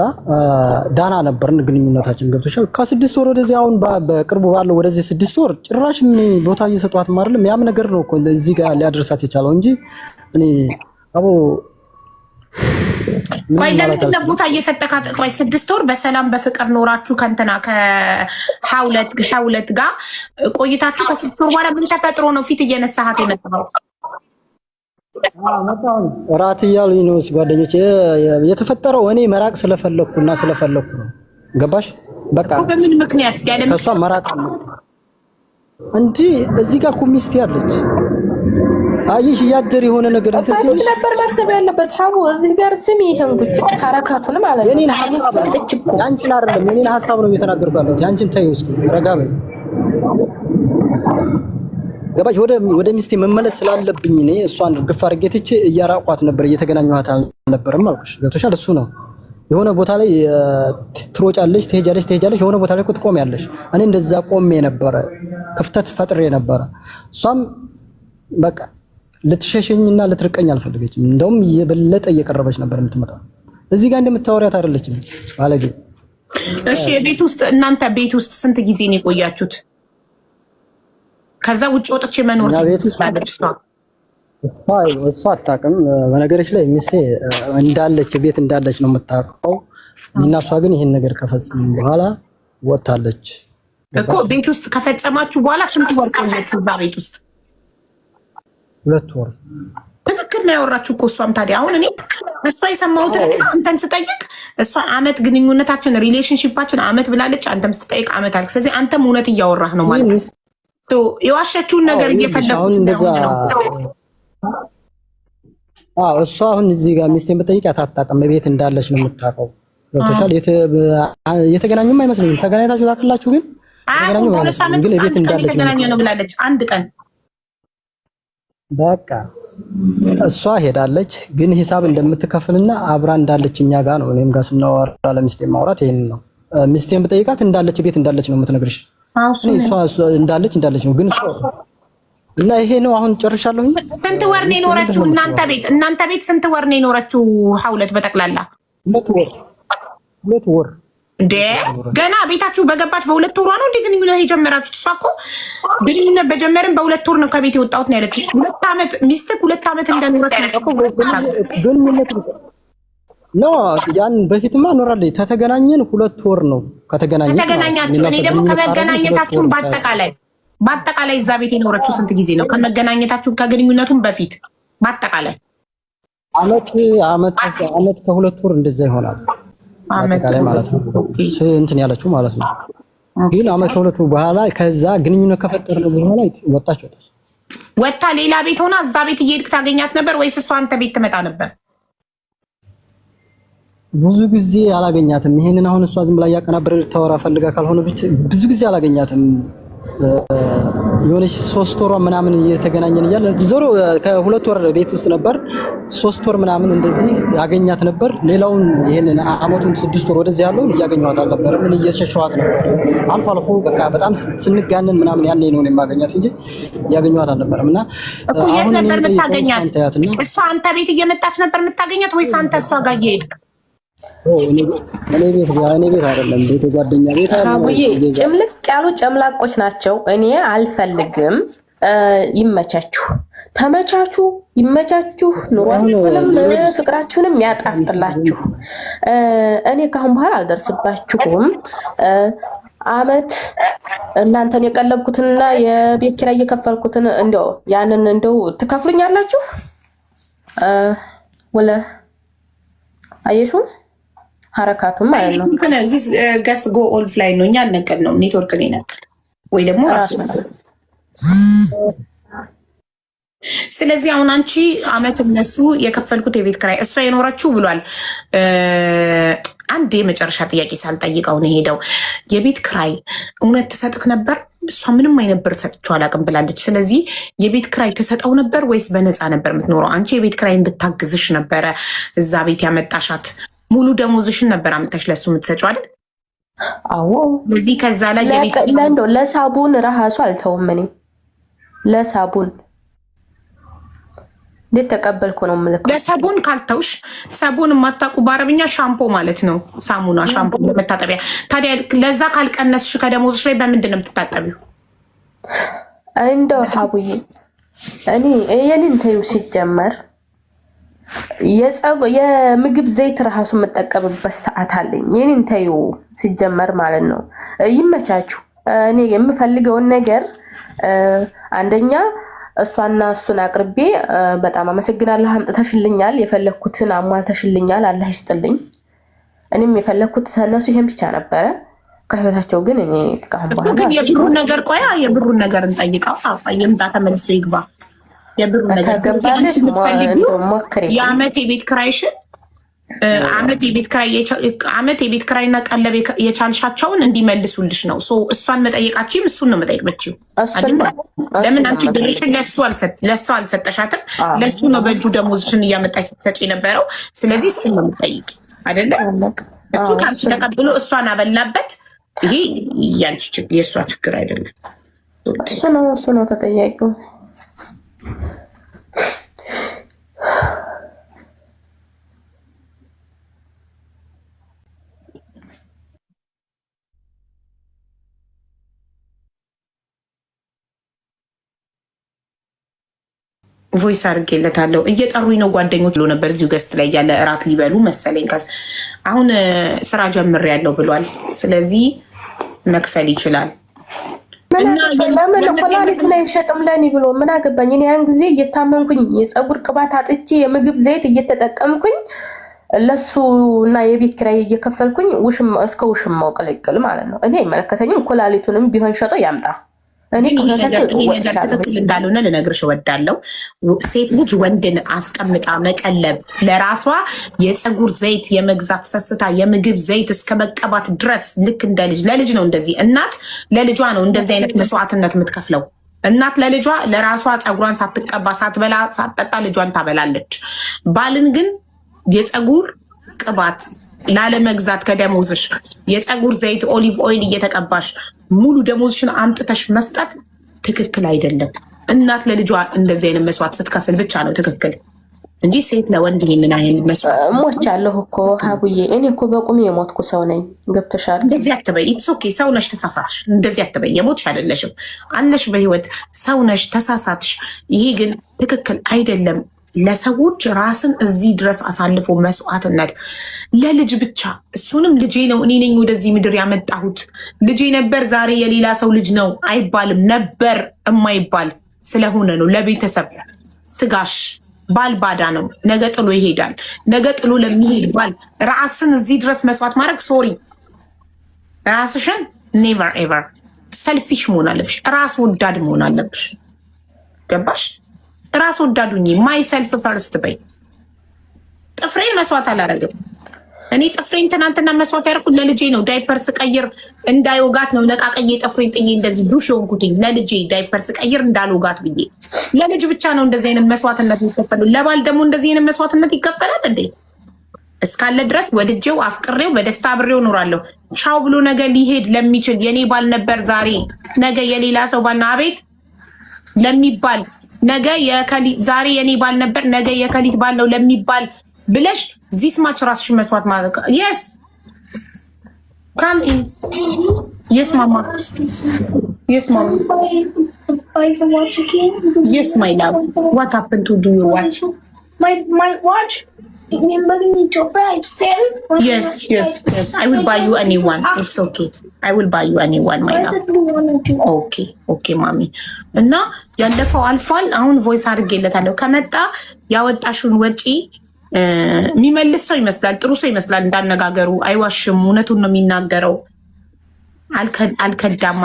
ዳና ነበርን ግንኙነታችን ገብቶሻል። ከ6 ወር ወደዚህ አሁን በቅርቡ ባለው ወደዚህ 6 ወር ጭራሽ ምን ቦታ እየሰጧትም አይደለም። ያም ነገር ነው እኮ እዚህ ጋር ሊያደርሳት የቻለው እንጂ እኔ አቦ ቆይ ለምን ቦታ እየሰጠካት? ቆይ 6 ወር በሰላም በፍቅር ኖራችሁ ከእንትና ከሐውለት ጋር ቆይታችሁ ከ6 ወር በኋላ ምን ተፈጥሮ ነው ፊት እየነሳሃት የመጣው? እራት እያሉኝ ነው ጓደኞቼ። የተፈጠረው እኔ መራቅ ስለፈለኩና ስለፈለኩ ነው። ገባሽ? በቃ በምን ምክንያት ያለ ከሷ መራቅ ነው እንጂ እዚህ ጋር እኮ ሚስት ያለች አይሽ ያደር የሆነ ነገር እንትን ሲል ነበር ማሰብ ያለበት ሀቡ እዚህ ጋር ስሚ ይሄን ጉጭ ካራካቱን ማለት ነው። የኔን ሐሳብ ያንቺን አይደለም የኔን ሐሳብ ነው እየተናገርኩ ያለሁት። ያንቺን ተይው እስኪ ረጋ በይ። ገባሽ? ወደ ሚስቴ መመለስ ስላለብኝ እኔ እሷን ግፍ አድርጌ ትቼ እያራቋት ነበር፣ እየተገናኘኋት አልነበረም አልኩሽ። ገብቶሻል? እሱ ነው የሆነ ቦታ ላይ ትሮጫለሽ፣ ትሄጃለሽ፣ የሆነ ቦታ ላይ እኮ ትቆሚያለሽ። እኔ እንደዛ ቆሜ ነበረ፣ ክፍተት ፈጥሬ ነበረ። እሷም በቃ ልትሸሸኝና ልትርቀኝ አልፈለገችም። እንደውም የበለጠ እየቀረበች ነበር የምትመጣው። እዚህ ጋር እንደምታወሪያት አይደለችም ባለጌ። እሺ እናንተ ቤት ውስጥ ስንት ጊዜ ነው የቆያችሁት? ከዛ ውጭ ወጥቼ መኖር እሷ አታውቅም። በነገሮች ላይ ሚስቴ እንዳለች ቤት እንዳለች ነው የምታውቀው። እና እሷ ግን ይሄን ነገር ከፈጸምን በኋላ ወጣለች እኮ። ቤት ውስጥ ከፈጸማችሁ በኋላ ስንት ወር ቆያችሁ እዛ ቤት ውስጥ? 2 ወር። ትክክል ነው ያወራችሁ እኮ እሷም። ታዲያ አሁን እኔ እሷ የሰማሁት አንተን ስጠይቅ እሷ አመት ግንኙነታችን ሪሌሽንሺፓችን አመት ብላለች፣ አንተም ስትጠይቅ አመት አልክ። ስለዚህ አንተም እውነት እያወራህ ነው ማለት ነው። የዋሸችውን ነገር እየፈለጉት ነው። እሷ አሁን እዚህ ጋር ሚስቴን በጠይቃት አታውቅም። ቤት እንዳለች ነው የምታውቀው። ገብቶሻል? የተገናኙም አይመስለኝም። ተገናኝታችሁ ታውቃላችሁ? ግን በሁለት ዓመት ግን ቤት እንዳለች የተገናኘ ነው ብላለች። አንድ ቀን በቃ እሷ ሄዳለች። ግን ሂሳብ እንደምትከፍልና አብራ እንዳለች እኛ ጋር ነው እኔም ጋር ስናወራ ለሚስቴ ማውራት ይሄን ነው። ሚስቴን በጠይቃት እንዳለች ቤት እንዳለች ነው የምትነግርሽ። እሷ እንዳለች ነው ግን እና ይሄ ነው አሁን ጨርሻለሁ። ስንት ወር ነው የኖረችው እናንተ ቤት ስንት ወር ነው የኖረችው ሐውለት በጠቅላላ? 2 ወር እንዴ ገና ቤታችሁ በገባች በ2 ወሯ ነው እንዴ ግንኙነት የጀመራችሁት? እሷ እኮ ግንኙነት በጀመርን በ2 ወር ነው ከቤት የወጣሁት ነው ያለችው። 2 ዓመት ሚስትህ 2 ዓመት እንደኖረች ግንኙነት ነው። ያን በፊትማ ኖራለች። ተገናኘን 2 ወር ነው ከተገናኛችሁ። እኔ ደግሞ ከመገናኘታችሁን በአጠቃላይ እዛ ቤት የኖረችው ስንት ጊዜ ነው? ከመገናኘታችሁ ከግንኙነቱም በፊት በአጠቃላይ አመት ከ2 ወር እንደዛ ይሆናል። አጠቃላይ ማለት ነው እንትን ያለችው ማለት ነው። ግን አመት ከ2 ወር በኋላ ከዛ ግንኙነት ከፈጠርን በኋላ ወጣ ሌላ ቤት ሆና እዛ ቤት እየሄድክ ታገኛት ነበር ወይስ እሷ አንተ ቤት ትመጣ ነበር? ብዙ ጊዜ አላገኛትም። ይሄንን አሁን እሷ ዝም ብላ ያቀናበረ ልታወራ ፈልጋ ካልሆነ ብዙ ጊዜ አላገኛትም። የሆነች 3 ወር ምናምን እየተገናኘን እያለ ዞሮ ከ2 ወር ቤት ውስጥ ነበር። 3 ወር ምናምን እንደዚህ ያገኛት ነበር። ሌላውን ይሄንን አመቱን 6 ወር ወደዚህ ያለውን እያገኘኋት አልነበረ። ምን እየሸሸኋት ነበር አልፎ አልፎ በቃ በጣም ስንጋነን ምናምን ያኔ ነው የማገኛት እንጂ እያገኘኋት አልነበረም። እና አሁን ነበር የምታገኛት እሷ አንተ ቤት እየመጣች ነበር የምታገኛት ወይስ አንተ እሷ ጋር እየሄድክ? እኔ ቤት አይደለም፣ ቤት ጓደኛ ቤት አይደለም። ጭምልቅ ያሉ ጨምላቆች ናቸው። እኔ አልፈልግም። ይመቻችሁ፣ ተመቻቹ፣ ይመቻችሁ። ኑሯችሁንም ፍቅራችሁንም ያጣፍጥላችሁ። እኔ ካሁን በኋላ አልደርስባችሁም። አመት እናንተን የቀለብኩትና የቤት ኪራይ እየከፈልኩትን እንደው ያንን እንደው ትከፍሉኛላችሁ ወለ አየሹ ሐረካቱም ማለት ነው። እዚህ ገስት ጎ ኦል ፍላይ ነው። እኛ አልነቀል ነው ኔትወርክ ነው የነቀል ወይ ደግሞ ራሱ። ስለዚህ አሁን አንቺ አመት እነሱ የከፈልኩት የቤት ክራይ እሷ የኖረችው ብሏል። አንድ የመጨረሻ ጥያቄ ሳልጠይቀው ነው ሄደው የቤት ክራይ እውነት ትሰጥክ ነበር? እሷ ምንም አይነት ብር ሰጥቼው አላውቅም ብላለች። ስለዚህ የቤት ክራይ ትሰጠው ነበር ወይስ በነፃ ነበር የምትኖረው? አንቺ የቤት ክራይ እንድታግዝሽ ነበረ እዛ ቤት ያመጣሻት። ሙሉ ደሞዝሽን ነበር አምጥተሽ ለሱ የምትሰጪው አይደል? አዎ። ስለዚህ ከዛ ላይ ለእንደው ለሳቡን ራሱ አልተውም። እኔ እንዴት ተቀበልኩ ነው የምልከው። ለሰቡን ካልተውሽ ሰቡን የማታውቁ በአረብኛ ሻምፖ ማለት ነው። ሳሙና ሻምፖ ለመታጠቢያ። ታዲያ ለዛ ካልቀነስሽ ከደሞዝሽ ላይ በምንድን ነው የምትታጠቢው? እንደው ሀቡዬ እኔ የኔን ተይው ሲጀመር የምግብ ዘይት ራሱ የምጠቀምበት ሰዓት አለኝ። የኔን ተይው ሲጀመር ማለት ነው። ይመቻችሁ። እኔ የምፈልገውን ነገር አንደኛ እሷና እሱን አቅርቤ በጣም አመሰግናለሁ አምጥተሽልኛል፣ የፈለኩትን አሟልተሽልኛል፣ አላህ ይስጥልኝ። እኔም የፈለኩት ተነሱ ይሄን ብቻ ነበረ ከህይወታቸው። ግን እኔ ካሁን በኋላ ግን የብሩን ነገር ቆያ የብሩን ነገር እንጠይቀው። ይምጣ ተመልሶ ይግባ። የብሩን ነገር ገባለሽ የምትፈልጊው የአመት የቤት ኪራይሽን አመት የቤት ኪራይና ቀለብ የቻልሻቸውን እንዲመልሱልሽ ነው። እሷን መጠየቃችም እሱን ነው መጠየቅበችው። ለምን አንቺ ብርሽን ለእሷ አልሰጠሻትም? ለእሱ ነው በእጁ ደሞዝሽን እያመጣች ስትሰጪ የነበረው። ስለዚህ እሱን ነው የምጠይቅ አይደለ? እሱ ከአንቺ ተቀብሎ እሷን አበላበት። ይሄ የእሷ ችግር አይደለም። እሱ ነው ተጠያቂው። ቮይስ አድርጌለታለሁ። እየጠሩኝ ነው ጓደኞች ብሎ ነበር እዚሁ ገስት ላይ ያለ እራት ሊበሉ መሰለኝ። አሁን ስራ ጀምሬያለሁ ብሏል። ስለዚህ መክፈል ይችላል። ለምን ኮላሊቱን አይሸጥም ለኔ ብሎ ምን አገባኝ? እኔ ያን ጊዜ እየታመምኩኝ የፀጉር ቅባት አጥቼ የምግብ ዘይት እየተጠቀምኩኝ ለሱ እና የቤት ኪራይ እየከፈልኩኝ እስከ ውሽማው ቅልቅል ማለት ነው። እኔ አይመለከተኝም። ኮላሊቱንም ቢሆን ሸጦ ያምጣ። እኔ ነገር ትክክል እንዳልሆነ ልነግርሽ እወዳለሁ። ሴት ልጅ ወንድን አስቀምጣ መቀለብ ለራሷ የፀጉር ዘይት የመግዛት ሰስታ የምግብ ዘይት እስከ መቀባት ድረስ ልክ እንደ ልጅ ለልጅ ነው እንደዚህ። እናት ለልጇ ነው እንደዚህ አይነት መስዋዕትነት የምትከፍለው። እናት ለልጇ ለራሷ ፀጉሯን ሳትቀባ ሳትበላ ሳትጠጣ ልጇን ታበላለች። ባልን ግን የፀጉር ቅባት ላለመግዛት ከደሞዝሽ የፀጉር ዘይት ኦሊቭ ኦይል እየተቀባሽ ሙሉ ደሞዝሽን አምጥተሽ መስጠት ትክክል አይደለም። እናት ለልጇ እንደዚህ አይነት መስዋዕት ስትከፍል ብቻ ነው ትክክል እንጂ ሴት ለወንድ ምን አይነት መስዋዕት ሞቻለሁ እኮ ሀቡዬ። እኔ እኮ በቁሜ የሞትኩ ሰው ነኝ። ገብቶሻል? እንደዚህ አትበይ። ኢትስ ኦኬ። ሰው ነሽ፣ ተሳሳትሽ። እንደዚህ አትበይ። የሞትሽ አይደለሽም አለሽ በህይወት ሰው ነሽ፣ ተሳሳትሽ። ይሄ ግን ትክክል አይደለም። ለሰዎች ራስን እዚህ ድረስ አሳልፎ መስዋዕትነት ለልጅ ብቻ። እሱንም ልጄ ነው እኔ ነኝ ወደዚህ ምድር ያመጣሁት ልጄ ነበር ዛሬ የሌላ ሰው ልጅ ነው አይባልም። ነበር የማይባል ስለሆነ ነው። ለቤተሰብ ስጋሽ ባል ባዳ ነው። ነገ ጥሎ ይሄዳል። ነገ ጥሎ ለሚሄድ ባል ራስን እዚህ ድረስ መስዋዕት ማድረግ ሶሪ፣ ራስሽን ኔቨር ኤቨር ሰልፊሽ መሆን አለብሽ። ራስ ወዳድ መሆን አለብሽ። ገባሽ? ራስ ወዳዱኝ ማይ ሰልፍ ፈርስት በይ። ጥፍሬን መስዋዕት አላረግም። እኔ ጥፍሬን ትናንትና መስዋዕት ያደርኩት ለልጄ ነው። ዳይፐር ስቀይር እንዳይወጋት ነው። ነቃቀዬ ጥፍሬን ጥዬ እንደዚህ ዱሽ ሆንኩትኝ ለልጄ ዳይፐር ስቀይር እንዳልወጋት ብዬ። ለልጅ ብቻ ነው እንደዚህ አይነት መስዋዕትነት የሚከፈሉ። ለባል ደግሞ እንደዚህ አይነት መስዋዕትነት ይከፈላል እንዴ? እስካለ ድረስ ወድጄው አፍቅሬው በደስታ አብሬው ኖራለሁ። ቻው ብሎ ነገ ሊሄድ ለሚችል የኔ ባል ነበር ዛሬ ነገ የሌላ ሰው ባልና አቤት ለሚባል ነገ ዛሬ የኔ ባል ነበር ነገ የከሊት ባል ነው ለሚባል ብለሽ ዚስ ማች ራስሽን መስዋዕት ማለት yes come in yes mama yes mom yes my love what happened to do your watch my watch remember in Japan sale yes I will buy you a new one it's okay I will buy you a new one my love okay mommy እና ያለፈው አልፏል አሁን ቮይስ አድርጌለታለሁ ከመጣ ያወጣሽውን ወጪ የሚመልስ ሰው ይመስላል ጥሩ ሰው ይመስላል እንዳነጋገሩ አይዋሽም እውነቱን ነው የሚናገረው አልከዳም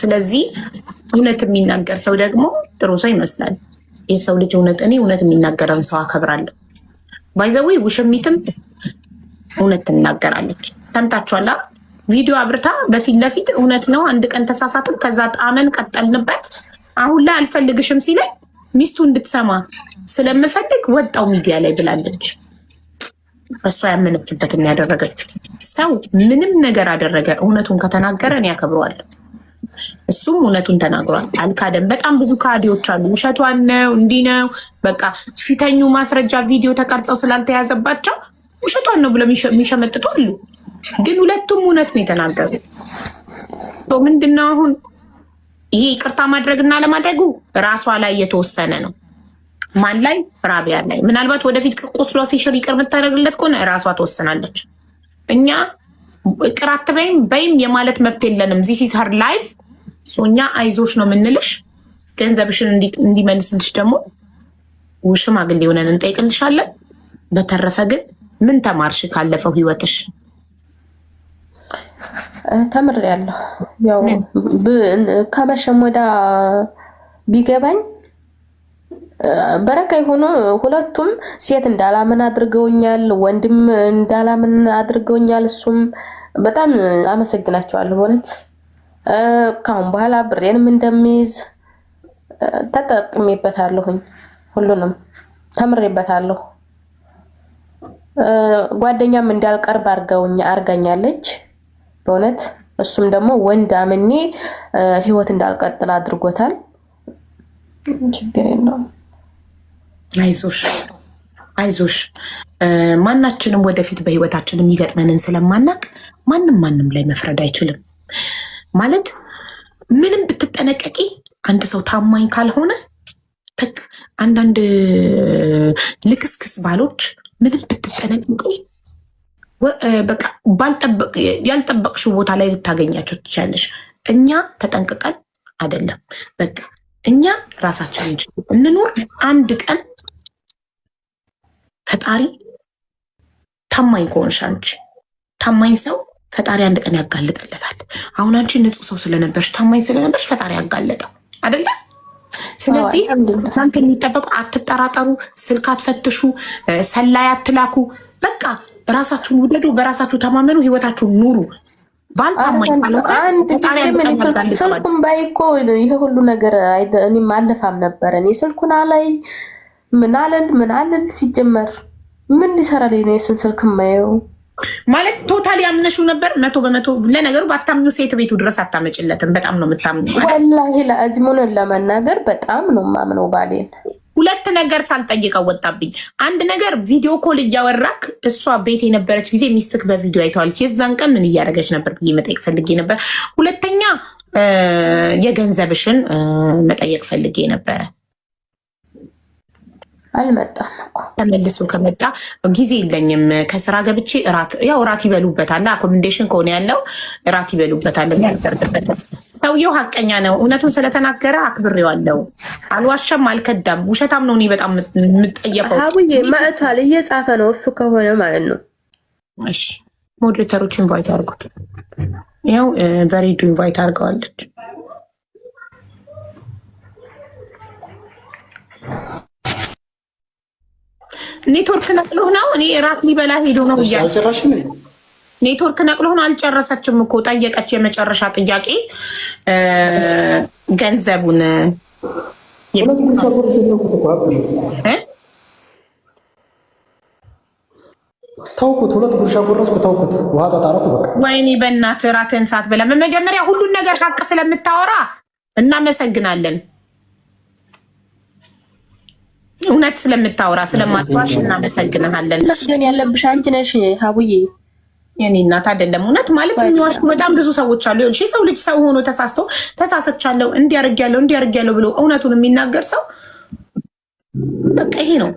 ስለዚህ እውነት የሚናገር ሰው ደግሞ ጥሩ ሰው ይመስላል የሰው ልጅ እውነት የሚናገረውን ሰው አከብራለሁ ባይዘዌ ውሽሚትም እውነት ትናገራለች። ሰምታችኋላ? ቪዲዮ አብርታ በፊት ለፊት እውነት ነው። አንድ ቀን ተሳሳትን፣ ከዛ ጣመን ቀጠልንበት። አሁን ላይ አልፈልግሽም ሲለኝ ሚስቱ እንድትሰማ ስለምፈልግ ወጣው ሚዲያ ላይ ብላለች። እሷ ያመነችበትን ያደረገችው። ሰው ምንም ነገር አደረገ እውነቱን ከተናገረ እኔ ያከብረዋለሁ። እሱም እውነቱን ተናግሯል፣ አልካደም። በጣም ብዙ ካዲዎች አሉ። ውሸቷን ነው እንዲህ ነው በቃ ፊተኙ ማስረጃ ቪዲዮ ተቀርጸው ስላልተያዘባቸው ውሸቷን ነው ብለው የሚሸመጥጡ አሉ። ግን ሁለቱም እውነት ነው የተናገሩት። ምንድነው አሁን ይሄ ይቅርታ ማድረግና ለማድረጉ ራሷ ላይ የተወሰነ ነው። ማን ላይ? ራቢያ ላይ። ምናልባት ወደፊት ቁስሏ ሲሽር ይቅር የምታደርግለት ከሆነ ራሷ ትወሰናለች። እኛ ይቅር አትበይም በይም የማለት መብት የለንም። ዚስ ኢዝ ሀር ላይፍ። እኛ አይዞሽ ነው የምንልሽ። ገንዘብሽን እንዲመልስልሽ ደግሞ ሽማግሌ ሆነን እንጠይቅልሻለን። በተረፈ ግን ምን ተማርሽ ካለፈው ህይወትሽ? ተምሬያለሁ። ያው ከመሸም ወዳ ቢገባኝ በረካ የሆኑ ሁለቱም ሴት እንዳላምን አድርገውኛል፣ ወንድም እንዳላምን አድርገውኛል። እሱም በጣም አመሰግናቸዋለሁ። በእውነት ካሁን በኋላ ብሬንም እንደሚይዝ ተጠቅሜበታለሁኝ። ሁሉንም ተምሬበታለሁ። ጓደኛም እንዳልቀርብ አርጋኛለች በእውነት። እሱም ደግሞ ወንድ አምኔ ህይወት እንዳልቀጥል አድርጎታል። ችግር የለውም። አይዞሽ። ማናችንም ወደፊት በህይወታችን የሚገጥመንን ስለማናቅ ማንም ላይ መፍረድ አይችልም። ማለት ምንም ብትጠነቀቂ አንድ ሰው ታማኝ ካልሆነ አንዳንድ ልክስክስ ባሎች ምንም ብትጠነቀቂ በቃ ያልጠበቅሽው ቦታ ላይ ልታገኛቸው ትችላለሽ። እኛ ተጠንቅቀን አይደለም በቃ እኛ ራሳችንን እንኖር። አንድ ቀን ፈጣሪ ታማኝ ከሆንሽ አንቺ ታማኝ ሰው ፈጣሪ አንድ ቀን ያጋልጠለታል። አሁን አንቺ ንጹህ ሰው ስለነበርሽ ታማኝ ስለነበርሽ ፈጣሪ ያጋለጠው አይደለ? ስለዚህ እናንተ የሚጠበቀው አትጠራጠሩ፣ ስልክ አትፈትሹ፣ ሰላይ አትላኩ። በቃ ራሳችሁን ውደዱ፣ በራሳችሁ ተማመኑ፣ ህይወታችሁን ኑሩ። ባልታማኝ ስልኩን ባይ እኮ ይሄ ሁሉ ነገር እኔም አለፋም ነበር። እኔ ስልኩን አላይ ምን አለን ሲጀመር ምን ሊሰራልኝ ነው የሱን ስልክ ማየው? ማለት ቶታሊ ያምነሽው ነበር 100%። ለነገሩ ባታምኙ ሴት ቤቱ ድረስ አታመጭለትም። በጣም ነው የምታምኙ። ወላሂ ለአዝሙን ለመናገር በጣም ነው ማምነው ባሌን። ሁለት ነገር ሳልጠይቀው ወጣብኝ። አንድ ነገር ቪዲዮ ኮል እያወራክ እሷ ቤት የነበረች ጊዜ ሚስትክ በቪዲዮ አይተዋለች። የዛን ቀን ምን እያደረገች ነበር ብዬ መጠየቅ ፈልጌ ነበር። ሁለተኛ የገንዘብሽን መጠየቅ ፈልጌ ነበረ። አልመጣም እኮ ተመልሶ ከመጣ ጊዜ የለኝም ከስራ ገብቼ እራት ይበሉበታል። አኮሜንዴሽን ከሆነ ያለው እራት ይበሉበታል። ያደርግበት ሰውየው ሀቀኛ ነው። እውነቱን ስለተናገረ አክብሬዋለሁ። አልዋሸም፣ አልከዳም። ውሸታም ነው። እኔ በጣም የምጠየፈው አቡዬ መጥቷል፣ እየጻፈ ነው እሱ ከሆነ ማለት ነው። እሺ ሞዴሬተሮች ኢንቫይት አድርጉት። ያው በሬዲዮ ኢንቫይት አድርገዋለች። ኔትወርክ ነቅሎ ነው። እኔ እራት ሊበላ ሄዶ ነው እያልጨረሽ ኔትወርክ ነቅሎ ነው። አልጨረሰችም እኮ ጠየቀች። የመጨረሻ ጥያቄ ገንዘቡን ታውቁት 2 ጉርሻ ጎረስኩ ታውቁት። ውሃ ጠጣረኩ በቃ። ወይኔ በእናትህ እራትህን ሳትበላ መጀመሪያ ሁሉን ነገር ሀቅ ስለምታወራ እናመሰግናለን። እውነት ስለምታወራ ስለማትዋሽ እናመሰግናለን። መስገን ያለብሽ አንቺ ነሽ ሀቡዬ። የኔ እናት አይደለም እውነት ማለት የሚዋሽ በጣም ብዙ ሰዎች አሉ። ይኸውልሽ የሰው ልጅ ሰው ሆኖ ተሳስቻለሁ እንዲያርጊያለሁ ብሎ እውነቱን የሚናገር ሰው በቃ ይሄ ነው።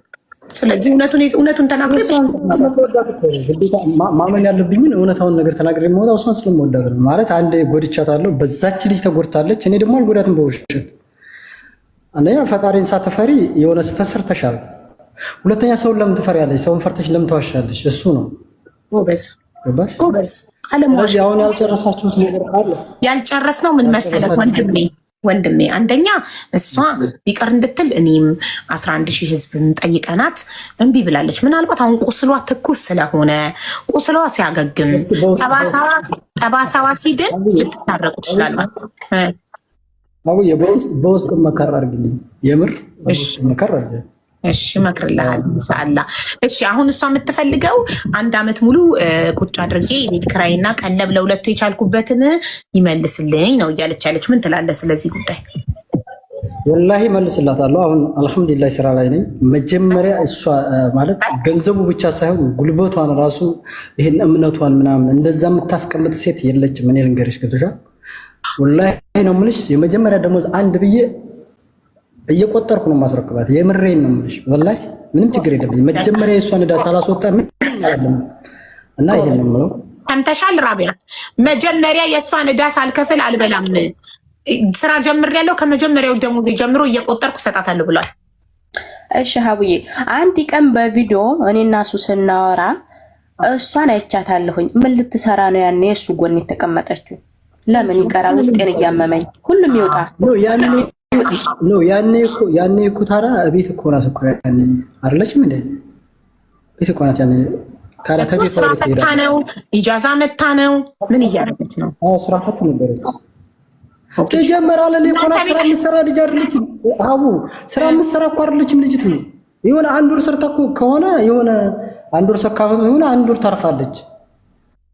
ስለዚህ እውነቱን ተናግሬ ማመን ያለብኝን እውነታውን ነገር ተናግሬ የምወጣው እሷን ስለምወዳት ነው። ማለት አንድ ጎድቻታለሁ፣ በዛች ልጅ ተጎድታለች። እኔ ደግሞ አልጎዳትም በውሸት። አንደኛ ፈጣሪን ሳትፈሪ የሆነ ስህተት ሰርተሻል። ሁለተኛ ሰውን ለምን ትፈሪያለሽ? ሰውን ፈርተሽ ለምን ትዋሻለሽ? እሱ ነው ጎበዝ ጎበዝ። አሁን ያልጨረሳችሁት ነገር ካለ ያልጨረስነው ምን መሰለህ ወንድሜ አንደኛ እሷ ይቅር እንድትል እኔም 11,000 ህዝብም ጠይቀናት እምቢ ብላለች። ምናልባት አሁን ቁስሏ ትኩስ ስለሆነ ቁስሏ ሲያገግም ጠባሳዋ ሲድን ልትታረቁ ትችላላችሁ። በውስጥ መከር አድርግልኝ። የምር በውስጥ መከር አድርግልኝ። እሺ እመክርልሃለሁ ኢንሻአላህ። እሺ አሁን እሷ የምትፈልገው 1 አመት ሙሉ ቁጭ አድርጌ የቤት ኪራይና ቀለብ ለሁለቱ የቻልኩበትን ይመልስልኝ ነው እያለች ያለች። ምን ትላለህ ስለዚህ ጉዳይ? ወላሂ መልስላታለሁ። አሁን አልሐምዱሊላህ ስራ ላይ ነኝ። መጀመሪያ እሷ ማለት ገንዘቡ ብቻ ሳይሆን ጉልበቷን ራሱ ይሄን እምነቷን ምናምን እንደዛ የምታስቀምጥ ሴት የለችም። እኔ ልንገርሽ ገብቶሻል? ወላሂ ነው የምልሽ። የመጀመሪያ ደሞዝ 1 ብዬ እየቆጠርኩ ነው ማስረክባት። የምሬን ነው የምልሽ። ወላሂ ምንም ችግር የለብኝም። መጀመሪያ የእሷን ዕዳ ሳላስወጣ ምን አይደለም። እና ይሄን ነው የምለው። ሰምተሻል ራቢያ? መጀመሪያ የእሷን ዕዳ ሳልከፍል አልበላም። ስራ ጀምሬያለሁ፣ ከመጀመሪያው ደሞዝ ጀምሮ እየቆጠርኩ ሰጣታለሁ ብሏል። እሺ ሀቡዬ፣ አንድ ቀን በቪዲዮ እኔና እሱ ስናወራ እሷን አይቻታለሁኝ። ምን ልትሰራ ነው ያኔ እሱ ጎን የተቀመጠችው? ለምን ይቀራል? ውስጤን እያመመኝ። ሁሉም ይወጣ ያኔ እኮ ታዲያ ቤት እኮ ናት እኮ ያኔ አይደለችም እንዴ? ቤት እኮ ናት ያኔ። ስራ ፈታ ነው፣ ኢጃዛ መታ ነው። ምን እያደረገች ነው? ስራ ፈታ ነበረች። ተጀመራለ ለቆና ስራ ምሰራ ልጅ አይደለች። አቡ ስራ ምሰራ እኮ አይደለችም ልጅቱ። የሆነ 1 ወር ሰርታ እኮ ከሆነ የሆነ 1 ወር ሰካ ከሆነ 1 ወር ታርፋለች።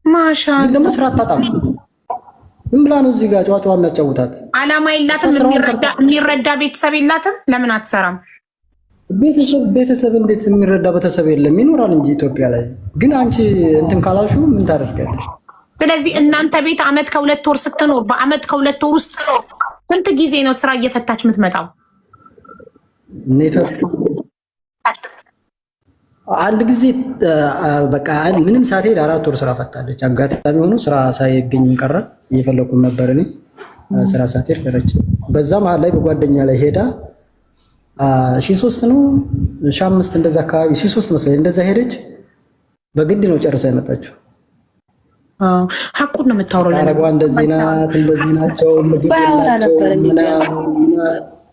ማሻአላ ደግሞ ስራ አታጣም። ምን ብላ ነው እዚህ ጋር ጨዋጫዋ የሚያጫውታት? አላማ የላትም። የሚረዳ ቤተሰብ የላትም። ለምን አትሰራም? ቤተሰብ እንዴት የሚረዳ ቤተሰብ የለም? ይኖራል እንጂ ኢትዮጵያ ላይ። ግን አንቺ እንትን ካላልሽው ምን ታደርጋለሽ? ስለዚህ እናንተ ቤት አመት ከ2 ወር ስትኖር በአመት ከ2 ወር ውስጥ ስንት ጊዜ ነው ስራ እየፈታች የምትመጣው? ኔትወርክ አንድ ጊዜ በቃ ምንም ሳትሄድ 4 ወር ስራ ፈታለች። አጋጣሚ ሆኖ ስራ ሳይገኝ ቀረ። እየፈለኩም ነበር እኔ ስራ ሳትሄድ ቀረች። በዛ መሀል ላይ በጓደኛ ላይ ሄዳ 3 ነው 5 እንደዛ አካባቢ 3 መሰለኝ እንደዛ ሄደች። በግድ ነው ጨርሳ የመጣችው። ሀቁን ነው የምታወራው። ያረጋው እንደዚህ ናት፣ እንደዚህ ናቸው።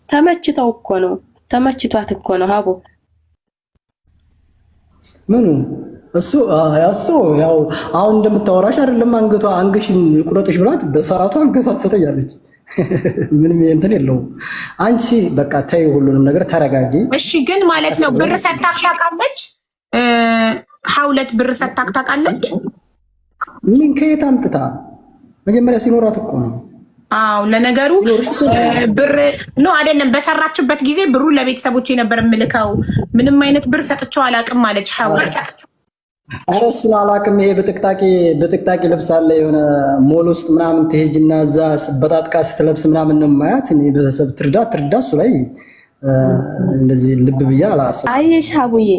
ተመችተው እኮ ነው ተመችቷት እኮ ነው ሀቡ። ምኑ እሱ ያው አሁን እንደምታወራሽ አይደለም። አንገሽን ቁረጥሽ ብላት በሰዓቱ አንገቷ ትሰጠኛለች። ምንም እንትን የለውም። አንቺ በቃ ተይ፣ ሁሉንም ነገር ተረጋጊ። እሺ ግን ማለት ነው ብር ሰታክ ታውቃለች? ሀውለት ብር ሰታክ ታውቃለች? ምን ከየት አምጥታ? መጀመሪያ ሲኖራት እኮ ነው። አዎ ለነገሩ ብር ነው አይደለም። በሰራችበት ጊዜ ብሩን ለቤተሰቦቼ ነበር የምልከው። ምንም አይነት ብር ሰጥቼው አላውቅም ማለች ሀውለት። ኧረ እሱን አላውቅም። ይሄ በጥቅጣቂ ልብስ አለ የሆነ ሞል ውስጥ ምናምን ትሄጂና እዛ በጣጥቃ ስትለብስ ምናምን ነው የማያት። እኔ ቤተሰብ ትርዳ እሱ ላይ እንደዚህ ልብ ብዬ አላሰብኩም። አየሽ ሀቡዬ፣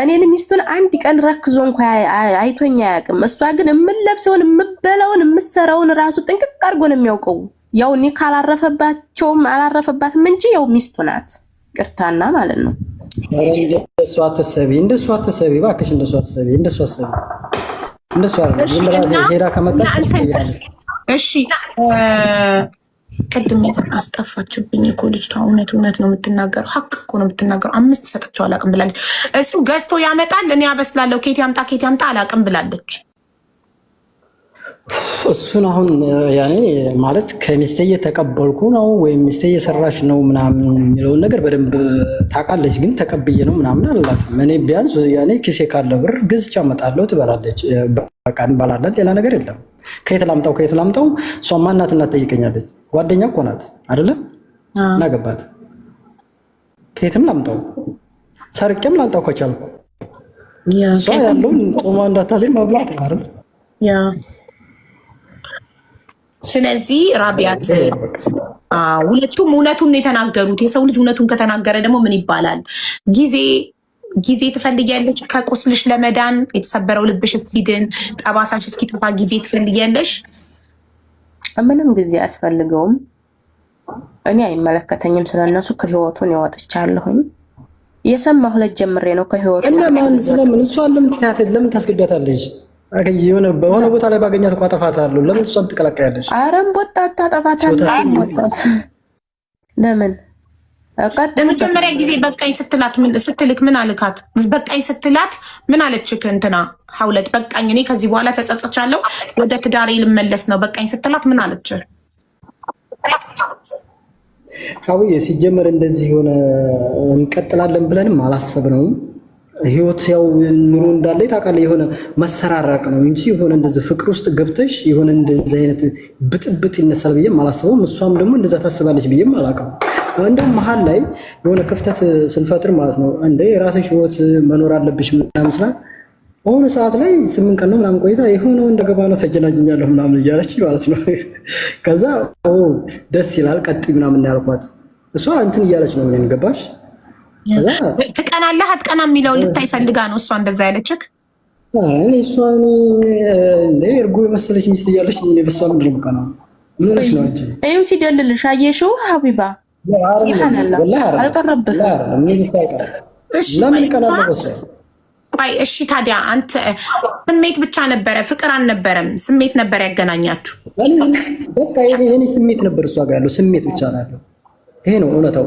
እኔን ሚስቱን አንድ ቀን ረክዞ እንኳን አይቶኝ አያውቅም። እሷ ግን የምለብሰውን የምበላውን የምሰራውን ራሱ ጥንቅቅ አድርጎ ነው የሚያውቀው። ያው እኔ ካላረፈባቸውም አላረፈባትም እንጂ ያው ሚስቱ ናት። ቅርታና ማለት ነው። ኧረ እንደሷ አትሰቢ እባክሽ፣ እንደሷ አትሰቢ። እንደሷ አይደለም ሄዳ ከመጣች። እሺ ቅድም አስጠፋችብኝ እኮ ልጅቷ። እውነት ነው የምትናገረው፣ ሀቅ እኮ ነው የምትናገረው። 5 ሰጥቼው አላውቅም ብላለች። እሱ ገዝቶ ያመጣል፣ እኔ አበስላለሁ። ኬት ያምጣ አላውቅም ብላለች። እሱን አሁን ያኔ ማለት ከሚስቴ እየተቀበልኩ ነው ወይም ሚስቴ እየሰራች ነው ምናምን የሚለውን ነገር በደንብ ታውቃለች። ግን ተቀብዬ ነው ምናምን አላላትም። እኔ ቢያንስ ያኔ ኪሴ ካለ ብር ገዝቼ አመጣለሁ ትበላለች። በቃ እንባላለን፣ ሌላ ነገር የለም። ከየት ላምጣው? እሷ ማናት እናት ጠይቀኛለች። ጓደኛ እኮ ናት አይደለ? እናገባት። ከየትም ላምጣው፣ ሰርቄም ላምጣው ከቻልኩ። እሷ ያለውን ጦማ እንዳታለኝ ማብላት ማለት ያ። ስለዚህ ራቢያት ሁለቱም እውነቱን የተናገሩት። የሰው ልጅ እውነቱን ከተናገረ ደግሞ ምን ይባላል? ጊዜ ትፈልጊያለሽ ከቁስልሽ ለመዳን፣ የተሰበረው ልብሽ እስኪድን፣ ጠባሳሽ እስኪጠፋ ጊዜ ትፈልጊያለሽ። ምንም ጊዜ አያስፈልገውም። እኔ አይመለከተኝም ስለነሱ። ከህይወቱን ያወጥቻለሁኝ። የሰማሁ ዕለት ጀምሬ ነው ከህይወቱ። ስለምን እሷን ለምን ታስገዳታለሽ? የሆነ በሆነ ቦታ ላይ ባገኛት እኮ አጠፋታለሁ። ለምን እሷን ትቀላቀያለሽ? አረም ወጣት ታጠፋታለህ። ለምን ለመጀመሪያ ጊዜ በቃኝ ስትልክ ምን አልካት? በቃኝ ስትላት ምን አለችክ? እንትና ሀውለት በቃኝ፣ እኔ ከዚህ በኋላ ተጸጽቻለሁ፣ ወደ ትዳሬ ልመለስ ነው በቃኝ ስትላት ምን አለች? ሀቡዬ ሲጀመር እንደዚህ የሆነ እንቀጥላለን ብለንም አላሰብነውም። ህይወት ያው ኑሮ እንዳለ ታውቃለህ፣ የሆነ መሰራራቅ ነው እንጂ የሆነ እንደዚህ ፍቅር ውስጥ ገብተሽ የሆነ እንደዚህ አይነት ብጥብጥ ይነሳል ብዬም አላሰበውም። እሷም ደግሞ እንደዛ ታስባለች ብዬም አላውቅም። እንደውም መሀል ላይ የሆነ ክፍተት ስንፈጥር ማለት ነው እንደ የራስሽ ህይወት መኖር አለብሽ ምናምን ስላት በሆነ ሰዓት ላይ 8 ቀን ነው ምናምን ቆይታ የሆነው እንደገባ ነው ተጀናጅኛለሁ ምናምን እያለች ማለት ነው። ከዛ ደስ ይላል ቀጥይ ምናምን ያልኳት እሷ እንትን እያለች ነው ምን ገባሽ? ከዛ ትቀናለህ አትቀናም የሚለው ልታይ ፈልጋ ነው እሷ እንደዛ ያለችክ። እሷ እርጎ የመሰለች ሚስት እያለች እኔ በሷ ምንድን ነው የምቀናው? ምን ሆነሽ ነው እንጂ ይኸው ሲደልልሽ አየሽው ሀቢባ አልቀረብህ ለምን ይቀናለሁ በሷ? ቆይ እሺ ታዲያ አንተ ስሜት ብቻ ነበረ ፍቅር አልነበረም? ስሜት ነበር ያገናኛችሁ? በቃ የኔ ስሜት ነበር እሷ ጋር ያለው ስሜት ብቻ ነው ያለው። ይሄ ነው እውነታው።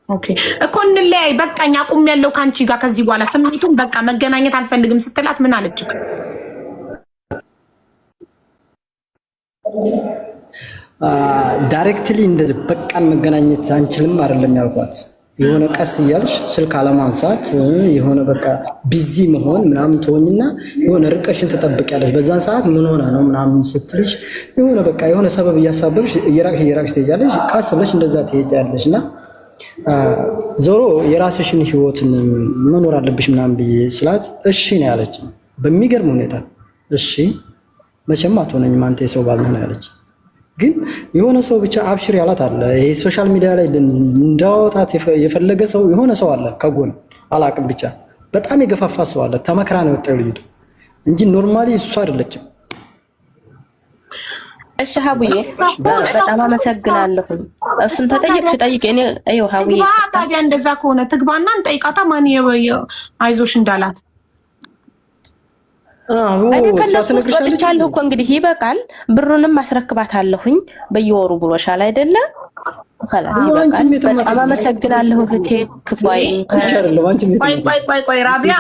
ኦኬ እኮ እንለያይ በቃኝ አቁም ያለው ካንቺ ጋር ከዚህ በኋላ ስሜቱን በቃ መገናኘት አልፈልግም ስትላት ምን አለች? ዳይሬክትሊ እንደዚህ በቃን መገናኘት አንችልም አይደለም ያልኳት። የሆነ ቀስ እያልሽ ስልክ አለማንሳት የሆነ በቃ ቢዚ መሆን ምናምን ትሆኝና የሆነ ርቀሽን ትጠብቂያለሽ። በዛን ሰዓት ምን ሆነ ነው ምናምን ስትልሽ የሆነ በቃ የሆነ ሰበብ እያሳበብሽ እየራቅሽ ትሄጃለሽ። ቀስ ብለሽ እንደዛ ትሄጃለሽ እና ዞሮ የራስሽን ህይወትን መኖር አለብሽ ምናምን ብዬ ስላት እሺ ነው ያለች። በሚገርም ሁኔታ እሺ መቼም አትሆነኝም አንተ የሰው ባል ነህ ያለች። ግን የሆነ ሰው ብቻ አብሽር ያላት አለ። ይሄ ሶሻል ሚዲያ ላይ እንዳወጣት የፈለገ ሰው የሆነ ሰው አለ ከጎን አላቅም ብቻ በጣም የገፋፋ ሰው አለ። ተመክራ ነው የወጣው ልጅቱ እንጂ ኖርማሊ እሱ አይደለችም። እሺ ሀቡዬ በጣም አመሰግናለሁ። እሱን ተጠየቅሽ ጠይቅ። እኔ አዩ ሀቡዬ ታዲያ እንደዛ ከሆነ ትግባና እንጠይቃታ ማን አይዞሽ እንዳላት። እኔ ከነሱ ውስጥ ወጥቻለሁ እኮ እንግዲህ ይበቃል። ብሩንም ማስረክባታለሁኝ በየወሩ ብሎሻል አይደለ? خلاص ይበቃል። በጣም አመሰግናለሁ እህቴ። ክፋይ ቆይ ራቢያ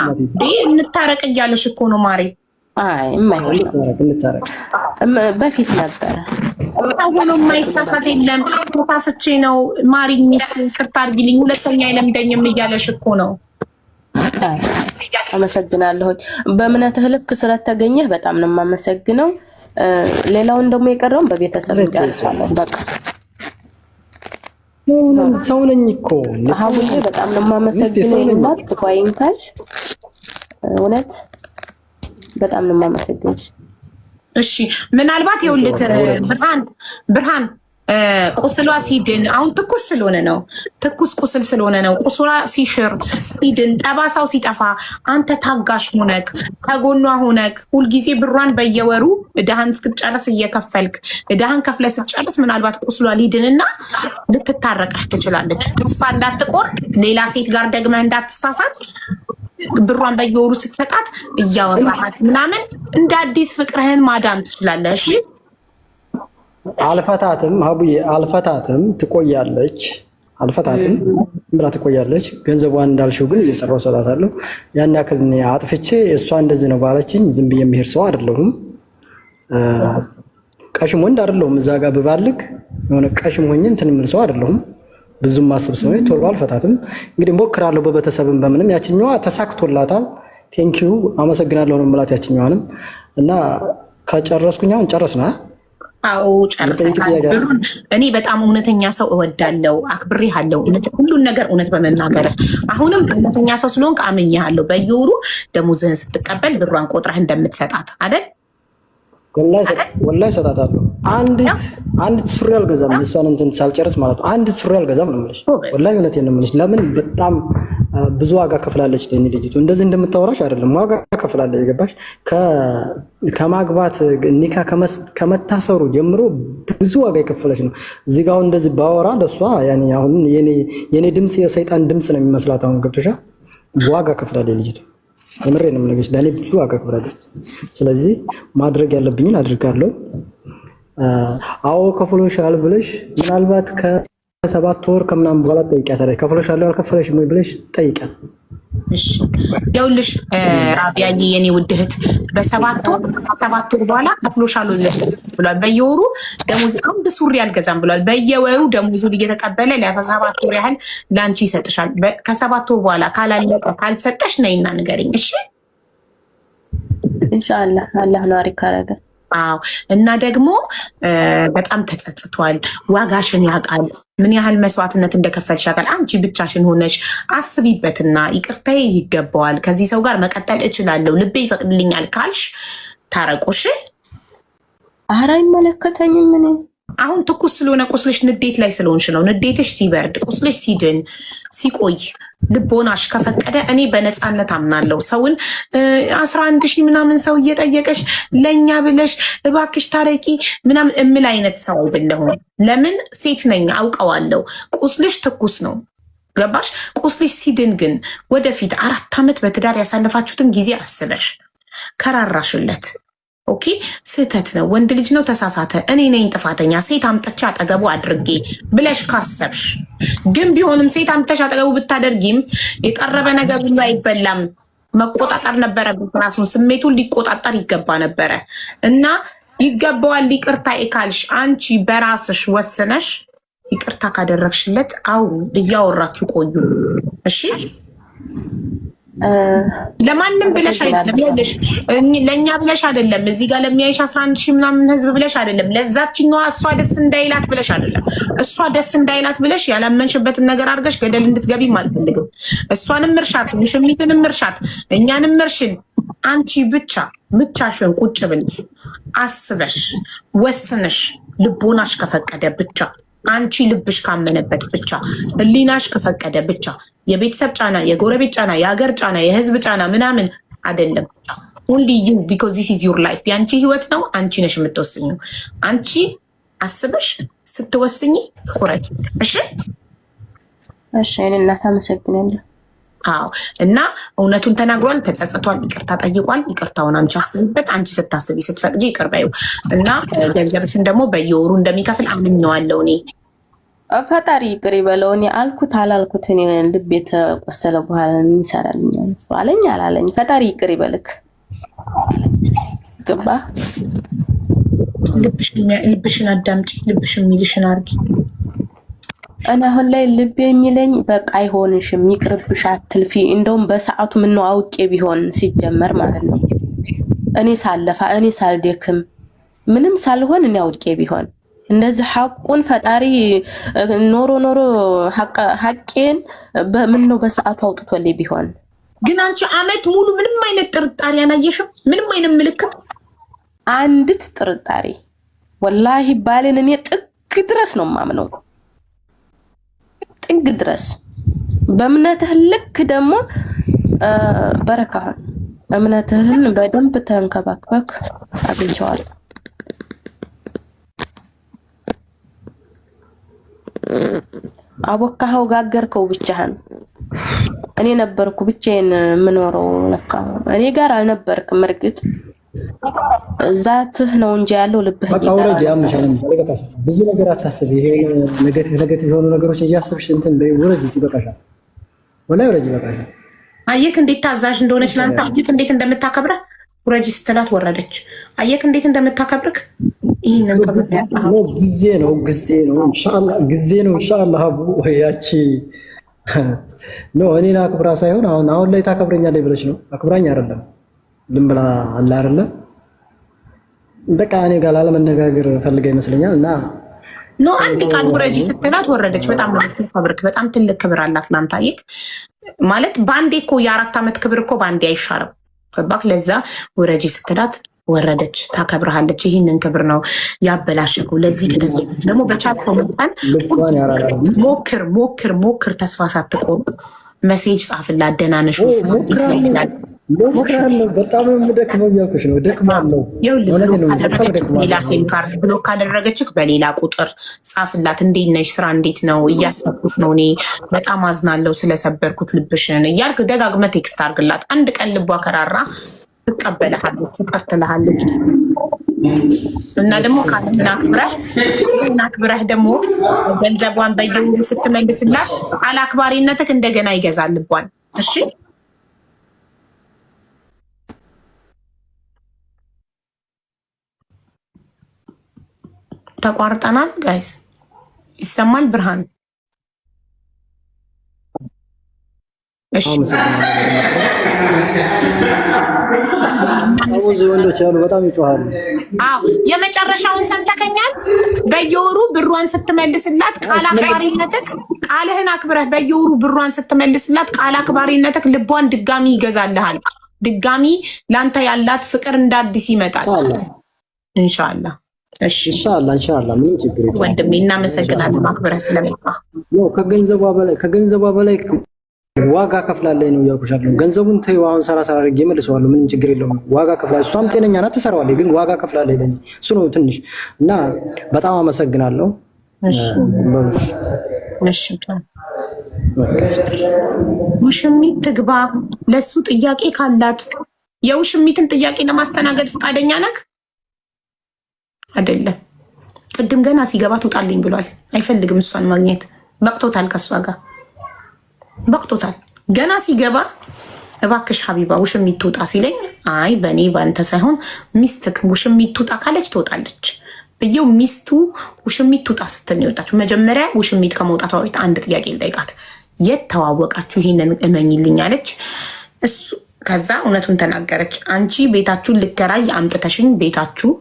እንታረቅ እያለሽ እኮ ነው ማሪ። አይ እንታረቅ በፊት ነበረ። አሁን የማይሳሳት የለም። ተሳስቼ ነው ማሪ ሚስት ቅርታ አድርጊልኝ ሁለተኛ አይለምደኝም እያለሽ እኮ ነው። አመሰግናለሁ። በእምነትህ ልክ ስለተገኘህ በጣም ነው የማመሰግነው። ሌላውን ደግሞ የቀረውን በቤተሰብ እንጨርሳለን። በቃ ሰው ነኝ እኮ ሀቡዬ በጣም ነው የማመሰግነው። እናት ትኳይንካሽ እውነት በጣም ነው የማመሰግንሽ። እሺ ምናልባት ይኸውልህ ብርሃን ቁስሏ ሲድን አሁን ትኩስ ስለሆነ ነው ትኩስ ቁስል ስለሆነ ነው ቁስሏ ሲሽር ሲድን ጠባሳው ሲጠፋ አንተ ታጋሽ ሆነክ ከጎኗ ሆነክ ሁልጊዜ ብሯን በየወሩ እዳህን እስክትጨርስ እየከፈልክ እዳህን ከፍለህ ስትጨርስ ምናልባት ቁስሏ ሊድንና ልትታረቅህ ትችላለች። ተስፋ እንዳትቆርጥ ሌላ ሴት ጋር ደግመህ እንዳትሳሳት ብሯን በየወሩ ስትሰጣት እያወራሃት ምናምን እንደ አዲስ ፍቅርህን ማዳን ትችላለህ። እሺ አልፈታትም ሀቡዬ አልፈታትም፣ ትቆያለች። አልፈታትም ብላ ትቆያለች። ገንዘቧን እንዳልሽው ግን እየሰራው ሰጣታለሁ። ያን ያክል አጥፍቼ እሷ እንደዚህ ነው ባለችኝ ዝም ብዬ የምሄድ ሰው አይደለሁም። ቀሽም ወንድ አይደለሁም። እዛ ጋር ብባልግ የሆነ ቀሽም ሆኜ እንትን የምል ሰው አይደለሁም። ብዙም ማስብ ሰው ነኝ። ቶሎ አልፈታትም። እንግዲህ ሞክራለሁ በቤተሰብም በምንም። ያችኛዋ ተሳክቶላታል። ቴንኪዩ አመሰግናለሁ ነው የምላት ያችኛዋንም። እና ከጨረስኩኝ አሁን ጨረስና አዎ ጨርሰናል። ብሩን እኔ በጣም እውነተኛ ሰው እወዳለሁ፣ አክብሬሃለሁ። ሁሉን ነገር እውነት በመናገር አሁንም እውነተኛ ሰው ስለሆንክ አምኜሃለሁ። በየወሩ ደሞዝህን ስትቀበል ብሯን ቆጥረህ እንደምትሰጣት አይደል? ወላሂ እሰጣታለሁ። አንዲት ሱሪ አልገዛም እሷን እንትን ሳልጨርስ ማለት ነው። አንዲት ሱሪ አልገዛም ነው የምልሽ። ወላሂ እውነቴን ነው የምልሽ። ለምን በጣም ብዙ ዋጋ ከፍላለች ለኔ ልጅቱ። እንደዚህ እንደምታወራሽ አይደለም፣ ዋጋ ከፍላለች። ገባሽ? ከማግባት ኒካ ከመታሰሩ ጀምሮ ብዙ ዋጋ የከፈለች ነው። እዚህ ጋር አሁን እንደዚህ ባወራ ለሷ ያኔ አሁን የኔ ድምጽ የሰይጣን ድምጽ ነው የሚመስላት። አሁን ገብቶሻል? ዋጋ ከፍላለች ልጅቱ። የምሬ ነው የምነግርሽ። ለኔ ብዙ ዋጋ ከፍላለች። ስለዚህ ማድረግ ያለብኝን አድርጋለሁ። አዎ ከፍሎሻል ብለሽ ምናልባት ከ7 ወር ከምናምን በኋላ ጠይቂያታለሽ። ከፍሎሻል አልከፈለሽም ወይ ብለሽ ጠይቂያት። እሺ ይኸውልሽ ራቢያዬ የኔ ውድ እህት በ7 ወር በኋላ ከፍሎሻል ብሏል። በየወሩ ደሞዝ አንድ ሱሪ አልገዛም ብሏል። በየወሩ ደሞዙን እየተቀበለ ለ7 ወር ያህል ላንቺ ይሰጥሻል። ከ7 ወር በኋላ ካላለቀ ካልሰጠሽ ነይና ንገሪኝ እሺ። ኢንሻአላህ አላህ ነው አሪፍ ካረገ። አዎ እና ደግሞ በጣም ተጸጽቷል። ዋጋሽን ያውቃል። ምን ያህል መስዋዕትነት እንደከፈልሽ ያውቃል። አንቺ ብቻሽን ሆነሽ አስቢበትና ይቅርታዬ ይገባዋል፣ ከዚህ ሰው ጋር መቀጠል እችላለሁ፣ ልቤ ይፈቅድልኛል ካልሽ ታረቆሽ። ኧረ አይመለከተኝም። ምን አሁን ትኩስ ስለሆነ ቁስልሽ ንዴት ላይ ስለሆንሽ ነው። ንዴትሽ ሲበርድ ቁስልሽ ሲድን ሲቆይ ልቦናሽ ከፈቀደ እኔ በነፃነት አምናለሁ። ሰውን 11,000 ምናምን ሰው እየጠየቀሽ ለእኛ ብለሽ እባክሽ ታረቂ ምናምን እምል አይነት ሰው አይደለሁም። ለምን ሴት ነኝ አውቀዋለሁ። ቁስልሽ ትኩስ ነው ገባሽ? ቁስልሽ ሲድን ግን ወደፊት 4 ዓመት በትዳር ያሳለፋችሁትን ጊዜ አስበሽ ከራራሽለት ኦኬ ስህተት ነው፣ ወንድ ልጅ ነው፣ ተሳሳተ፣ እኔ ነኝ ጥፋተኛ፣ ሴት አምጥቼ አጠገቡ አድርጌ ብለሽ ካሰብሽ ግን ቢሆንም ሴት አምጥተሽ አጠገቡ ብታደርጊም የቀረበ ነገር ሁሉ አይበላም። መቆጣጠር ነበረበት፣ ራሱን ስሜቱን ሊቆጣጠር ይገባ ነበረ እና ይገባዋል። ይቅርታ ካልሽ አንቺ በራስሽ ወስነሽ ይቅርታ ካደረግሽለት አውሩ፣ እያወራችሁ ቆዩ እሺ። ለማንም ብለሽ አይደለም፣ ይኸውልሽ ለእኛ ብለሽ አይደለም፣ እዚህ ጋር ለሚያይሽ 11,000 ምናምን ህዝብ ብለሽ አይደለም፣ ለዛችኛዋ እሷ ደስ እንዳይላት ብለሽ አይደለም። እሷ ደስ እንዳይላት ብለሽ ያላመንሽበትን ነገር አድርገሽ ገደል እንድትገቢም አልፈልግም። እሷንም እርሻት፣ ሙሽሚትንም እርሻት፣ እኛንም እርሽን። አንቺ ብቻሽን ቁጭ ብለሽ አስበሽ ወስነሽ ልቦናሽ ከፈቀደ ብቻ አንቺ ልብሽ ካመነበት ብቻ ህሊናሽ ከፈቀደ ብቻ የቤተሰብ ጫና፣ የጎረቤት ጫና፣ የሀገር ጫና፣ የህዝብ ጫና ምናምን አይደለም። only you because this is your life ያንቺ ህይወት ነው። አንቺ ነሽ የምትወስኚው። አንቺ አስበሽ ስትወስኚ ቁረጭ እሺ። እሺ እኔ እናት አመሰግናለሁ። አዎ እና እውነቱን ተናግሯል፣ ተጸጽቷል፣ ይቅርታ ጠይቋል። ይቅርታውን አንቺ አስቢበት። አንቺ ስታስቢ ስትፈቅጂ ይቅር በይው እና ገንዘብሽን ደግሞ በየወሩ እንደሚከፍል አምኜዋለሁ እኔ። ፈጣሪ ይቅር ይበለው። እኔ አልኩት አላልኩት እኔ ልቤ ተቆሰለ በኋላ የሚሰራልኝ አለኝ አላለኝ። ፈጣሪ ይቅር ይበልክ። ገባ? ልብሽን አዳምጪ፣ ልብሽ የሚልሽን አድርጊ። እኔ አሁን ላይ ልብ የሚለኝ በቃ አይሆንሽም፣ ይቅርብሽ፣ አትልፊ። እንደውም በሰዓቱ ምነው አውቄ ቢሆን ሲጀመር ማለት ነው እኔ ሳለፋ እኔ ሳልደክም ምንም ሳልሆን እኔ አውቄ ቢሆን እንደዚህ ሐቁን ፈጣሪ ኖሮ ሐቄን በምነው በሰዓቱ አውጥቶልኝ ቢሆን። ግን አንቺ አመት ሙሉ ምንም አይነት ጥርጣሬ አላየሽም? ምንም አይነት ምልክት? አንዲት ጥርጣሬ ወላሂ ባልን እኔ ጥግ ድረስ ነው ማምነው፣ ጥግ ድረስ በእምነትህ ልክ ደግሞ በረካህን እምነትህን በደንብ ተንከባክበክ አግኝቼዋለሁ። አቦካኸው ጋገርከው ብቻህን። እኔ ነበርኩ ብቻዬን የምኖረው ለካ እኔ ጋር አልነበርክም። እርግጥ ዛትህ ነው እንጂ ያለው ልብህ አውረጅ ያምሻለም። ብዙ ነገር አታስብ። ይሄ ኔጌቲቭ የሆኑ ነገሮች እያሰብሽ እንትን በውረጅ ይበቃሻል። ወላሂ ወረጅ ይበቃሻል። አየክ እንዴት ታዛዥ እንደሆነች ላንተ። አየክ እንዴት እንደምታከብረህ። ውረጅ ስትላት ወረደች። አየክ እንዴት እንደምታከብርክ። ይሄንን ጊዜ ነው ኢንሻአላህ ጊዜ ነው ኢንሻአላህ። አቡ ያቺ ነው እኔን አክብራ ሳይሆን አሁን ላይ ታከብረኛለች ብለሽ ነው። አክብራኝ አይደለም ዝም ብላ አለ አይደለ በቃ እኔ ጋር ላለመነጋገር ፈልጋ ይመስለኛል። እና ኖ አንድ ቃል ውረጂ ስትላት ወረደች። በጣም ከብርክ በጣም ትልቅ ክብር አላት ላንተ። አየክ ማለት ባንዴ እኮ የ4 ዓመት ክብር እኮ ባንዴ አይሻርም። ገባክ? ለዛ ውረጂ ስትላት ወረደች። ታከብርሃለች። ይህንን ክብር ነው ያበላሽኩ። ለዚህ ከተዚህ ደግሞ በቻልከው መጠን ሞክር ተስፋ ሳትቆርጥ ሜሴጅ ጻፍላት። ደህና ነሽ ወይ? ሞክራለሁ። በጣም የምደክመው እያልኩሽ ነው። ደክማለሁ። ሌላ ሲም ካርድ ብሎክ ካደረገችክ በሌላ ቁጥር ጻፍላት። እንዴት ነሽ? ስራ እንዴት ነው? እያሰብኩት ነው። እኔ በጣም አዝናለሁ ስለሰበርኩት ልብሽን እያልክ ደጋግመህ ቴክስት አድርግላት። አንድ ቀን ልቧ ከራራ ትቀበልሃለች፣ ይቅር ትልሃለች። እና ደግሞ አክብረህ ደግሞ ገንዘቧን በየወሩ ስትመልስላት አላክባሪነትክ እንደገና ይገዛል ልቧን። እሺ ተቋርጠናል ጋይስ። ይሰማል ብርሃን? እሺ ወንዶች ያሉ በጣም ይጮሃሉ። አዎ የመጨረሻውን ሰምተከኛል። በየወሩ ብሯን ስትመልስላት ቃል አክባሪነትክ ቃልህን አክብረህ በየወሩ ብሯን ስትመልስላት ቃል አክባሪነትክ ልቧን ድጋሚ ይገዛልሃል። ድጋሚ ላንተ ያላት ፍቅር እንዳዲስ ይመጣል ኢንሻአላህ። እሺ ኢንሻአላህ ምንም ችግር የለም ወንድሜ፣ እናመሰግናለን አክብረህ ስለመጣ። ያው ከገንዘቧ በላይ ዋጋ ከፍላለሁ ነው ያልኩሻለሁ። ገንዘቡን ተይው፣ አሁን ሰራ አድርጌ መልሰዋለሁ። ምንም ችግር የለውም። ዋጋ ከፍላለሁ። እሷም ጤነኛ ናት፣ ትሰራዋለች። ግን ዋጋ ከፍላለሁ ለኔ እሱ ነው ትንሽ እና በጣም አመሰግናለሁ። እሺ ውሽሚት ትግባ። ለሱ ጥያቄ ካላት የውሽሚትን ጥያቄ ለማስተናገድ ፈቃደኛ ነህ አይደለም? ቅድም ገና ሲገባ ትውጣልኝ ብሏል። አይፈልግም እሷን ማግኘት። በቅቶታል፣ ከሷ ጋር በቅቶታል። ገና ሲገባ እባክሽ ሀቢባ ውሽሚት ትውጣ ሲለኝ አይ በእኔ ባንተ ሳይሆን ሚስትክ ውሽሚት ትውጣ ካለች ትወጣለች ብዬው ሚስቱ ውሽሚት ትውጣ ስትል ነው የወጣችው። መጀመሪያ ውሽሚት ከመውጣቷ በፊት አንድ ጥያቄ ልጠይቃት። የት ተዋወቃችሁ? ይሄንን እመኝልኝ አለች። እሱ ከዛ እውነቱን ተናገረች። አንቺ ቤታችሁን ልከራይ አምጥተሽኝ ቤታችሁ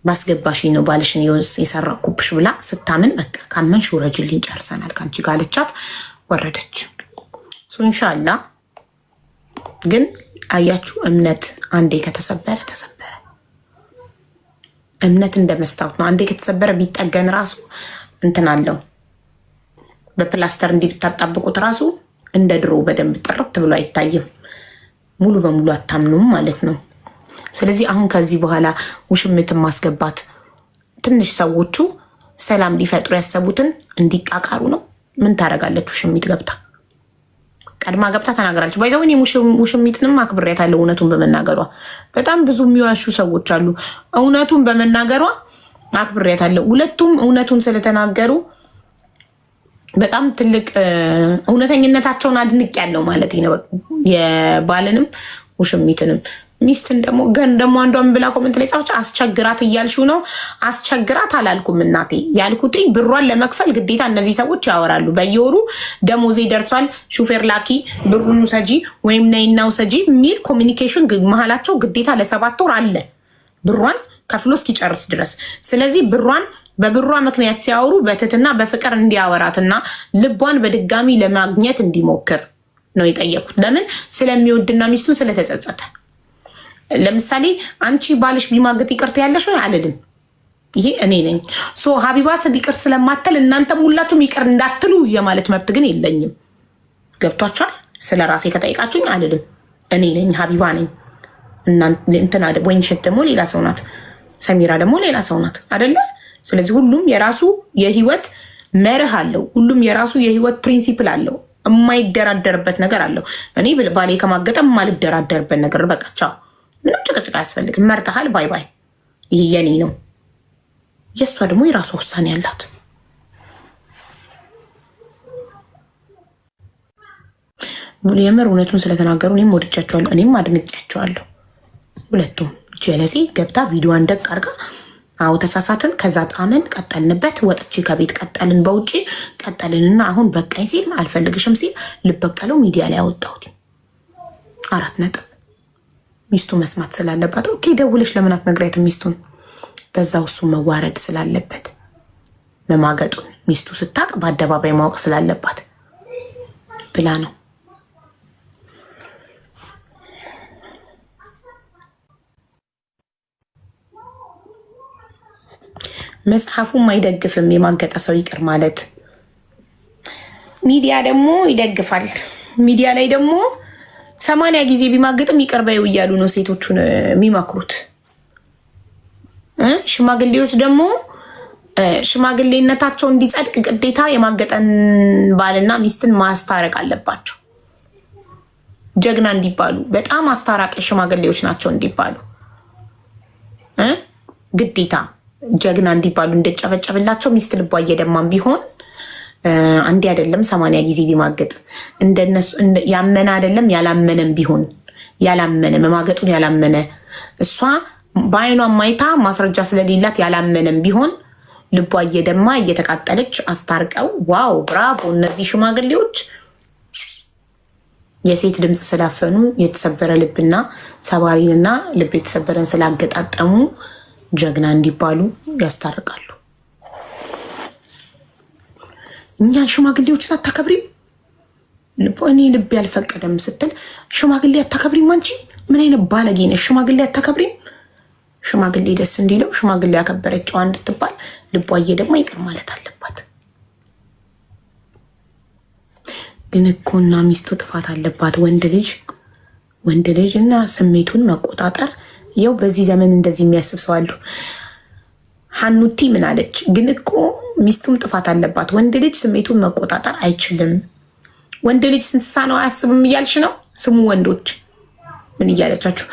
ባስገባሽኝ ነው ባልሽን የሰራኩብሽ ብላ ስታምን በቃ ካመንሽ ውረጅልኝ ጨርሰናል ከአንቺ ጋር አለቻት። ወረደች። ኢንሻአላህ ግን አያችሁ እምነት አንዴ ከተሰበረ ተሰበረ። እምነት እንደ መስታወት ነው። አንዴ ከተሰበረ ቢጠገን ራሱ እንትን አለው። በፕላስተር እንዲህ ብታጣብቁት ራሱ እንደ ድሮ በደንብ ጥርት ብሎ አይታይም። ሙሉ በሙሉ አታምኑም ማለት ነው። ስለዚህ አሁን ከዚህ በኋላ ውሽምትን ማስገባት ትንሽ ሰዎቹ ሰላም ሊፈጥሩ ያሰቡትን እንዲቃቃሩ ነው። ምን ታደርጋለች? ውሽሚት ገብታ ቀድማ ገብታ ተናገራለች። ባይዘውን ውሽሚትንም አክብሬያታለሁ እውነቱን በመናገሯ። በጣም ብዙ የሚዋሹ ሰዎች አሉ። እውነቱን በመናገሯ አክብሬያታለሁ። ሁለቱም እውነቱን ስለተናገሩ በጣም ትልቅ እውነተኝነታቸውን አድንቄያለሁ ማለት ነው። የባልንም ውሽሚትንም። ሚስትን ደግሞ ገን ደግሞ አንዷን ብላ ኮመንት ላይ ጻፈች። አስቸግራት እያልሽው ነው። አስቸግራት አላልኩም እናቴ። ያልኩትኝ ብሯን ለመክፈል ግዴታ እነዚህ ሰዎች ያወራሉ። በየወሩ ደሞዜ ደርሷል ሹፌር ላኪ ብሩን ውሰጂ ወይም ነይና ውሰጂ የሚል ኮሚኒኬሽን መሀላቸው ግዴታ ለ7 ወር አለ ብሯን ከፍሎ እስኪጨርስ ድረስ። ስለዚህ ብሯን በብሯ ምክንያት ሲያወሩ በትህትና በፍቅር እንዲያወራትና ልቧን በድጋሚ ለማግኘት እንዲሞክር ነው የጠየኩት። ለምን? ስለሚወድና ሚስቱን ስለተጸጸተ። ለምሳሌ አንቺ ባልሽ ቢማግጥ ይቅርታ ያለሽ ወይ አልልም። ይሄ እኔ ነኝ። ሀቢባ ይቅር ስለማትል እናንተም ሁላችሁም ይቅር እንዳትሉ የማለት መብት ግን የለኝም። ገብቷችኋል? ስለ ራሴ ከጠይቃችሁኝ አልልም። እኔ ነኝ፣ ሀቢባ ነኝ። እንትና ወይንሸት ደግሞ ሌላ ሰው ናት፣ ሰሚራ ደግሞ ሌላ ሰው ናት አደለ? ስለዚህ ሁሉም የራሱ የህይወት መርህ አለው። ሁሉም የራሱ የህይወት ፕሪንሲፕል አለው። የማይደራደርበት ነገር አለው። እኔ ባሌ ከማገጠ የማልደራደርበት ነገር በቃ ቻው። ምንም ጭቅጭቅ አያስፈልግም። መርጠሃል፣ ባይ ባይ። ይህ የኔ ነው። የእሷ ደግሞ የራሷ ውሳኔ አላት። የምር እውነቱን ስለተናገሩ እኔም ወድጃቸዋለሁ፣ እኔም አድንቄያቸዋለሁ። ሁለቱም ጀለሴ ገብታ ቪዲዮዋን ደቅ አድርጋ አዎ ተሳሳትን፣ ከዛ ጣመን ቀጠልንበት፣ ወጥቼ ከቤት ቀጠልን፣ በውጭ ቀጠልንና አሁን በቃኝ ሲል አልፈልግሽም ሲል ልበቀለው ሚዲያ ላይ አወጣሁት። 4 ነጥብ። ሚስቱ መስማት ስላለባት ኦኬ፣ ደውለሽ ለምን አትነግሪያትም ሚስቱን? በዛው እሱ መዋረድ ስላለበት መማገጡን ሚስቱ ስታቅ በአደባባይ ማወቅ ስላለባት ብላ ነው። መጽሐፉም አይደግፍም የማገጠ ሰው ይቅር ማለት። ሚዲያ ደግሞ ይደግፋል። ሚዲያ ላይ ደግሞ 80 ጊዜ ቢማግጥም ይቅር በይው እያሉ ነው ሴቶቹን የሚመክሩት። ሽማግሌዎች ደግሞ ሽማግሌነታቸው እንዲጸድቅ ግዴታ የማገጠን ባልና ሚስትን ማስታረቅ አለባቸው። ጀግና እንዲባሉ በጣም አስታራቂ ሽማግሌዎች ናቸው እንዲባሉ ግዴታ ጀግና እንዲባሉ እንደጨበጨብላቸው ሚስት ልቧ እየደማም ቢሆን አንዴ አይደለም 80 ጊዜ ቢማገጥ እንደነሱ ያመነ አይደለም ያላመነም ቢሆን ያላመነ መማገጡን ያላመነ እሷ በአይኗ ማይታ ማስረጃ ስለሌላት ያላመነም ቢሆን ልቧ እየደማ እየተቃጠለች አስታርቀው። ዋው ብራቮ! እነዚህ ሽማግሌዎች የሴት ድምፅ ስላፈኑ የተሰበረ ልብና ሰባሪንና ልብ የተሰበረን ስላገጣጠሙ ጀግና እንዲባሉ ያስታርቃሉ። እኛ ሽማግሌዎችን አታከብሪም? እኔ ልብ ያልፈቀደም ስትል ሽማግሌ አታከብሪም? አንቺ ምን አይነት ባለጌ ነሽ? ሽማግሌ አታከብሪም? ሽማግሌ ደስ እንዲለው ሽማግሌ ያከበረች ጨዋ እንድትባል ልቧ እየደማ ይቅር ማለት አለባት። ግን እኮ እና ሚስቱ ጥፋት አለባት። ወንድ ልጅ እና ስሜቱን መቆጣጠር። ያው በዚህ ዘመን እንደዚህ የሚያስብ ሰው አሉ። ሀኑቲ ምን አለች? ግን እኮ ሚስቱም ጥፋት አለባት። ወንድ ልጅ ስሜቱን መቆጣጠር አይችልም። ወንድ ልጅ እንስሳ ነው አያስብም እያልሽ ነው? ስሙ ወንዶች ምን እያለቻችሁ?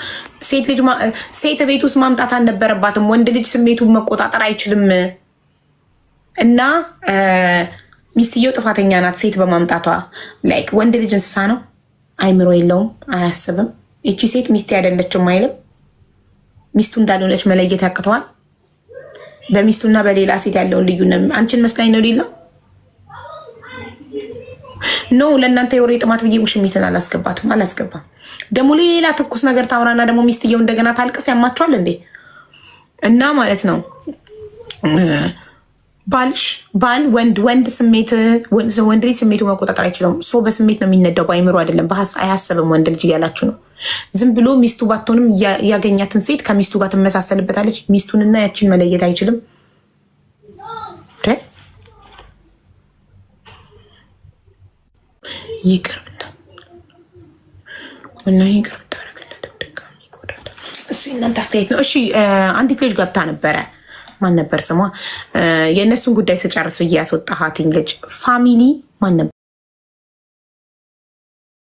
ሴት ቤት ውስጥ ማምጣት አልነበረባትም። ወንድ ልጅ ስሜቱን መቆጣጠር አይችልም እና ሚስትየው ጥፋተኛ ናት ሴት በማምጣቷ። ላይክ ወንድ ልጅ እንስሳ ነው፣ አይምሮ የለውም፣ አያስብም። እቺ ሴት ሚስቴ አይደለችም አይልም። ሚስቱ እንዳልሆነች መለየት ያቅተዋል። በሚስቱና በሌላ ሴት ያለውን ልዩነት አንቺን መስላኝ ነው ሌላ ኖ ለእናንተ የወሬ ጥማት ብዬ ውሽሚትን አላስገባም። ደግሞ ሌላ ትኩስ ነገር ታውራና ደግሞ ሚስትየው እንደገና ታልቅስ። ያማቸዋል እንዴ? እና ማለት ነው ወንድ ልጅ ስሜቱ መቆጣጠር አይችለውም። ሶ በስሜት ነው የሚነዳው፣ በአይምሮ አይደለም። አያሰብም ወንድ ልጅ እያላችሁ ነው። ዝም ብሎ ሚስቱ ባትሆንም ያገኛትን ሴት ከሚስቱ ጋር ትመሳሰልበታለች። ሚስቱንና ያችን መለየት አይችልም። ይቅር ብታረግለት ድጋሚ ይጎዳል። እሱ የእናንተ አስተያየት ነው። እሺ አንዲት ልጅ ገብታ ነበረ። ማን ነበር ስሟ? የእነሱን ጉዳይ ስጨርስ ብዬ ያስወጣሃትኝ ልጅ ፋሚሊ ማን ነበር?